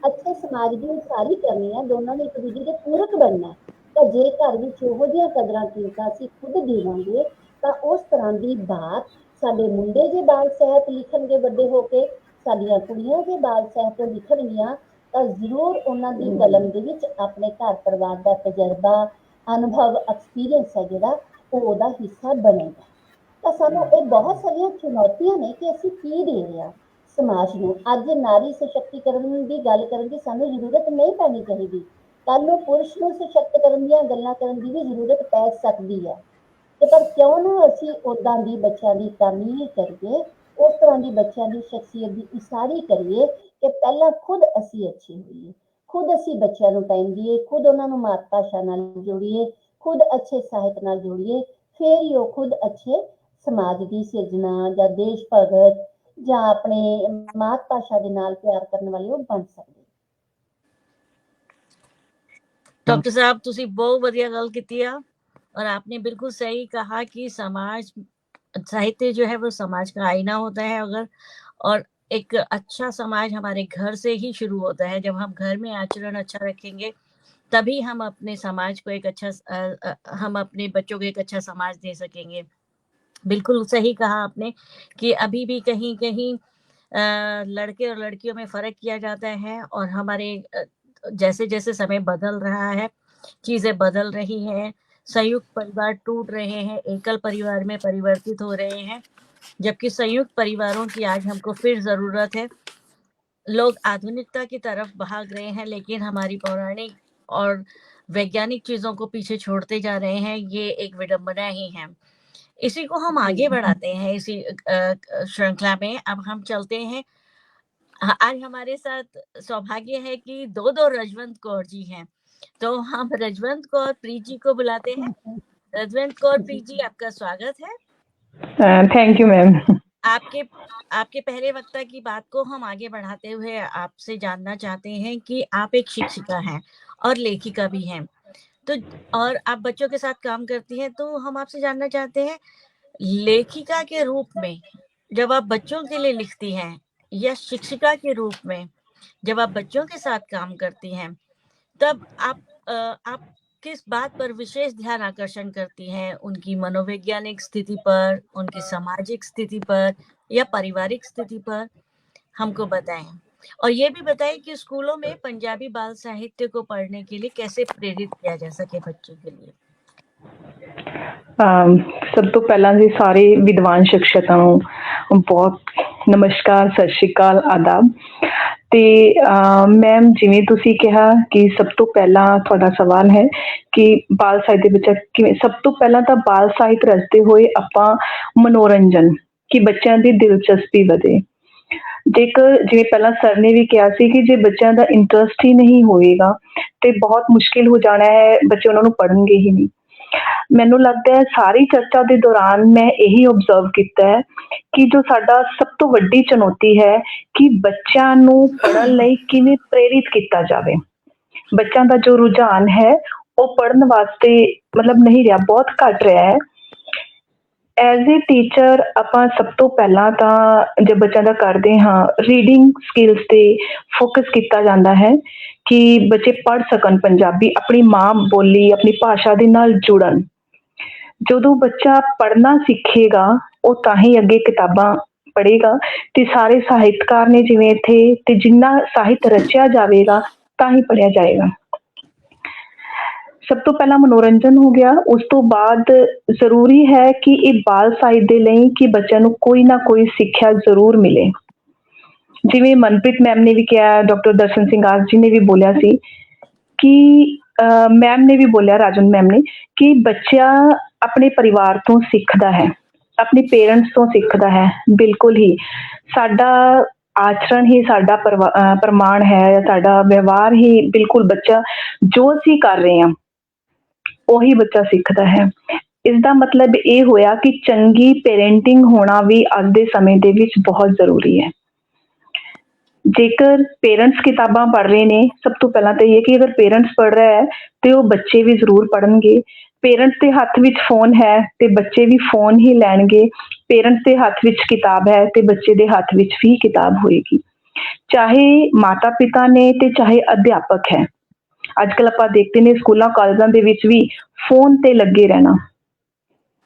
ਅੱਛੇ ਸਮਾਜ ਦੀ ਉਸਾਰੀ ਕਰਨੀ ਹੈ, ਦੋਨਾਂ ਨੇ ਇੱਕ ਦੂਜੇ ਦੇ ਪੂਰਕ ਬਣਨਾ, ਤਾਂ ਜੇ ਘਰ ਵਿੱਚ ਉਹੋ ਜਿਹੀਆਂ ਕਦਰਾਂ ਕੀਮਤਾਂ ਅਸੀਂ ਖੁਦ ਦੇਵਾਂਗੇ ਤਾਂ ਉਸ ਤਰ੍ਹਾਂ ਦੀ ਬਾਤ ਸਾਡੇ ਮੁੰਡੇ ਜੇ ਬਾਲ ਸਾਹਿਤ ਲਿਖਣਗੇ ਵੱਡੇ ਹੋ ਕੇ, ਸਾਡੀਆਂ ਕੁੜੀਆਂ ਜੇ ਬਾਲ ਸਾਹਿਤ ਲਿਖਣਗੀਆਂ, ਤਾਂ ਜ਼ਰੂਰ ਉਹਨਾਂ ਦੀ ਕਲਮ ਦੇ ਵਿੱਚ ਆਪਣੇ ਘਰ ਪਰਿਵਾਰ ਦਾ ਤਜਰਬਾ, ਅਨੁਭਵ, ਐਕਸਪੀਰੀਅੰਸ ਹੈ ਜਿਹੜਾ ਉਹ ਉਹਦਾ ਹਿੱਸਾ ਬਣੇਗਾ। ਤਾਂ ਸਾਨੂੰ ਇਹ ਬਹੁਤ ਸਾਰੀਆਂ ਚੁਣੌਤੀਆਂ ਨੇ ਕਿ ਅਸੀਂ ਕੀ ਦੇ ਰਹੇ ਹਾਂ ਸਮਾਜ ਨੂੰ। ਅੱਜ ਨਾਰੀ ਸਸ਼ਕਤੀਕਰਨ ਦੀ ਗੱਲ ਕਰਨ ਦੀ ਸਾਨੂੰ ਜ਼ਰੂਰਤ ਨਹੀਂ ਪੈਣੀ ਚਾਹੀਦੀ, ਕੱਲ ਨੂੰ ਪੁਰਸ਼ ਨੂੰ ਸਸ਼ਕਤ ਕਰਨ ਦੀਆਂ ਗੱਲਾਂ ਕਰਨ ਦੀ ਵੀ ਜ਼ਰੂਰਤ ਪੈ ਸਕਦੀ ਹੈ। ਤੇ ਪਰ ਕਿਉਂ ਨਾ ਅਸੀਂ ਉਦਾਂ ਦੀ ਬੱਚਿਆਂ ਦੀ ਤਾਮੀਰ ਕਰੀਏ, ਉਸ ਤਰ੍ਹਾਂ ਦੀ ਬੱਚਿਆਂ ਦੀ ਸ਼ਖਸੀਅਤ ਦੀ ਉਸਾਰੀ ਕਰੀਏ ਕਿ ਪਹਿਲਾਂ ਖੁਦ ਅਸੀਂ ਅੱਛੇ ਹੋਈਏ, ਖੁਦ ਅਸੀਂ ਬੱਚਿਆਂ ਨੂੰ ਟਾਈਮ ਦਈਏ, ਖੁਦ ਉਹਨਾਂ ਨੂੰ ਮਾਤ ਭਾਸ਼ਾ ਨਾਲ ਜੋੜੀਏ, ਖੁਦ ਅੱਛੇ ਸਾਹਿਤ ਨਾਲ ਜੋੜੀਏ, ਫਿਰ ਹੀ ਉਹ ਖੁਦ ਅੱਛੇ ਸਮਾਜ ਦੀ ਸਿਰਜਣਾ ਜਾਂ ਦੇਸ਼ ਭਗਤ ਜਾਂ ਆਪਣੇ ਮਾਤ ਭਾਸ਼ਾ ਦੇ ਨਾਲ ਪਿਆਰ ਕਰਨ ਵਾਲੇ ਉਹ ਬਣ ਸਕਦੇ। डॉक्टर साहब ਤੁਸੀਂ ਬਹੁਤ ਵਧੀਆ ਗੱਲ ਕੀਤੀ ਆ, और आपने बिल्कुल सही कहा कि समाज साहित्य जो है वो समाज का आईना होता है। अगर और एक अच्छा समाज हमारे घर से ही शुरू होता है। जब हम घर में आचरण अच्छा रखेंगे तभी हम अपने समाज को एक अच्छा हम अपने बच्चों को एक अच्छा समाज दे सकेंगे। बिल्कुल सही कहा आपने कि अभी भी कहीं-कहीं लड़के और लड़कियों में फ़र्क किया जाता है और हमारे जैसे-जैसे समय बदल रहा है, चीज़ें बदल रही हैं, संयुक्त परिवार टूट रहे हैं, एकल परिवार में परिवर्तित हो रहे हैं, जबकि संयुक्त परिवारों की आज हमको फिर ज़रूरत है। लोग आधुनिकता की तरफ भाग रहे हैं, लेकिन हमारी पौराणिक और वैज्ञानिक चीज़ों को पीछे छोड़ते जा रहे हैं, ये एक विडंबना ही है। इसी को हम आगे बढ़ाते हैं इसी श्रृंखला में। अब हम चलते हैं आज हमारे साथ सौभाग्य है कि 2-2 रजवंत कौर जी हैं। तो हम रजवंत कौर प्रीत जी को बुलाते हैं। रजवंत कौर प्रीत जी, आपका स्वागत है। Thank you ma'am. आपके आपके पहले वक्ता की बात को हम आगे बढ़ाते हुए आपसे जानना चाहते हैं कि आप एक शिक्षिका हैं और लेखिका भी हैं। तो और आप बच्चों के साथ काम करती हैं, तो हम आपसे जानना चाहते हैं, लेखिका के रूप में जब आप बच्चों के लिए लिखती हैं या शिक्षिका के रूप में जब आप बच्चों के साथ काम करती हैं, तब आप किस बात पर विशेष ध्यान आकर्षण करती हैं? उनकी मनोवैज्ञानिक स्थिति पर, उनकी सामाजिक स्थिति पर या पारिवारिक स्थिति पर? हमको बताएँ। और ये भी बताएँ कि स्कूलों में पंजाबी बाल साहित्य को पढ़ने के लिए कैसे प्रेरित किया जा सके बच्चों के लिए? ਸਭ ਤੋਂ ਪਹਿਲਾਂ ਜੀ ਸਾਰੇ ਵਿਦਵਾਨ ਸ਼ਖਸੀਅਤਾਂ ਨੂੰ ਬਹੁਤ ਨਮਸਕਾਰ, ਸਤਿ ਸ਼੍ਰੀ ਅਕਾਲ, ਆਦਾਬ। ਤੇ ਮੈਮ ਜਿਵੇਂ ਤੁਸੀਂ ਕਿਹਾ ਕਿ ਸਭ ਤੋਂ ਪਹਿਲਾਂ ਤੁਹਾਡਾ ਸਵਾਲ ਹੈ ਕਿ ਬਾਲ ਸਾਹਿਤ ਦੇ ਵਿੱਚ ਕਿਵੇਂ, ਸਭ ਤੋਂ ਪਹਿਲਾਂ ਤਾਂ ਬਾਲ ਸਾਹਿਤ ਰਚਦੇ ਹੋਏ ਆਪਾਂ ਮਨੋਰੰਜਨ, ਕਿ ਬੱਚਿਆਂ ਦੀ ਦਿਲਚਸਪੀ ਵਧੇ। ਜੇਕਰ ਜਿਵੇਂ ਪਹਿਲਾਂ ਸਰ ਨੇ ਵੀ ਕਿਹਾ ਸੀ ਕਿ ਜੇ ਬੱਚਿਆਂ ਦਾ ਇੰਟਰਸਟ ਹੀ ਨਹੀਂ ਹੋਏਗਾ ਤੇ ਬਹੁਤ ਮੁਸ਼ਕਿਲ ਹੋ ਜਾਣਾ ਹੈ, ਬੱਚੇ ਉਹਨਾਂ ਨੂੰ ਪੜ੍ਹਨਗੇ ਹੀ ਨਹੀਂ। ਮੈਨੂੰ ਲੱਗਦਾ ਹੈ ਸਾਰੀ ਚਰਚਾ ਦੇ ਦੌਰਾਨ ਮੈਂ ਇਹੀ ਓਬਜ਼ਰਵ ਕੀਤਾ ਹੈ ਕਿ ਜੋ ਸਾਡਾ ਸਭ ਤੋਂ ਵੱਡੀ ਚੁਣੌਤੀ ਹੈ ਕਿ ਬੱਚਿਆਂ ਨੂੰ ਪੜ੍ਹਨ ਲਈ ਕਿਵੇਂ ਪ੍ਰੇਰਿਤ ਕੀਤਾ ਜਾਵੇ। ਬੱਚਿਆਂ ਦਾ ਜੋ ਰੁਝਾਨ ਹੈ ਉਹ ਪੜ੍ਹਨ ਵਾਸਤੇ ਮਤਲਬ ਨਹੀਂ ਰਿਹਾ, ਬਹੁਤ ਘੱਟ ਰਿਹਾ ਹੈ। ਐਜ਼ ਏ ਟੀਚਰ ਆਪਾਂ ਸਭ ਤੋਂ ਪਹਿਲਾਂ ਤਾਂ ਜੇ ਬੱਚਿਆਂ ਦਾ ਕਰਦੇ ਹਾਂ, ਰੀਡਿੰਗ ਸਕਿੱਲਸ ਤੇ ਫੋਕਸ ਕੀਤਾ ਜਾਂਦਾ ਹੈ ਕਿ ਬੱਚੇ ਪੜ੍ਹ ਸਕਣ ਪੰਜਾਬੀ, ਆਪਣੀ ਮਾਂ ਬੋਲੀ, ਆਪਣੀ ਭਾਸ਼ਾ ਦੇ ਨਾਲ ਜੁੜਨ। ਜਦੋਂ ਬੱਚਾ ਪੜ੍ਹਨਾ ਸਿੱਖੇਗਾ ਉਹ ਤਾਂ ਹੀ ਅੱਗੇ ਕਿਤਾਬਾਂ ਪੜ੍ਹੇਗਾ ਤੇ ਸਾਰੇ ਸਾਹਿਤਕਾਰ ਨੇ ਜਿਵੇਂ ਇੱਥੇ ਤੇ ਜਿੰਨਾ ਸਾਹਿਤ ਰਚਿਆ ਜਾਵੇਗਾ ਤਾਂ ਹੀ ਪੜ੍ਹਿਆ ਜਾਏਗਾ। ਸਭ ਤੋਂ ਪਹਿਲਾਂ ਮਨੋਰੰਜਨ ਹੋ ਗਿਆ, ਉਸ ਤੋਂ ਬਾਅਦ ਜ਼ਰੂਰੀ ਹੈ ਕਿ ਇਹ ਬਾਲ ਸਾਹਿਤ ਦੇ ਲਈ ਕਿ ਬੱਚਿਆਂ ਨੂੰ ਕੋਈ ਨਾ ਕੋਈ ਸਿੱਖਿਆ ਜ਼ਰੂਰ ਮਿਲੇ। ਜਿਵੇਂ ਮਨਪ੍ਰੀਤ ਮੈਮ ਨੇ ਵੀ ਕਿਹਾ, ਡਾਕਟਰ ਦਰਸ਼ਨ ਸਿੰਘ ਆਸ ਜੀ ਨੇ ਵੀ ਬੋਲਿਆ ਸੀ ਕਿ ਮੈਮ ਨੇ ਵੀ ਬੋਲਿਆ, ਰਾਜਨ ਮੈਮ ਨੇ, ਕਿ ਬੱਚਾ ਆਪਣੇ ਪਰਿਵਾਰ ਤੋਂ ਸਿੱਖਦਾ ਹੈ, ਆਪਣੇ ਪੇਰੈਂਟਸ ਤੋਂ ਸਿੱਖਦਾ ਹੈ। ਬਿਲਕੁਲ ਹੀ ਸਾਡਾ ਆਚਰਣ ਹੀ ਸਾਡਾ ਪ੍ਰਮਾਣ ਹੈ, ਸਾਡਾ ਵਿਵਹਾਰ ਹੀ ਬਿਲਕੁਲ ਬੱਚਾ ਜੋ ਅਸੀਂ ਕਰ ਰਹੇ ਹਾਂ ਉਹੀ ਬੱਚਾ ਸਿੱਖਦਾ ਹੈ। ਇਸ ਦਾ ਮਤਲਬ ਇਹ ਹੋਇਆ ਕਿ ਚੰਗੀ ਪੇਰੈਂਟਿੰਗ ਹੋਣਾ ਵੀ ਅੱਜ ਦੇ ਸਮੇਂ ਦੇ ਵਿੱਚ ਬਹੁਤ ਜ਼ਰੂਰੀ ਹੈ। ਜੇਕਰ ਪੇਰੈਂਟਸ ਕਿਤਾਬਾਂ ਪੜ੍ਹ ਰਹੇ ਨੇ, ਸਭ ਤੋਂ ਪਹਿਲਾਂ ਤਾਂ ਇਹ ਹੈ ਕਿ ਅਗਰ ਪੇਰੈਂਟਸ ਪੜ੍ਹ ਰਿਹਾ ਹੈ ਤੇ ਉਹ ਬੱਚੇ ਵੀ ਜ਼ਰੂਰ ਪੜ੍ਹਨਗੇ। ਪੇਰੈਂਟਸ ਦੇ ਹੱਥ ਵਿੱਚ ਫੋਨ ਹੈ ਤੇ ਬੱਚੇ ਵੀ ਫੋਨ ਹੀ ਲੈਣਗੇ। ਪੇਰੈਂਟਸ ਦੇ ਹੱਥ ਵਿੱਚ ਕਿਤਾਬ ਹੈ ਤੇ ਬੱਚੇ ਦੇ ਹੱਥ ਵਿੱਚ ਵੀ ਕਿਤਾਬ ਹੋਏਗੀ। ਚਾਹੇ ਮਾਤਾ ਪਿਤਾ ਨੇ ਤੇ ਚਾਹੇ ਅਧਿਆਪਕ ਹੈ। ਅੱਜ ਕੱਲ੍ਹ ਆਪਾਂ ਦੇਖਦੇ ਨੇ ਸਕੂਲਾਂ ਕਾਲਜਾਂ ਦੇ ਵਿੱਚ ਵੀ ਫੋਨ ਤੇ ਲੱਗੇ ਰਹਿਣਾ।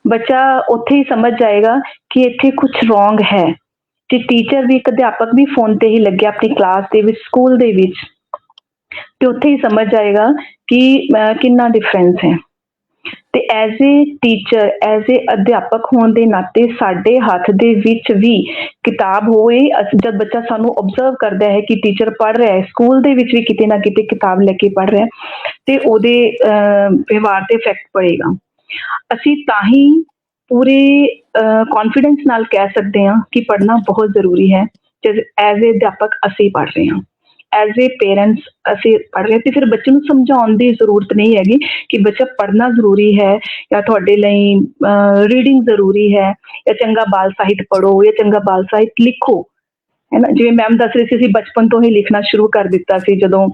ਬੱਚਾ ਉੱਥੇ ਹੀ ਸਮਝ ਜਾਏਗਾ ਕਿ ਇੱਥੇ ਕੁਛ ਰੋਂਗ ਹੈ ਤੇ ਟੀਚਰ ਵੀ, ਇੱਕ ਅਧਿਆਪਕ ਵੀ ਫੋਨ ਤੇ ਹੀ ਲੱਗਿਆ ਆਪਣੀ ਕਲਾਸ ਦੇ ਵਿੱਚ, ਸਕੂਲ ਦੇ ਵਿੱਚ, ਤੇ ਉੱਥੇ ਹੀ ਸਮਝ ਜਾਏਗਾ ਕਿ ਕਿੰਨਾ ਡਿਫਰੈਂਸ ਹੈ। ਤੇ as a teacher, as a ਅਧਿਆਪਕ ਹੋਣ ਦੇ ਨਾਤੇ ਸਾਡੇ ਹੱਥ ਦੇ ਵਿੱਚ ਵੀ ਕਿਤਾਬ ਹੋਏ। ਜਦ ਬੱਚਾ ਸਾਨੂੰ ਓਬਜ਼ਰਵ ਕਰਦਾ ਹੈ ਕਿ ਟੀਚਰ ਪੜ੍ਹ ਰਿਹਾ ਹੈ, ਸਕੂਲ ਦੇ ਵਿੱਚ ਵੀ ਕਿਤੇ ਨਾ ਕਿਤੇ ਕਿਤਾਬ ਲੈ ਕੇ ਪੜ੍ਹ ਰਿਹਾ, ਤੇ ਉਹਦੇ ਵਿਵਹਾਰ ਤੇ ਇਫੈਕਟ ਪੜੇਗਾ। ਅਸੀਂ ਤਾਂ ਹੀ ਪੂਰੇ ਕੌਨਫੀਡੈਂਸ ਨਾਲ ਕਹਿ ਸਕਦੇ ਹਾਂ ਕਿ ਪੜ੍ਹਨਾ ਬਹੁਤ ਜ਼ਰੂਰੀ ਹੈ। ਐਜ਼ ਏ ਅਧਿਆਪਕ ਅਸੀਂ ਪੜ੍ਹ ਰਹੇ ਹਾਂ, ਐਜ਼ ਏ ਪੇਰੈਂਟਸ ਅਸੀਂ ਪੜ੍ਹ ਰਹੇ, ਤੇ ਫਿਰ ਬੱਚੇ ਨੂੰ ਸਮਝਾਉਣ ਦੀ ਜ਼ਰੂਰਤ ਨਹੀਂ ਹੈਗੀ ਕਿ ਬੱਚਾ ਪੜ੍ਹਨਾ ਜ਼ਰੂਰੀ ਹੈ ਜਾਂ ਤੁਹਾਡੇ ਲਈ ਰੀਡਿੰਗ ਜ਼ਰੂਰੀ ਹੈ ਜਾਂ ਚੰਗਾ ਬਾਲ ਸਾਹਿਤ ਪੜ੍ਹੋ ਜਾਂ ਚੰਗਾ ਬਾਲ ਸਾਹਿਤ ਲਿਖੋ, ਹੈ ਨਾ। ਜਿਵੇਂ ਮੈਮ ਦੱਸ ਰਹੀ ਸੀ, ਅਸੀਂ ਬਚਪਨ ਤੋਂ ਹੀ ਲਿਖਣਾ ਸ਼ੁਰੂ ਕਰ ਦਿੱਤਾ ਸੀ ਜਦੋਂ,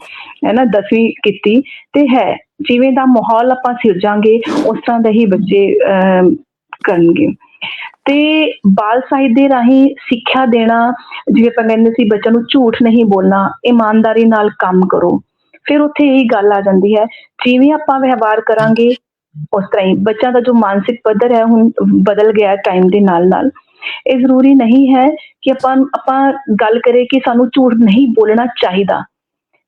ਹੈ ਨਾ, 10ਵੀਂ ਕੀਤੀ। ਤੇ ਹੈ ਜਿਵੇਂ ਦਾ ਮਾਹੌਲ ਆਪਾਂ ਸਿਰਜਾਂਗੇ ਉਸ ਤਰ੍ਹਾਂ ਦਾ ਹੀ ਬੱਚੇ ਕਰਨਗੇ। ਤੇ ਬਾਲ ਸਾਹਿਤ ਦੇ ਰਾਹੀਂ ਸਿੱਖਿਆ ਦੇਣਾ, ਜਿਵੇਂ ਆਪਾਂ ਕਹਿੰਦੇ ਸੀ ਬੱਚਿਆਂ ਨੂੰ ਝੂਠ ਨਹੀਂ ਬੋਲਣਾ, ਇਮਾਨਦਾਰੀ ਨਾਲ ਕੰਮ ਕਰੋ। ਫਿਰ ਉੱਥੇ ਇਹੀ ਗੱਲ ਆ ਜਾਂਦੀ ਹੈ, ਜਿਵੇਂ ਆਪਾਂ ਵਿਵਹਾਰ ਕਰਾਂਗੇ ਉਸ ਤਰ੍ਹਾਂ ਹੀ ਬੱਚਿਆਂ ਦਾ ਜੋ ਮਾਨਸਿਕ ਪੱਧਰ ਹੈ ਹੁਣ ਬਦਲ ਗਿਆ ਟਾਈਮ ਦੇ ਨਾਲ ਨਾਲ। ਇਹ ਜ਼ਰੂਰੀ ਨਹੀਂ ਹੈ ਕਿ ਆਪਾਂ ਗੱਲ ਕਰੇ ਕਿ ਸਾਨੂੰ ਝੂਠ ਨਹੀਂ ਬੋਲਣਾ ਚਾਹੀਦਾ।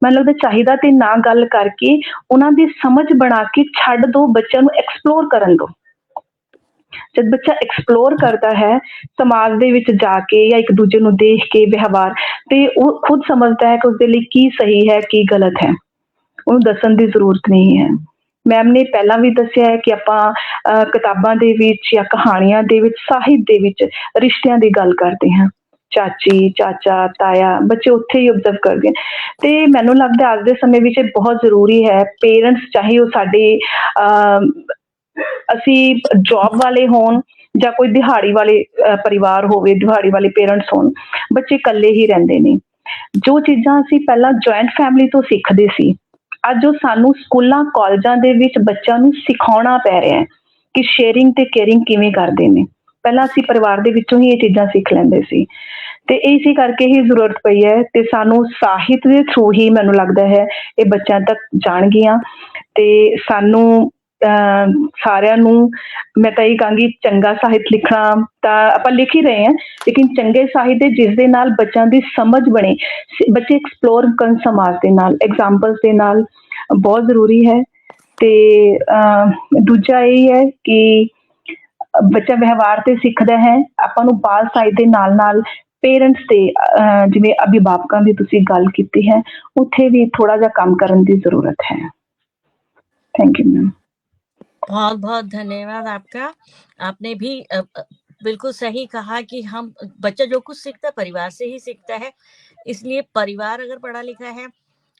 ਮੈਨੂੰ ਲੱਗਦਾ ਚਾਹੀਦਾ ਤੇ ਨਾ ਗੱਲ ਕਰਕੇ ਉਹਨਾਂ ਦੀ ਸਮਝ ਬਣਾ ਕੇ ਛੱਡ ਦੋ, ਬੱਚਿਆਂ ਨੂੰ ਐਕਸਪਲੋਰ ਕਰਨ ਦੋ। ਜਦ ਬੱਚਾ ਐਕਸਪਲੋਰ ਕਰਦਾ ਹੈ ਸਮਾਜ ਦੇ ਵਿੱਚ ਜਾ ਕੇ ਜਾਂ ਇੱਕ ਦੂਜੇ ਨੂੰ ਦੇਖ ਕੇ ਵਿਵਹਾਰ, ਤੇ ਉਹ ਖੁਦ ਸਮਝਦਾ ਹੈ ਕਿ ਉਸਦੇ ਲਈ ਕੀ ਸਹੀ ਹੈ ਕੀ ਗਲਤ ਹੈ। ਉਹਨੂੰ ਦੱਸਣ ਦੀ ਜ਼ਰੂਰਤ ਨਹੀਂ ਹੈ। ਮੈਮ ਨੇ ਪਹਿਲਾਂ ਵੀ ਦੱਸਿਆ ਹੈ ਕਿ ਆਪਾਂ ਕਿਤਾਬਾਂ ਦੇ ਵਿੱਚ ਜਾਂ ਕਹਾਣੀਆਂ ਦੇ ਵਿੱਚ, ਸਾਹਿਤ ਦੇ ਵਿੱਚ ਰਿਸ਼ਤਿਆਂ ਦੀ ਗੱਲ ਕਰਦੇ ਹਾਂ। ਚਾਚੀ, ਚਾਚਾ, ਤਾਇਆ, ਬੱਚੇ ਉੱਥੇ ਹੀ ਓਬਜ਼ਰਵ ਕਰਦੇ ਆ। ਤੇ ਮੈਨੂੰ ਲੱਗਦਾ ਅੱਜ ਦੇ ਸਮੇਂ ਵਿੱਚ ਇਹ ਬਹੁਤ ਜ਼ਰੂਰੀ ਹੈ। ਪੇਰੈਂਟਸ ਚਾਹੇ ਉਹ ਸਾਡੇ ਅਸੀਂ ਜੌਬ ਵਾਲੇ ਹੋਣ ਜਾਂ ਕੋਈ ਦਿਹਾੜੀ ਵਾਲੇ ਪਰਿਵਾਰ ਹੋਵੇ, ਦਿਹਾੜੀ ਵਾਲੇ ਪੇਰੈਂਟਸ ਹੋਣ, ਬੱਚੇ ਇਕੱਲੇ ਹੀ ਰਹਿੰਦੇ ਨੇ। ਜੋ ਚੀਜ਼ਾਂ ਅਸੀਂ ਪਹਿਲਾਂ ਜੁਆਇੰਟ ਫੈਮਿਲੀ ਤੋਂ ਸਿੱਖਦੇ ਸੀ, ਅੱਜ ਉਹ ਸਾਨੂੰ ਸਕੂਲਾਂ ਕਾਲਜਾਂ ਦੇ ਵਿੱਚ ਬੱਚਿਆਂ ਨੂੰ ਸਿਖਾਉਣਾ ਪੈ ਰਿਹਾ ਹੈ ਕਿ ਸ਼ੇਅਰਿੰਗ ਤੇ ਕੇਅਰਿੰਗ ਕਿਵੇਂ ਕਰਦੇ ਨੇ। ਪਹਿਲਾਂ ਅਸੀਂ ਪਰਿਵਾਰ ਦੇ ਵਿੱਚੋਂ ਹੀ ਇਹ ਚੀਜ਼ਾਂ ਸਿੱਖ ਲੈਂਦੇ ਸੀ, ਤੇ ਇਸੇ ਕਰਕੇ ਹੀ ਜ਼ਰੂਰਤ ਪਈ ਹੈ। ਤੇ ਸਾਨੂੰ ਸਾਹਿਤ ਦੇ ਥਰੂ ਹੀ ਮੈਨੂੰ ਲੱਗਦਾ ਹੈ ਇਹ ਬੱਚਿਆਂ ਤੱਕ ਜਾਣਗੀਆਂ। ਤੇ ਸਾਨੂੰ ਸਾਰਿਆਂ ਨੂੰ ਮੈਂ ਤਾਂ ਇਹ ਕਹਾਂਗੀ, ਚੰਗਾ ਸਾਹਿਤ ਲਿਖਣਾ ਤਾਂ ਆਪਾਂ ਲਿਖ ਹੀ ਰਹੇ ਹਾਂ, ਲੇਕਿਨ ਚੰਗੇ ਸਾਹਿਤ ਦੇ ਜਿਸ ਦੇ ਨਾਲ ਬੱਚਿਆਂ ਦੀ ਸਮਝ ਬਣੇ, ਬੱਚੇ ਐਕਸਪਲੋਰ ਕਰਨ ਸਮਾਜ ਦੇ ਨਾਲ, ਐਗਜ਼ਾਮਪਲਸ ਦੇ ਨਾਲ, ਬਹੁਤ ਜ਼ਰੂਰੀ ਹੈ। ਤੇ ਦੂਜਾ ਇਹ ਹੈ ਕਿ ਬੱਚਾ ਵਿਵਹਾਰ ਤੇ ਸਿੱਖਦਾ ਹੈ। ਆਪਾਂ ਨੂੰ ਬਾਲ ਸਾਹਿਤ ਦੇ ਨਾਲ ਨਾਲ ਪੇਰੈਂਟਸ ਤੇ ਜਿਵੇਂ ਅਭਿਭਾਵਕਾਂ ਦੀ ਤੁਸੀਂ ਗੱਲ ਕੀਤੀ ਹੈ, ਉੱਥੇ ਵੀ ਥੋੜਾ ਜਿਹਾ ਕੰਮ ਕਰਨ ਦੀ ਜ਼ਰੂਰਤ है। Thank you ma'am. बहुत बहुत धन्यवाद आपका। आपने भी बिल्कुल सही कहा कि हम बच्चा जो कुछ सीखता है परिवार से ही सीखता है, इसलिए परिवार अगर पढ़ा लिखा है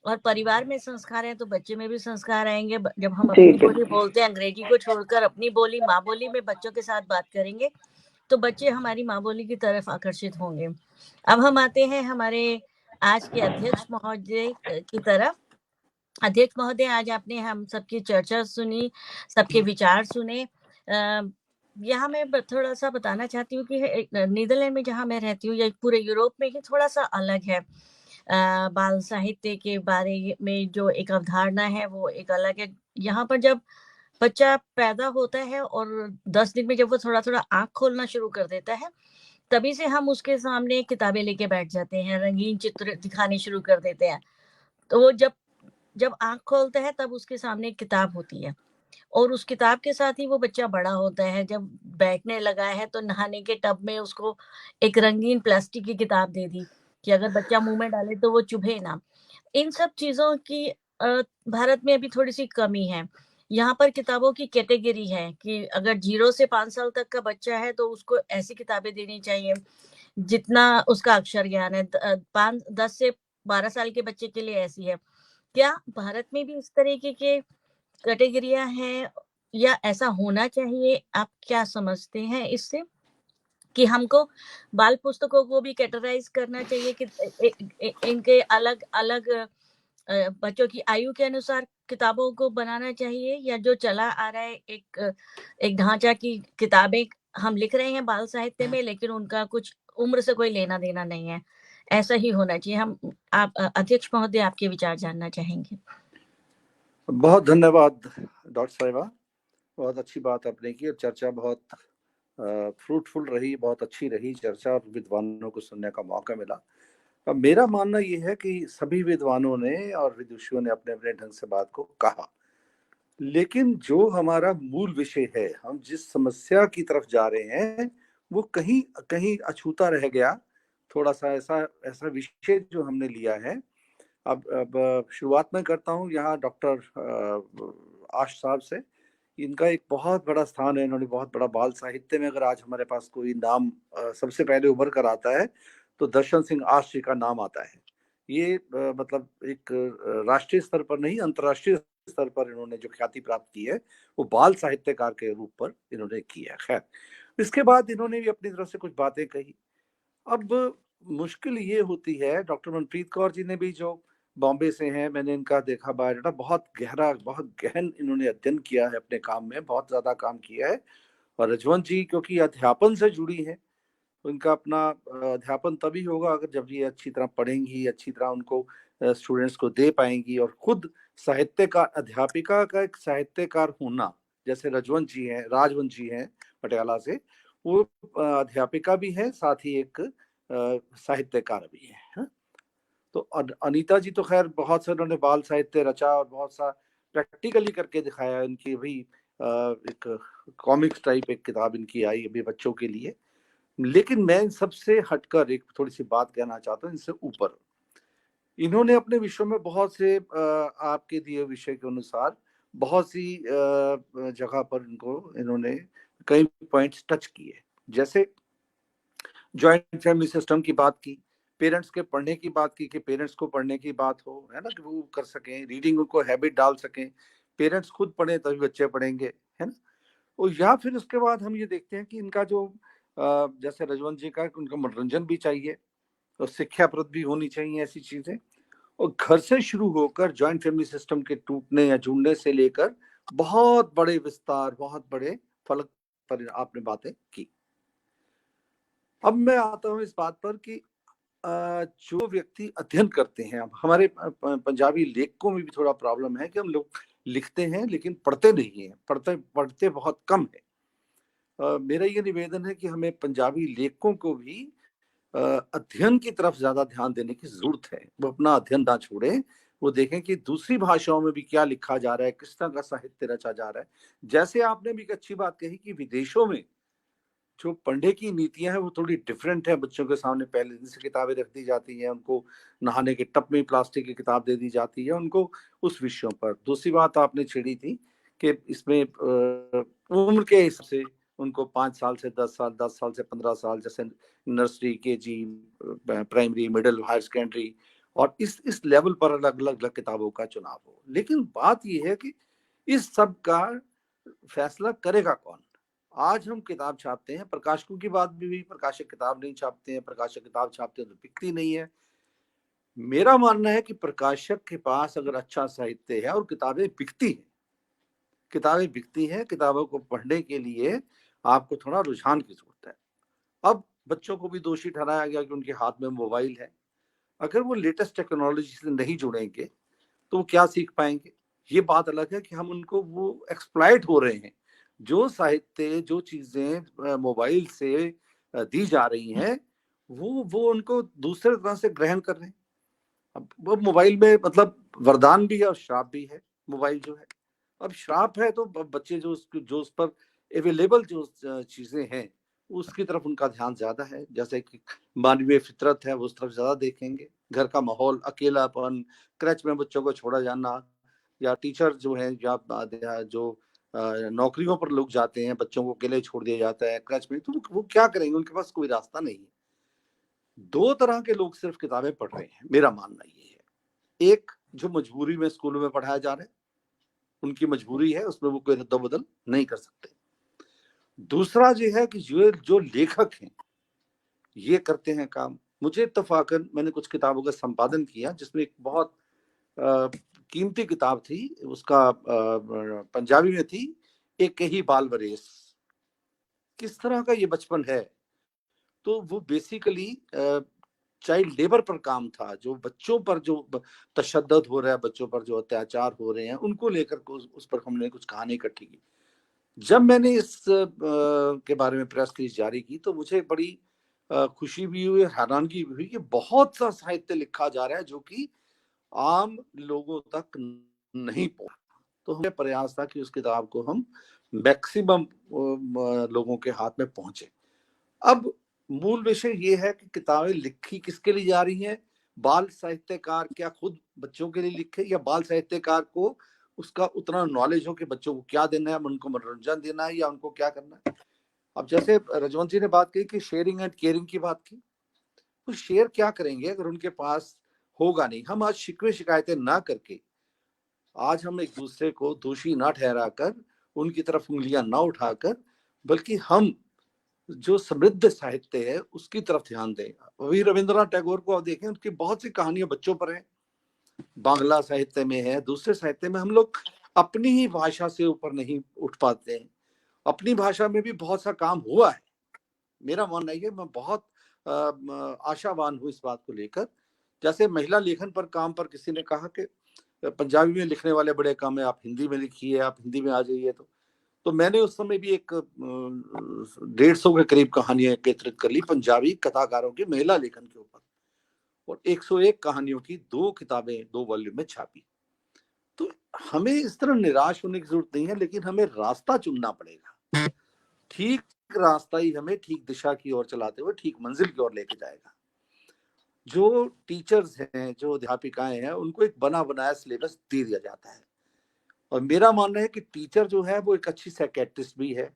और परिवार में संस्कार है तो बच्चे में भी संस्कार आएंगे। जब हम अपनी बोली बोलते हैं, अंग्रेजी को छोड़कर अपनी बोली माँ बोली में बच्चों के साथ बात करेंगे तो बच्चे हमारी माँ बोली की तरफ आकर्षित होंगे। अब हम आते हैं हमारे आज के अध्यक्ष महोदय की तरफ। अध्यक्ष महोदय, आज आपने हम सबकी चर्चा सुनी, सबके विचार सुने। यहाँ मैं थोड़ा सा बताना चाहती हूँ कि नीदरलैंड में जहाँ मैं रहती हूँ या पूरे यूरोप में ही थोड़ा सा अलग है। बाल साहित्य के बारे में जो एक अवधारणा है वो एक अलग है। यहाँ पर जब बच्चा पैदा होता है और 10 दिन में जब वो थोड़ा थोड़ा आंख खोलना शुरू कर देता है, तभी से हम उसके सामने किताबें लेके बैठ जाते हैं, रंगीन चित्र दिखाने शुरू कर देते हैं। तो वो जब आंख खोलता है तब उसके सामने एक किताब होती है और उस किताब के साथ ही वो बच्चा बड़ा होता है। जब बैठने लगा है तो नहाने के टब में उसको एक रंगीन प्लास्टिक की किताब दे दी कि अगर बच्चा मुंह में डाले तो वो चुभे ना। इन सब चीजों की भारत में अभी थोड़ी सी कमी है। यहाँ पर किताबों की कैटेगरी है कि अगर 0 से 5 साल तक का बच्चा है तो उसको ऐसी किताबें देनी चाहिए जितना उसका अक्षर ज्ञान है। 10 से 12 साल के बच्चे के लिए ऐसी है। क्या भारत में भी इस तरीके के कैटेगरियां हैं या ऐसा होना चाहिए? आप क्या समझते हैं इससे कि हमको बाल पुस्तकों को भी कैटेगराइज करना चाहिए कि इनके अलग अलग बच्चों की आयु के अनुसार किताबों को बनाना चाहिए, या जो चला आ रहा है एक ढांचा की किताबें हम लिख रहे हैं बाल साहित्य में, लेकिन उनका कुछ उम्र से कोई लेना देना नहीं है, ऐसा ही होना चाहिए? हम आप अध्यक्ष महोदय आपके विचार जानना चाहेंगे। बहुत धन्यवाद डॉक्टर साहिबा, बहुत अच्छी बात आपने की और चर्चा बहुत फ्रूटफुल रही, बहुत अच्छी रही चर्चा और विद्वानों को सुनने का मौका मिला। अब मेरा मानना ये है कि सभी विद्वानों ने और विदुषियों ने अपने अपने ढंग से बात को कहा, लेकिन जो हमारा मूल विषय है, हम जिस समस्या की तरफ जा रहे हैं वो कहीं कहीं अछूता रह गया। थोड़ा सा ऐसा विषय जो हमने लिया है। अब शुरुआत में करता हूँ यहाँ डॉक्टर आश साहब से। इनका एक बहुत बड़ा स्थान है, इन्होंने बहुत बड़ा बाल साहित्य में अगर आज हमारे पास कोई नाम सबसे पहले उभर कर आता है तो दर्शन सिंह आश जी का नाम आता है। ये मतलब एक राष्ट्रीय स्तर पर नहीं, अंतर्राष्ट्रीय स्तर पर इन्होंने जो ख्याति प्राप्त की है वो बाल साहित्यकार के रूप पर इन्होंने की है। खैर, इसके बाद इन्होंने भी अपनी तरफ से कुछ बातें कही। अब मुश्किल ये होती है, डॉक्टर मनप्रीत कौर जी ने भी जो बॉम्बे से हैं, मैंने इनका देखा बायोडाटा, बहुत गहरा बहुत गहन इन्होंने अध्ययन किया है अपने काम में, बहुत ज्यादा काम किया है। और रजवंत जी क्योंकि अध्यापन से जुड़ी है, उनका अपना अध्यापन तभी होगा अगर जब ये अच्छी तरह पढ़ेंगी, अच्छी तरह उनको स्टूडेंट्स को दे पाएंगी। और खुद साहित्य का अध्यापिका का एक साहित्यकार होना जैसे राजवंश जी हैं पटियाला से, वो अध्यापिका भी है, साथ ही एक साहित्यकार भी है, हाँ? तो अनीता जी तो खैर बहुत से उन्होंने बाल साहित्य रचा और बहुत सा प्रैक्टिकली करके दिखाया। इनकी अभी एक कॉमिक्स टाइप एक किताब इनकी आई अभी बच्चों के लिए। लेकिन मैं इन सबसे हटकर एक थोड़ी सी बात कहना चाहता हूँ, इनसे ऊपर इन्होंने अपने विषयों में बहुत से आपके दिए विषय के अनुसार बहुत सी जगह पर इन्होंने कई पॉइंट्स टच किए। जैसे जॉइंट फैमिली सिस्टम की बात की, पेरेंट्स के पढ़ने की बात की कि पेरेंट्स को पढ़ने की बात हो, है ना, कि वो कर सकें, रीडिंग उनको हैबिट डाल सकें, पेरेंट्स खुद पढ़ें तभी बच्चे पढ़ेंगे, है ना। और या फिर उसके बाद हम ये देखते हैं कि इनका जो जैसे रजवंत जी का, उनका मनोरंजन भी चाहिए और शिक्षाप्रद भी होनी चाहिए ऐसी चीजें, और घर से शुरू होकर जॉइंट फैमिली सिस्टम के टूटने या जुड़ने से लेकर बहुत बड़े विस्तार, बहुत बड़े फलक पर आपने बातें की। अब मैं आता हूँ इस बात पर कि जो व्यक्ति अध्ययन करते हैं, अब हमारे पंजाबी लेखकों में भी थोड़ा प्रॉब्लम है कि हम लोग लिखते हैं लेकिन पढ़ते नहीं है, पढ़ते बहुत कम है। मेरा ये निवेदन है कि हमें पंजाबी लेखकों को भी अध्ययन की तरफ ज्यादा ध्यान देने की जरूरत है। वो अपना अध्ययन ना छोड़े, वो देखें कि दूसरी भाषाओं में भी क्या लिखा जा रहा है, किस तरह का साहित्य रचा जा रहा है। जैसे आपने भी एक अच्छी बात कही कि विदेशों में जो पढ़ने की नीतियां हैं वो थोड़ी डिफरेंट है। बच्चों के सामने पहले दिन से किताबें रख दी जाती हैं, उनको नहाने के टब में प्लास्टिक की किताब दे दी जाती है उनको उस विषयों पर। दूसरी बात आपने छेड़ी थी कि इसमें उम्र के हिसाब से उनको 5 साल से 10 साल, 10 साल से 15 साल, जैसे nursery, KG, primary, middle, higher secondary, और इस लेवल पर अलग अलग किताबों का चुनाव हो। लेकिन बात यह है कि इस सब का फैसला करेगा कौन? आज हम किताब छापते हैं, प्रकाशकों की बात भी हुई, प्रकाशक किताब नहीं छापते हैं, प्रकाशक किताब छापते हैं तो बिकती नहीं है। मेरा मानना है कि प्रकाशक के पास अगर अच्छा साहित्य है और किताबें बिकती हैं, किताबों को पढ़ने के लिए आपको थोड़ा रुझान की जरूरत है। अब बच्चों को भी दोषी ठहराया गया कि उनके हाथ में मोबाइल है। अगर वो लेटेस्ट टेक्नोलॉजी से नहीं जुड़ेंगे तो वो क्या सीख पाएंगे? ये बात अलग है कि हम उनको, वो एक्सप्लॉइट हो रहे हैं। जो साहित्य, जो चीजें मोबाइल से दी जा रही हैं, वो उनको दूसरे तरह से ग्रहण कर रहे हैं। अब वो मोबाइल में मतलब वरदान भी है और श्राप भी है मोबाइल जो है। अब श्राप है तो बच्चे जो उस पर अवेलेबल जो चीजें हैं उसकी तरफ उनका ध्यान ज्यादा है। जैसे कि मानवीय फितरत है वो उस तरफ ज्यादा देखेंगे। घर का माहौल, अकेलापन, क्रच में बच्चों को छोड़ा जाना, या टीचर जो है या जो नौकरियों पर लोग जाते हैं, बच्चों को अकेले छोड़ दिया जाता है क्रच में, तो वो क्या करेंगे? उनके पास कोई रास्ता नहीं है। 2 तरह के लोग सिर्फ किताबें पढ़ रहे हैं, मेरा मानना ये है। एक जो मजबूरी में स्कूलों में पढ़ाया जा रहा है, उनकी मजबूरी है, उसमें वो कोई रद्द-बदल नहीं कर सकते। दूसरा ये है कि जो लेखक हैं ये करते हैं काम। मुझे इत्तफाकन मैंने कुछ किताबों का संपादन किया जिसमें एक बहुत कीमती किताब थी, उसका पंजाबी में थी, एक ही बाल वरेस। किस तरह का ये बचपन है? तो वो बेसिकली चाइल्ड लेबर पर काम था, जो बच्चों पर जो तशद्दुद हो रहा है, बच्चों पर जो अत्याचार हो रहे हैं, उनको लेकर उस पर हमने कुछ कहानी इकट्ठी की। जब मैंने इस के बारे में प्रेस रिलीज जारी की तो मुझे बड़ी खुशी भी हुई, हैरानगी भी हुई कि बहुत सा साहित्य लिखा जा रहा है जो कि आम लोगों तक नहीं पहुंचा। तो हमें प्रयास था कि उस किताब को हम मैक्सिमम लोगों के हाथ में पहुंचे। अब मूल विषय ये है कि किताबें लिखी किसके लिए जा रही हैं? बाल साहित्यकार क्या खुद बच्चों के लिए लिखे, या बाल साहित्यकार को उसका उतना नॉलेज हो कि बच्चों को क्या देना है, उनको मनोरंजन देना है, या उनको क्या करना है। अब जैसे रजवंत जी ने बात की कि शेयरिंग एंड केयरिंग की बात की, तो शेयर क्या करेंगे अगर उनके पास होगा नहीं? हम आज शिकवे शिकायतें ना करके, आज हम एक दूसरे को दोषी ना ठहराकर, उनकी तरफ उंगलियां ना उठाकर, बल्कि हम जो समृद्ध साहित्य है उसकी तरफ ध्यान दें। अभी रविंद्रनाथ टैगोर को आप देखें, उनकी बहुत सी कहानियां बच्चों पर हैं, बांग्ला साहित्य में है, दूसरे साहित्य में। हम लोग अपनी ही भाषा से ऊपर नहीं उठ पाते हैं। अपनी भाषा में भी बहुत सा काम हुआ है, मेरा मानना है। मैं बहुत आशावान हूँ इस बात को लेकर। जैसे महिला लेखन पर काम पर किसी ने कहा कि पंजाबी में लिखने वाले बड़े कम है, आप हिंदी में लिखिए, आप हिंदी में आ जाइए। तो मैंने उस समय भी एक 150 के करीब कहानियां एकत्रित कर ली पंजाबी कथाकारों के महिला लेखन के ऊपर, और 101 कहानियों की 2 किताबें 2 वॉल्यूम में छापी। तो हमें इस तरह निराश होने की जरूरत नहीं है, लेकिन हमें रास्ता चुनना पड़ेगा। ठीक रास्ता ही हमें ठीक दिशा की ओर चलाते हुए ठीक मंजिल की ओर लेके जाएगा। जो टीचर्स हैं, जो अध्यापिकाएं हैं, उनको एक बना बनाया सिलेबस दे दिया जाता है, और मेरा मानना है कि टीचर जो है वो एक अच्छी साइकियाट्रिस्ट भी है।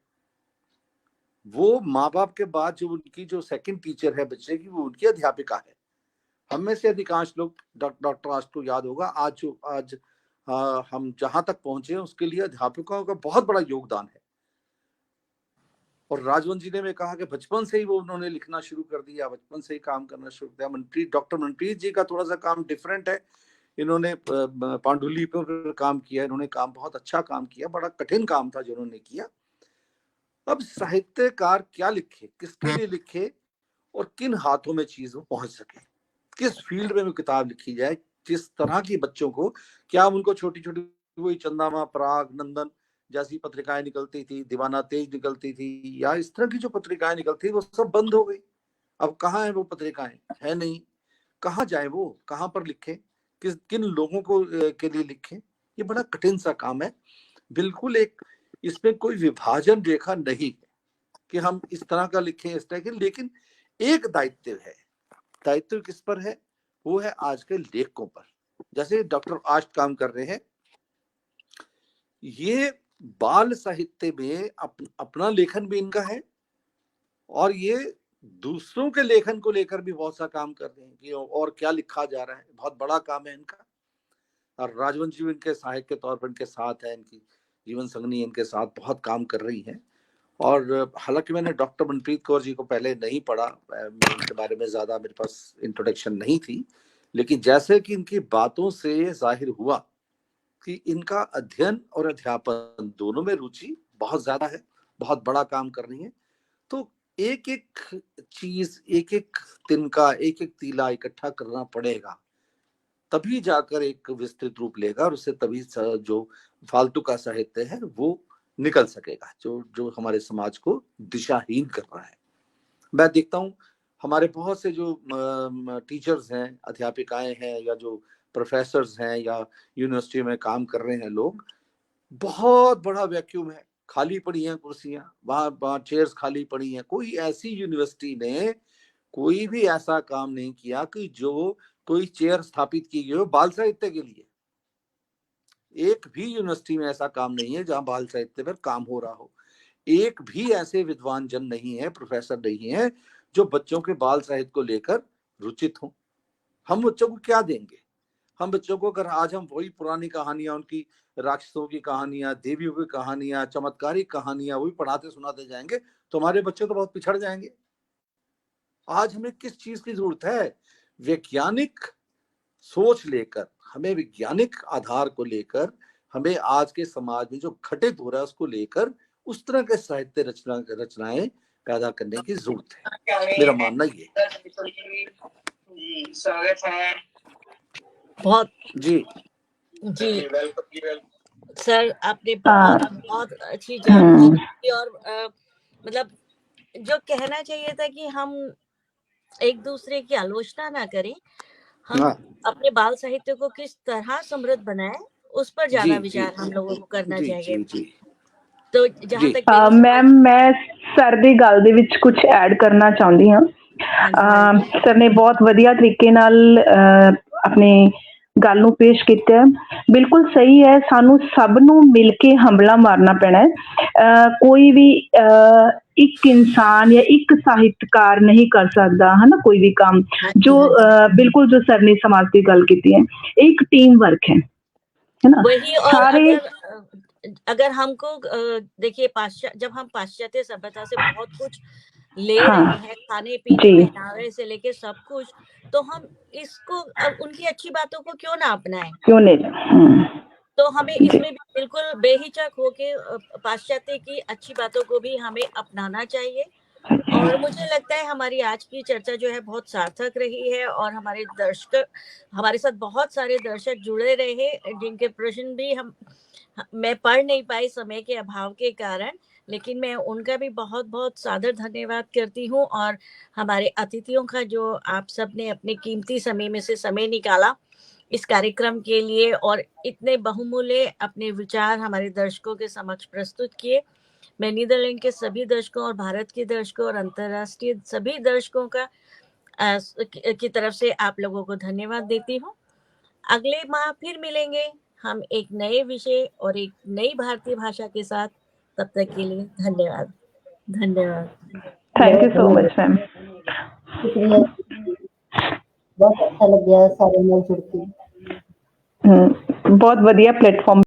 वो माँ बाप के बाद जो उनकी जो सेकंड टीचर है बच्चे की, वो उनकी अध्यापिका है। हम में से अधिकांश लोग, डॉक्टर आज को याद होगा, आज हम जहां तक पहुंचे हैं उसके लिए अध्यापकों का बहुत बड़ा योगदान है। और राजवंत जी ने मैं कहा कि बचपन से ही वो उन्होंने लिखना शुरू कर दिया, बचपन से ही काम करना शुरू किया। डॉक्टर मनप्रीत जी का थोड़ा सा काम डिफरेंट है, इन्होंने पांडुलिपियों पर काम किया, इन्होंने काम बहुत अच्छा काम किया, बड़ा कठिन काम था जो उन्होंने किया। अब साहित्यकार क्या लिखे, किसके लिए लिखे, और किन हाथों में चीज वो पहुंच सके, किस फील्ड में वो किताब लिखी जाए, किस तरह की बच्चों को, क्या उनको छोटी छोटी वही चंदामा, पराग, नंदन जैसी पत्रिकाएं निकलती थी, दीवाना तेज निकलती थी, या इस तरह की जो पत्रिकाएं निकलती, वो सब बंद हो गई। अब कहाँ है वो पत्रिकाएं, है नहीं। कहाँ जाए वो, कहाँ पर लिखे, किन लोगों को के लिए लिखे, ये बड़ा कठिन सा काम है। बिल्कुल एक इसमें कोई विभाजन रेखा नहीं है कि हम इस तरह का लिखें, इस तरह के, लेकिन एक दायित्व है। दायित्व किस पर है? वो है आज के लेखकों पर। जैसे डॉक्टर आष्ट काम कर रहे हैं, ये बाल साहित्य में अपना लेखन भी इनका है, और ये दूसरों के लेखन को लेकर भी बहुत सा काम कर रहे हैं कि और क्या लिखा जा रहा है। बहुत बड़ा काम है इनका। और राजवंत जी इनके सहायक के तौर पर इनके साथ है, इनकी जीवन संगनी इनके साथ बहुत काम कर रही है। और हालांकि मैंने डॉक्टर मनप्रीत कौर जी को पहले नहीं पढ़ा, इनके बारे में ज्यादा मेरे पास इंट्रोडक्शन नहीं थी, लेकिन जैसे कि इनकी बातों से जाहिर हुआ कि इनका अध्ययन और अध्यापन दोनों में रुचि बहुत ज्यादा है, बहुत बड़ा काम कर रही है। तो एक एक चीज, एक एक तिनका, एक एक तीला इकट्ठा करना पड़ेगा, तभी जाकर एक विस्तृत रूप लेगा, और उससे तभी जो फालतू का साहित्य है वो निकल सकेगा, जो हमारे समाज को दिशाहीन कर रहा है। मैं देखता हूँ हमारे बहुत से जो टीचर्स हैं, अध्यापिकाएं हैं, या जो प्रोफेसर्स हैं, या यूनिवर्सिटी में काम कर रहे हैं लोग, बहुत बड़ा वैक्यूम है, खाली पड़ी हैं कुर्सियां, वहां चेयर्स खाली पड़ी हैं। कोई ऐसी यूनिवर्सिटी ने कोई भी ऐसा काम नहीं किया कि जो कोई चेयर स्थापित की गई हो बाल साहित्य के लिए। एक भी यूनिवर्सिटी में ऐसा काम नहीं है जहां बाल साहित्य पर काम हो रहा हो। एक भी ऐसे विद्वान जन नहीं है, प्रोफेसर नहीं है, जो बच्चों के बाल साहित्य को लेकर रुचित हो। हम बच्चों को क्या देंगे? हम बच्चों को अगर आज हम वही पुरानी कहानियां, उनकी राक्षसों की कहानियां, देवियों की कहानियां, चमत्कारिक कहानियां वही पढ़ाते सुनाते जाएंगे, तो हमारे बच्चे तो बहुत पिछड़ जाएंगे। आज हमें किस चीज की जरूरत है? वैज्ञानिक सोच लेकर, हमें वैज्ञानिक आधार को लेकर, हमें आज के समाज में जो घटित हो रहा है उसको लेकर उस तरह के साहित्य रचनाएं पैदा करने की जरूरत है। मेरा मानना ये। स्वागत है। बहुत जी जी सर, आपने बहुत अच्छी जानकारी दी, और मतलब जो कहना चाहिए था कि हम एक दूसरे की आलोचना ना करें, हम अपने बाल साहित्य को किस तरह समृद्ध बनाएं, उस पर ज्यादा विचार हम लोगों को करना चाहिए। तो जहां तक मैम, मैं सर ਦੀ ਗੱਲ ਦੇ ਵਿੱਚ ਕੁਝ ਐਡ ਕਰਨਾ ਚਾਹੁੰਦੀ ਹਾਂ। ਸਰ ਨੇ ਬਹੁਤ ਵਧੀਆ ਤਰੀਕੇ ਨਾਲ ਆਪਣੇ ਗੱਲ ਨੂੰ ਪੇਸ਼ ਕੀਤਾ। ਬਿਲਕੁਲ ਸਹੀ ਹੈ, ਸਾਨੂੰ ਸਭ ਨੂੰ ਮਿਲ ਕੇ ਹੰਬਲਾ ਮਾਰਨਾ ਪੈਣਾ ਹੈ। ਕੋਈ ਵੀ ਇੱਕ ਇਨਸਾਨ ਜਾਂ ਇੱਕ ਸਾਹਿਤਕਾਰ ਨਹੀਂ ਕਰ ਸਕਦਾ ਹੈ ਨਾ ਕੋਈ ਵੀ ਕੰਮ। ਜੋ ਬਿਲकुल जो सर ने समाज की गल की है, एक टीम वर्क है ना। वही, और सारे अगर हमको देखिए, जब हम पाश्चात्य सभ्यता से बहुत कुछ ले रहे हैं, खाने पीने पहनावे से लेके सब कुछ, तो हम इसको उनकी अच्छी बातों को क्यों ना अपनाएं? क्यों नहीं? तो हमें इसमें भी बिल्कुल बेहिचक होके पाश्चात्य की अच्छी बातों को भी हमें अपनाना चाहिए। और मुझे लगता है हमारी आज की चर्चा जो है बहुत सार्थक रही है, और हमारे साथ बहुत सारे दर्शक जुड़े रहे, जिनके प्रश्न भी मैं पढ़ नहीं पाई समय के अभाव के कारण, लेकिन मैं उनका भी बहुत बहुत सादर धन्यवाद करती हूँ। और हमारे अतिथियों का जो आप सब ने अपने कीमती समय में से समय निकाला इस कार्यक्रम के लिए और इतने बहुमूल्य अपने विचार हमारे दर्शकों के समक्ष प्रस्तुत किए। मैं नीदरलैंड के सभी दर्शकों और भारत के दर्शकों और अंतर्राष्ट्रीय सभी दर्शकों का की तरफ से आप लोगों को धन्यवाद देती हूँ। अगले माह फिर मिलेंगे हम एक नए विषय और एक नई भारतीय भाषा के साथ। तब तक के लिए धन्यवाद। धन्यवाद। Thank you so much ma'am. शुक्रिया, बहुत अच्छा लग गया सारे नाल जुड़ के। बहुत वधिया प्लेटफॉर्म